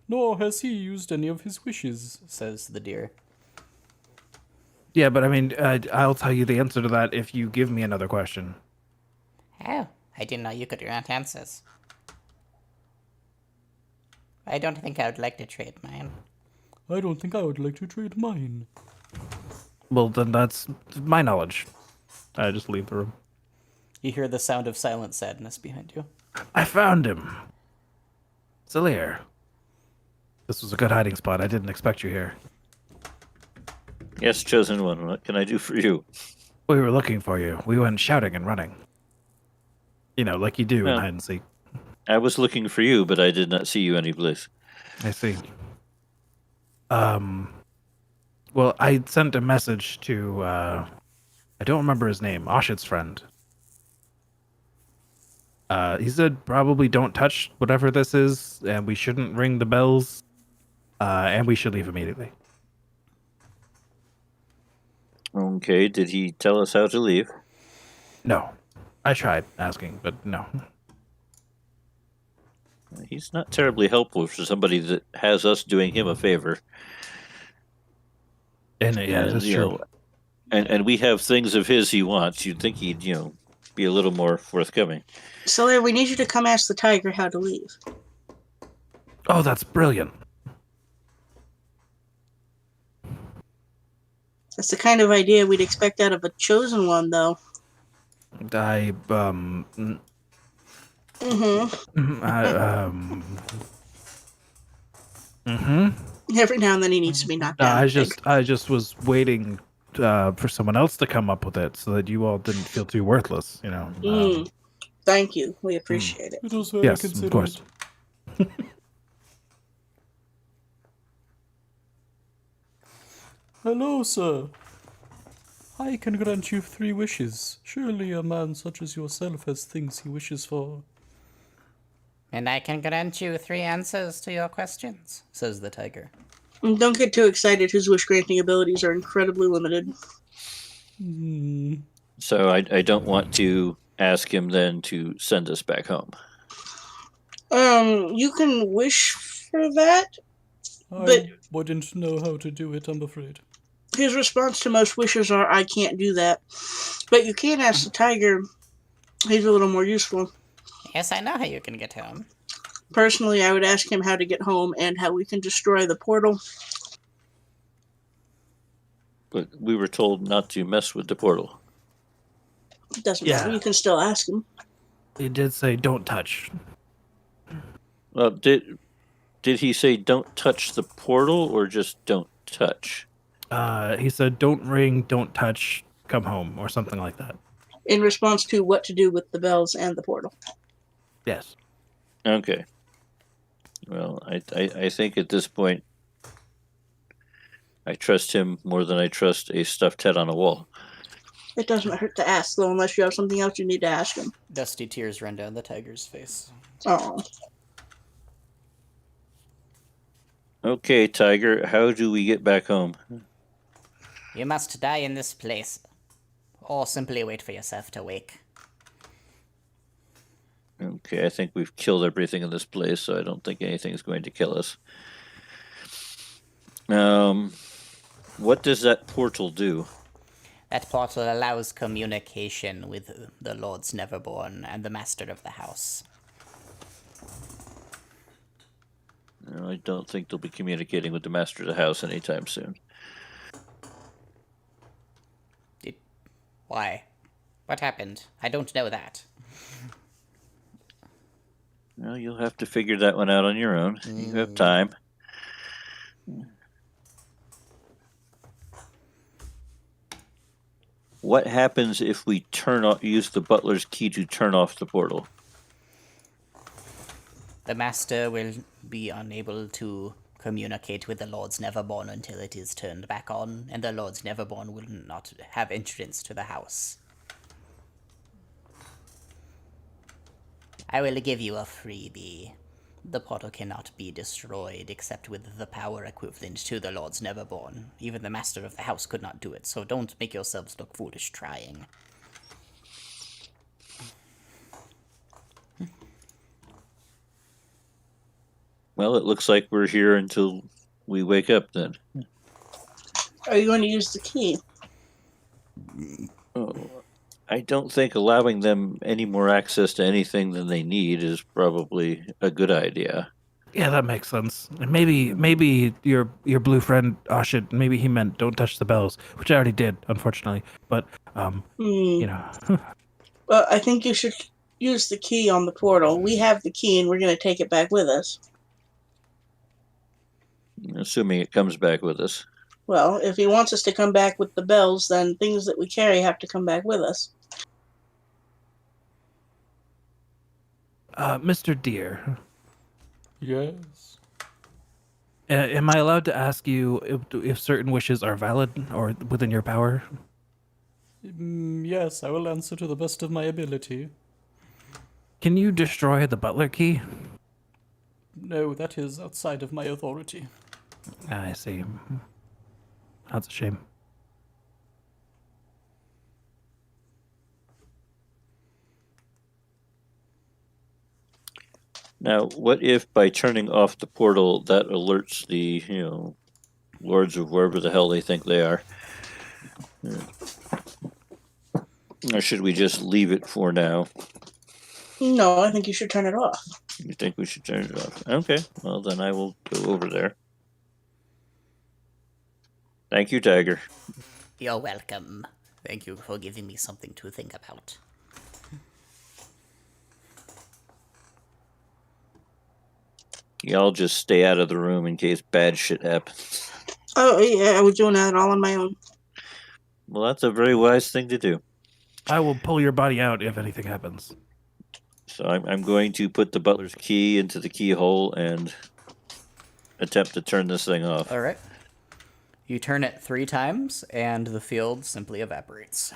Nor has he used any of his wishes, says the deer. Yeah, but I mean, I'll tell you the answer to that if you give me another question. Oh, I didn't know you could grant answers. I don't think I would like to trade mine. I don't think I would like to trade mine. Well, then that's my knowledge. I just leave the room. You hear the sound of silent sadness behind you. I found him. Solir. This was a good hiding spot. I didn't expect you here. Yes, chosen one. What can I do for you? We were looking for you. We went shouting and running. You know, like you do in Yeah. hide and seek. I was looking for you, but I did not see you anyplace. I see. Well, I sent a message to, I don't remember his name, Oshit's friend. He said probably don't touch whatever this is, and we shouldn't ring the bells, and we should leave immediately. Okay, did he tell us how to leave? No. I tried asking, but no. He's not terribly helpful for somebody that has us doing him a favor. And yeah, that's you true. know, and we have things of his he wants. You'd think he'd, be a little more forthcoming. Solaire, we need you to come ask the tiger how to leave. Oh, that's brilliant. That's the kind of idea we'd expect out of a chosen one, though. I, Every now and then he needs to be knocked down. I just was waiting for someone else to come up with it so that you all didn't feel too worthless, you know. Thank you. We appreciate it. It was very Yes, of course. Hello, sir. I can grant you 3 wishes. Surely a man such as yourself has things he wishes for. And I can grant you 3 answers to your questions, says the tiger. Don't get too excited. His wish granting abilities are incredibly limited. So I don't want to ask him then to send us back home. You can wish for that, but I wouldn't know how to do it, I'm afraid. his response to most wishes are, I can't do that. But you can ask the tiger. He's a little more useful. Yes, I know how you can get home. Personally, I would ask him how to get home and how we can destroy the portal. But we were told not to mess with the portal. It doesn't Yeah. matter. You can still ask him. He did say don't touch. Well, did he say don't touch the portal or just don't touch? He said don't ring, don't touch, come home or something like that. In response to what to do with the bells and the portal. Yes. Okay. Well, I think at this point, I trust him more than I trust a stuffed head on a wall. It doesn't hurt to ask, though, unless you have something else you need to ask him. Dusty tears run down the tiger's face. Oh. Okay, Tiger, how do we get back home? You must die in this place, or simply wait for yourself to wake. Okay, I think we've killed everything in this place, so I don't think anything's going to kill us. What does that portal do? That portal allows communication with the Lords Neverborn and the Master of the House. I don't think they'll be communicating with the Master of the House anytime soon. Why? What happened? I don't know that. Well, you'll have to figure that one out on your own. You have time. What happens if we use the butler's key to turn off the portal? The Master will be unable to communicate with the Lords Neverborn until it is turned back on, and the Lords Neverborn will not have entrance to the house. I will give you a freebie. The portal cannot be destroyed except with the power equivalent to the Lords Neverborn. Even the Master of the House could not do it, so don't make yourselves look foolish trying. Well, it looks like we're here until we wake up then. Are you going to use the key? Oh, I don't think allowing them any more access to anything than they need is probably a good idea. Yeah, that makes sense. And maybe your blue friend Ashit, maybe he meant don't touch the bells, which I already did, unfortunately. But you know. Well, I think you should use the key on the portal. We have the key, and we're going to take it back with us. Assuming it comes back with us. Well, if he wants us to come back with the bells, then things that we carry have to come back with us. Mr. Deer. Yes. Am I allowed to ask you if certain wishes are valid or within your power? Yes, I will answer to the best of my ability. Can you destroy the butler key? No, that is outside of my authority. I see. That's a shame. Now, what if by turning off the portal that alerts the, lords of wherever the hell they think they are? Or should we just leave it for now? No, I think you should turn it off. You think we should turn it off? Okay, well then I will go over there. Thank you, Tiger. You're welcome. Thank you for giving me something to think about. Y'all just stay out of the room in case bad shit happens. Oh, yeah, I was doing that all on my own. Well, that's a very wise thing to do. I will pull your body out if anything happens. So I'm going to put the butler's key into the keyhole and attempt to turn this thing off. All right. You turn it 3 times, and the field simply evaporates.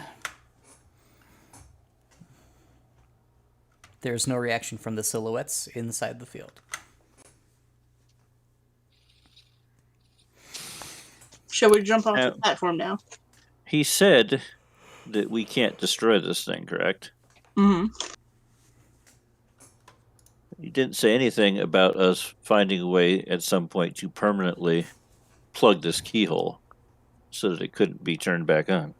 There's no reaction from the silhouettes inside the field. Shall we jump off the platform now? He said that we can't destroy this thing, correct? Mm-hmm. He didn't say anything about us finding a way at some point to permanently plug this keyhole so that it couldn't be turned back on.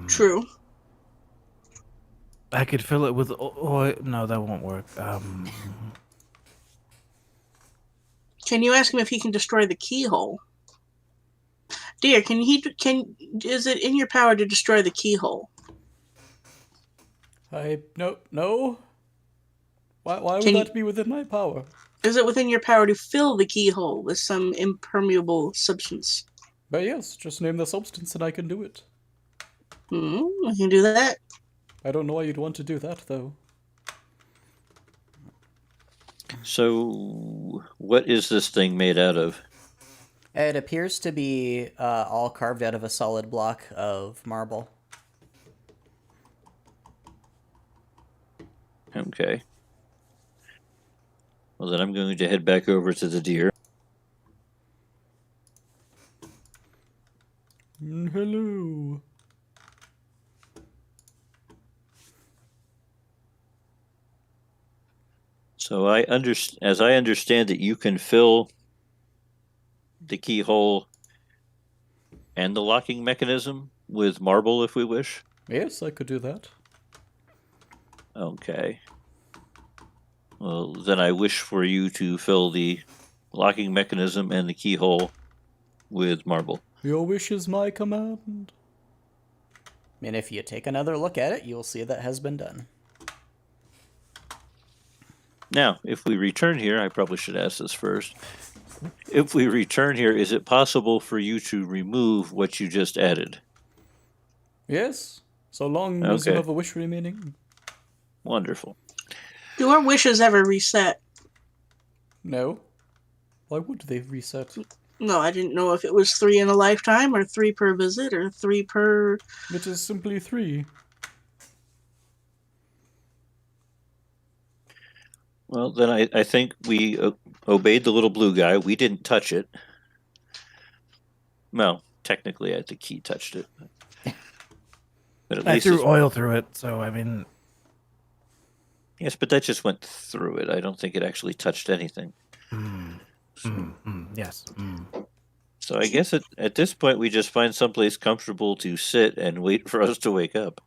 True. I could fill it with oil. No, that won't work. Can you ask him if he can destroy the keyhole? Dear, is it in your power to destroy the keyhole? No. Why would that be within my power? Is it within your power to fill the keyhole with some impermeable substance? But yes, just name the substance and I can do it. We can do that. I don't know why you'd want to do that, though. So, what is this thing made out of? It appears to be all carved out of a solid block of marble. Okay. Well, then I'm going to head back over to the deer. Hello. So as I understand it, you can fill the keyhole and the locking mechanism with marble if we wish. Yes, I could do that. Okay. Well, then I wish for you to fill the locking mechanism and the keyhole with marble. Your wish is my command. And if you take another look at it, you'll see that has been done. Now, if we return here, I probably should ask this first. If we return here, is it possible for you to remove what you just added? Yes, so long as you Okay. have a wish remaining. Wonderful. Do our wishes ever reset? No. Why would they reset? No, I didn't know if it was 3 in a lifetime, or 3 per visit, or 3 per. It is simply 3. Well, then I think we obeyed the little blue guy. We didn't touch it. Well, technically, I think he touched it. But at I least threw oil through it, so I mean, yes, but that just went through it. I don't think it actually touched anything. yes. So I guess at this point we just find someplace comfortable to sit and wait for us to wake up.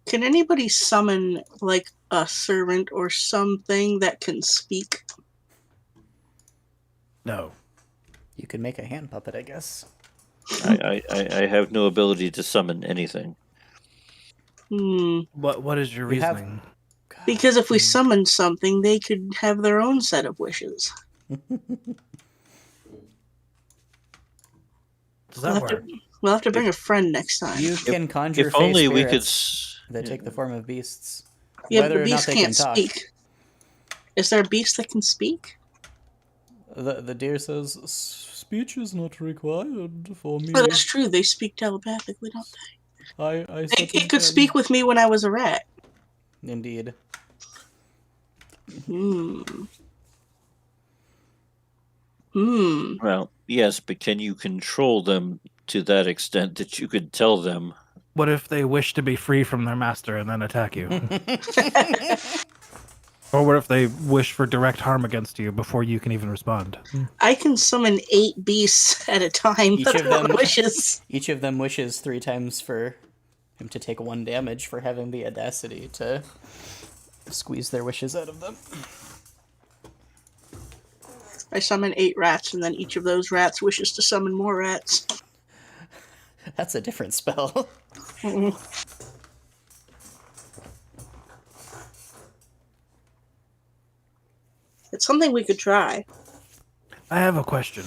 Can anybody summon, like, a servant or something that can speak? No. You can make a hand puppet, I guess. I have no ability to summon anything. What is your We have- reasoning? Because if we summon something, they could have their own set of wishes. Does that work? We'll have to bring a friend next time. You can conjure If fey only we could. spirits that take the form of beasts. Yeah, Whether but or the not beast they can't can talk. speak. Is there a beast that can speak? The deer says, speech is not required for me. But it's true, they speak telepathically, don't they? I It could speak with me when I was a rat. Indeed. Well, yes, but can you control them to that extent that you could tell them? What if they wish to be free from their master and then attack you? Or what if they wish for direct harm against you before you can even respond? I can summon 8 beasts at a time. Each That's of what them- wishes. Each of them wishes 3 times for him to take 1 damage for having the audacity to squeeze their wishes out of them. I summon 8 rats, and then each of those rats wishes to summon more rats. That's a different spell. It's something we could try. I have a question.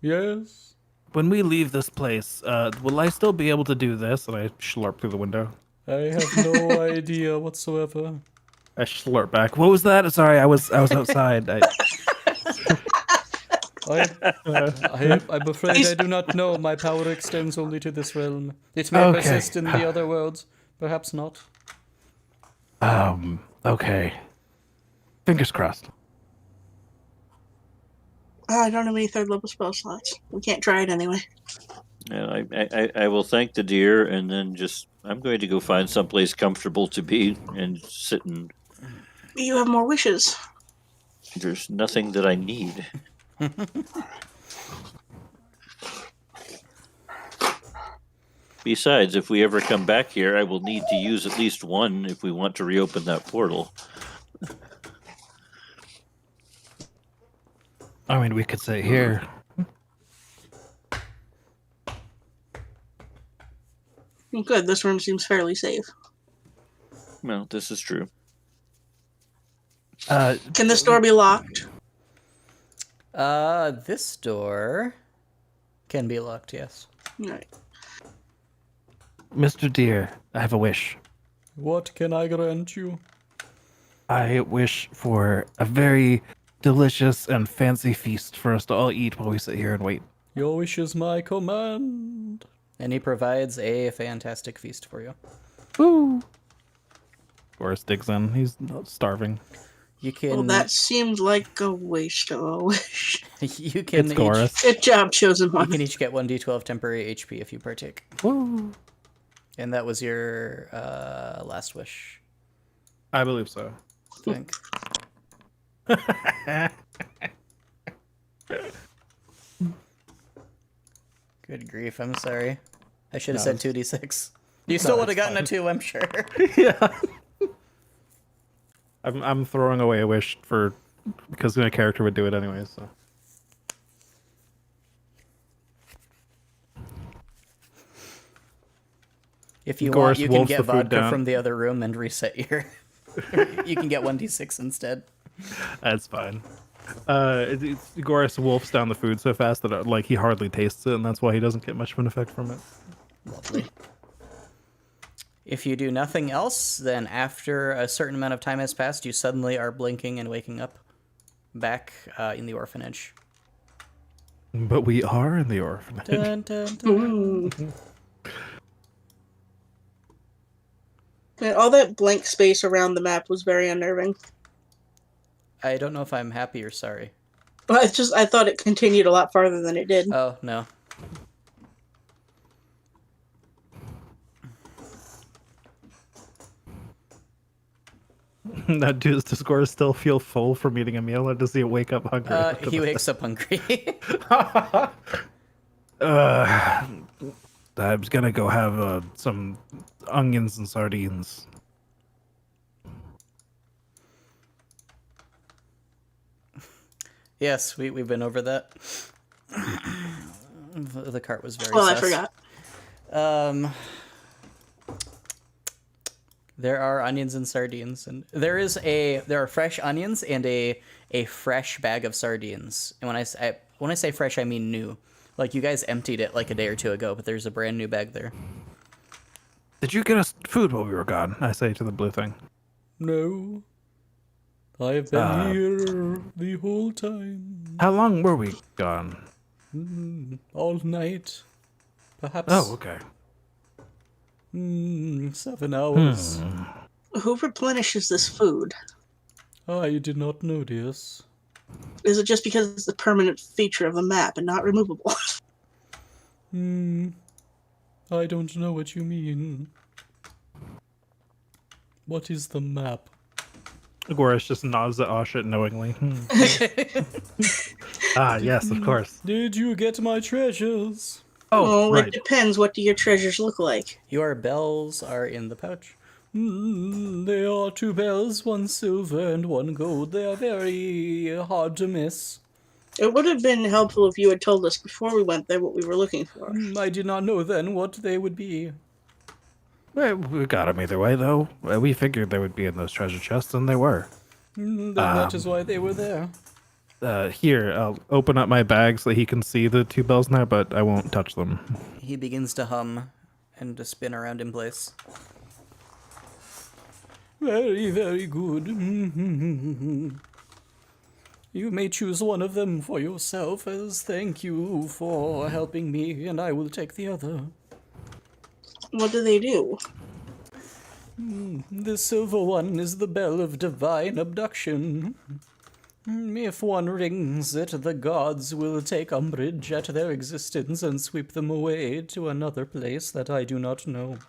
Yes. When we leave this place, will I still be able to do this? And I slurp through the window. I have no idea whatsoever. I slurp back. What was that? Sorry, I was outside. I'm afraid I do not know. My power extends only to this realm. It may Okay. persist in the other worlds. Perhaps not. Okay. Fingers crossed. Oh, I don't have any 3rd level spell slots. We can't try it anyway. Yeah, I will thank the deer, and then I'm going to go find someplace comfortable to be and sit and. You have more wishes. There's nothing that I need. Besides, if we ever come back here, I will need to use at least one if we want to reopen that portal. I mean, we could say here. Good, this room seems fairly safe. Well, this is true. Can this door be locked? This door can be locked, yes. Alright. Mr. Deer, I have a wish. What can I grant you? I wish for a very delicious and fancy feast for us to all eat while we sit here and wait. Your wish is my command. And he provides a fantastic feast for you. Woo! Boris digs in. He's not starving. You can. Well, that seems like a waste of a wish. You can. It's Goris. Good job, chosen You one. can each get 1d12 temporary HP if you partake. Woo! And that was your last wish, I believe so. I think. Good grief, I'm sorry. I should have said 2d6. You still would have gotten a 2, I'm sure. Yeah. I'm throwing away a wish because my character would do it anyway. So If you Goris want, you can wolfs get the food vodka down. from the other room and reset your... You can get 1d6 instead. that's fine. Goris wolfs down the food so fast that he hardly tastes it, and that's why he doesn't get much of an effect from it. Lovely. If you do nothing else, then after a certain amount of time has passed, you suddenly are blinking and waking up back in the orphanage. But we are in the orphanage. Dun, dun, dun. Man, all that blank space around the map was very unnerving. I don't know if I'm happy or sorry. But I thought it continued a lot farther than it did. Oh, no. Now, does Goris still feel full from eating a meal, or does he wake up hungry? He wakes up hungry. I'm gonna go have some onions and sardines. Yes, we've been over that. The cart was very Well, I sus. forgot. There are onions and sardines, and there are fresh onions and a fresh bag of sardines. And when I say fresh, I mean new. Like, you guys emptied it like a day or two ago, but there's a brand new bag there. Did you get us food while we were gone? I say to the blue thing. No. I've been here the whole time. How long were we gone? All night. Perhaps Oh, okay. 7 hours. Who replenishes this food? I did not notice. Is it just because it's a permanent feature of the map and not removable? I don't know what you mean. What is the map? Goris just nods at Oshit knowingly. Yes, of course. Did you get my treasures? Oh, It right. depends. What do your treasures look like? Your bells are in the pouch. They are 2 bells, 1 silver and 1 gold. They are very hard to miss. It would have been helpful if you had told us before we went there what we were looking for. I did not know then what they would be. Well, we got them either way, though. We figured they would be in those treasure chests, and they were. Then that is why they were there. Here, I'll open up my bag so that he can see the 2 bells now, but I won't touch them. He begins to hum and to spin around in place. Very, very good. You may choose one of them for yourself as thank you for helping me, and I will take the other. What do they do? The silver one is the bell of divine abduction. If one rings it, the gods will take umbrage at their existence and sweep them away to another place that I do not know.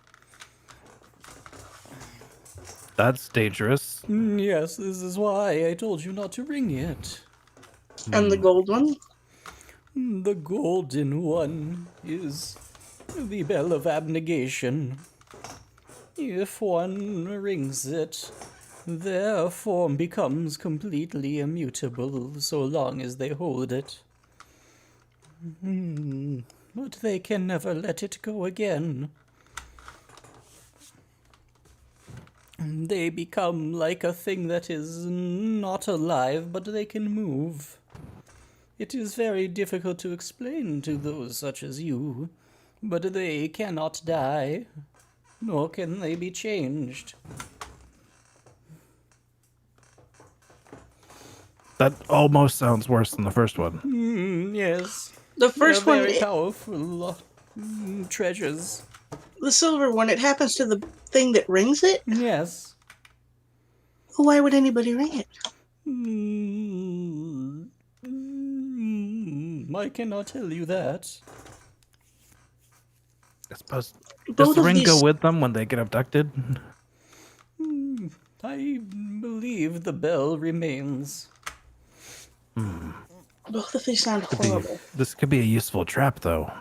That's dangerous. Yes, this is why I told you not to ring it. And the gold one? The golden one is the bell of abnegation. If one rings it, their form becomes completely immutable so long as they hold it. But they can never let it go again. They become like a thing that is not alive, but they can move. It is very difficult to explain to those such as you, but they cannot die. nor can they be changed. That almost sounds worse than the first one. Yes. The first They're one, very powerful treasures. the silver one, it happens to the thing that rings it? Yes. Why would anybody ring it? I cannot tell you that. I suppose. Does Both the of ring go these, with them when they get abducted? I believe the bell remains. both of these sound horrible. This could be a useful trap, though.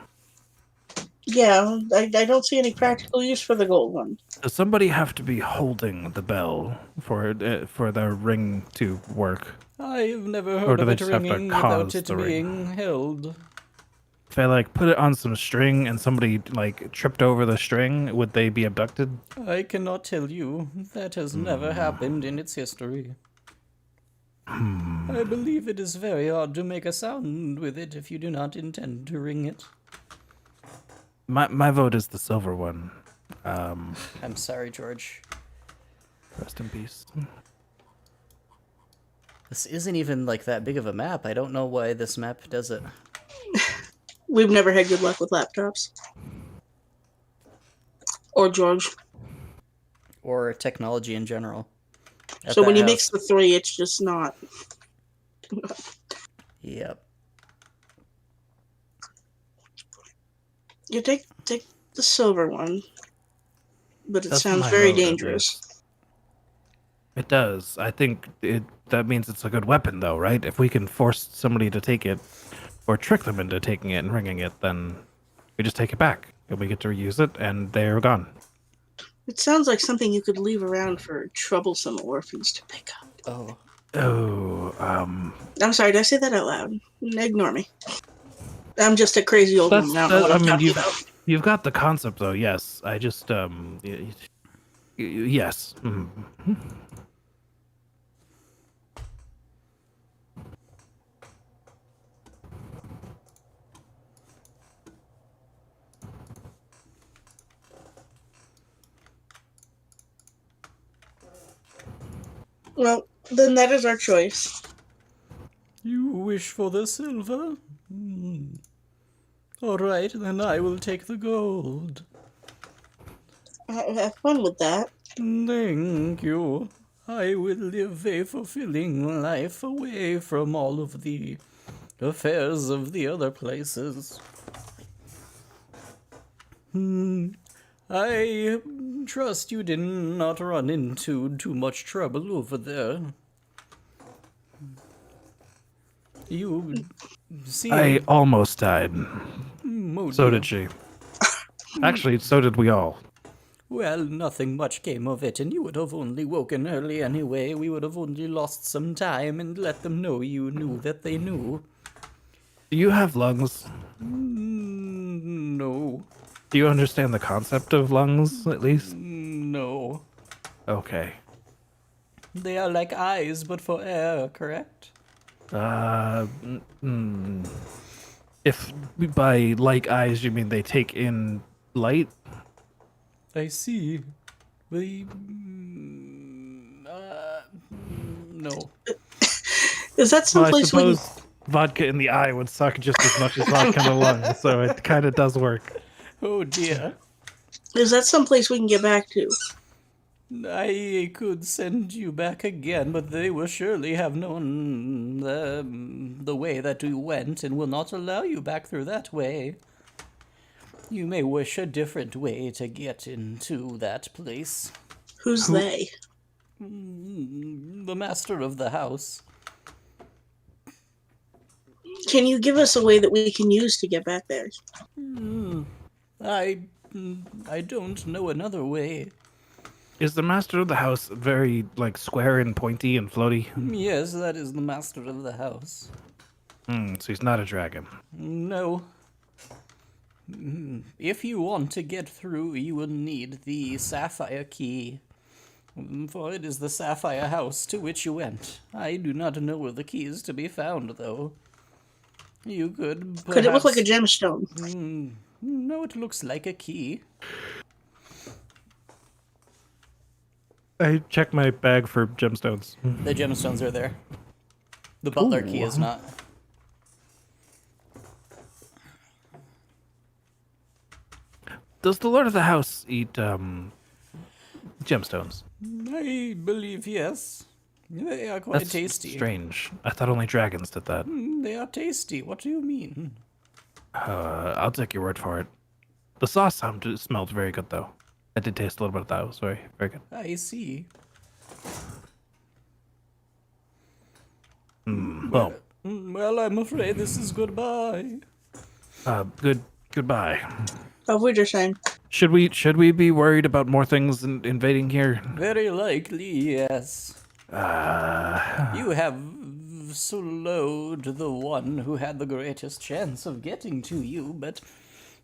Yeah, I don't see any practical use for the gold one. Does somebody have to be holding the bell for the ring to work? I have never Or heard do of they it just have to ringing without cause it the ring? being held. If I put it on some string and somebody tripped over the string, would they be abducted? I cannot tell you. That has never happened in its history. I believe it is very hard to make a sound with it if you do not intend to ring it. My vote is the silver one. I'm sorry, George. Rest in peace. This isn't even that big of a map. I don't know why this map does it. We've never had good luck with laptops. Or George. Or technology in general. At So that when you house. mix the three, it's just not. Yep. You take the silver one, but it That's sounds my very vote, at dangerous. least. It does. I think that means it's a good weapon, though, right? If we can force somebody to take it, or trick them into taking it and ringing it, then we just take it back, and we get to reuse it, and they're gone. It sounds like something you could leave around for troublesome orphans to pick up. Oh. Oh, I'm sorry, did I say that out loud? Ignore me. I'm just a crazy old woman. I don't know what I'm talking about. you've got the concept, though. Yes, I just yes. Well, then that is our choice. You wish for the silver? All right, then I will take the gold. Have fun with that. Thank you. I will live a fulfilling life away from all of the affairs of the other places. I trust you did not run into too much trouble over there. You seem... I almost died. Oh So dear. did she. Actually, so did we all. Well, nothing much came of it, and you would have only woken early anyway. We would have only lost some time and let them know you knew that they knew. Do you have lungs? No. Do you understand the concept of lungs, at least? No. Okay. They are like eyes, but for air, correct? If by like eyes you mean they take in light? I see. We... no. Is that Well, I someplace we can... suppose vodka in the eye would suck just as much as vodka in the lungs, so it kind of does work. Oh dear. Is that someplace we can get back to? I could send you back again, but they will surely have known the way that you went and will not allow you back through that way. You may wish a different way to get into that place. Who's they? The master of the house. Can you give us a way that we can use to get back there? I don't know another way. Is the master of the house very, square and pointy and floaty? Yes, that is the master of the house. So he's not a dragon. No. If you want to get through, you will need the sapphire key. For it is the sapphire house to which you went. I do not know where the key is to be found, though. You could Could it look like a perhaps- gemstone? No, it looks like a key. I check my bag for gemstones. The gemstones are there. The butler key is not. Does the lord of the house eat gemstones? I believe yes. They are quite That's tasty. strange. I thought only dragons did that. They are tasty. What do you mean? I'll take your word for it. The sauce smelled very good, though. I did taste a little bit of that. It was very, very good. I see. Well, Well, I'm afraid this is goodbye. goodbye. Auf Wiedersehen. Should we be worried about more things invading here? Very likely, yes. You have slowed the one who had the greatest chance of getting to you, but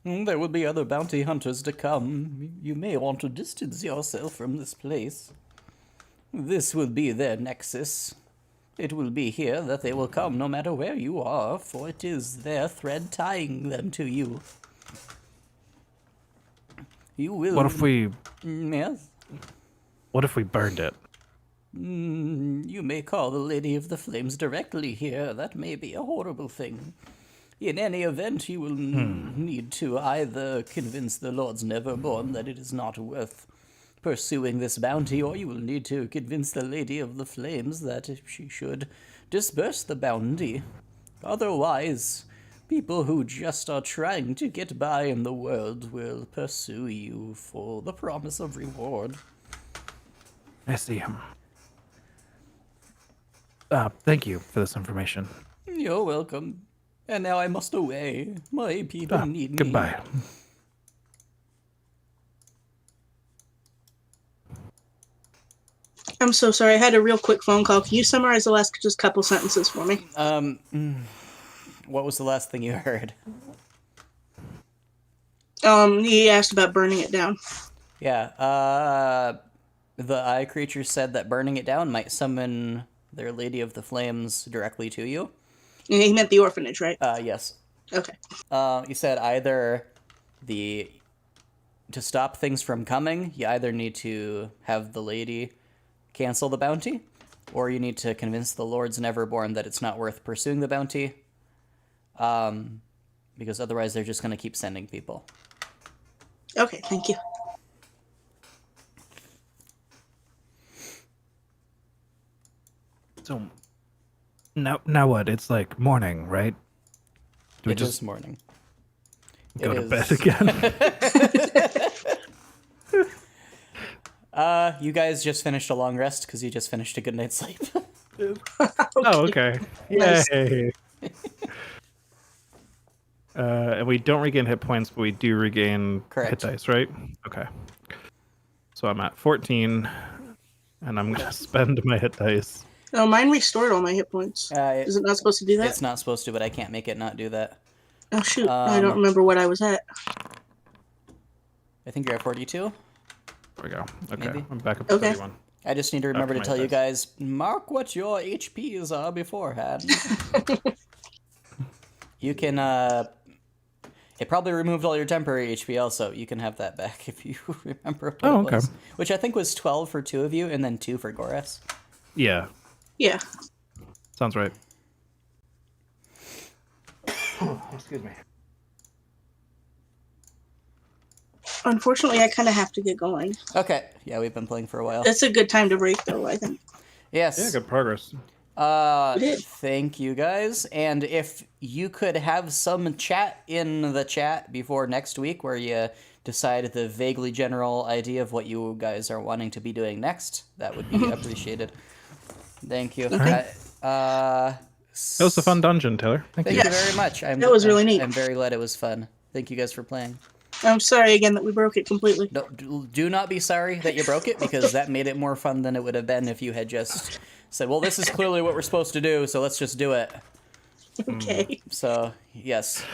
there will be other bounty hunters to come. You may want to distance yourself from this place. This will be their nexus. It will be here that they will come no matter where you are, for it is their thread tying them to you. You will... What if we Yes? burned it? You may call the Lady of the Flames directly here. That may be a horrible thing. In any event, you will need to either convince the Lords Neverborn that it is not worth pursuing this bounty, or you will need to convince the Lady of the Flames that she should disperse the bounty. Otherwise, people who just are trying to get by in the world will pursue you for the promise of reward. I see him. Thank you for this information. You're welcome. And now I must away. My people need me. Goodbye. I'm so sorry. I had a real quick phone call. Can you summarize the last just couple sentences for me? What was the last thing you heard? He asked about burning it down. Yeah, the eye creature said that burning it down might summon their Lady of the Flames directly to you. And he meant the orphanage, right? Yes. Okay. You said either to stop things from coming, you either need to have the lady cancel the bounty, or you need to convince the Lords Neverborn that it's not worth pursuing the bounty, because otherwise they're just going to keep sending people. Okay, thank you. So now what? It's like morning, right? Do we It just is morning. go It to is. bed again? You guys just finished a long rest because you just finished a good night's sleep. Oh, okay. Nice. Yay. And we don't regain hit points, but we do regain Correct. hit dice, right? Okay. So I'm at 14, and I'm going to spend my hit dice. Oh, mine restored all my hit points. Is it not supposed to do that? It's not supposed to, but I can't make it not do that. Oh, shoot. I don't remember what I was at. I think you're at 42. There we go. Okay, Maybe. I'm back up to Okay. 31. I just need to remember to After my tell you dice. guys, mark what your HPs are beforehand. You can, it probably removed all your temporary HP also. You can have that back if you remember what it was. Which I think was 12 for 2 of you, and then 2 for Goras. Yeah, Yeah. sounds right. Excuse me. Unfortunately, I kind of have to get going. Okay, yeah, we've been playing for a while. It's a good time to break, though, I think. Yes. Yeah, good progress. Thank you guys. And if you could have some chat in the chat before next week where you decide the vaguely general idea of what you guys are wanting to be doing next, that would be appreciated. Thank you. Okay. That was a fun dungeon, Taylor. Thank you. Thank you very much. That was really neat. I'm very glad it was fun. Thank you guys for playing. I'm sorry again that we broke it completely. No, do not be sorry that you broke it, because that made it more fun than it would have been if you had just said, well, this is clearly what we're supposed to do, so let's just do it. Okay. So, yes.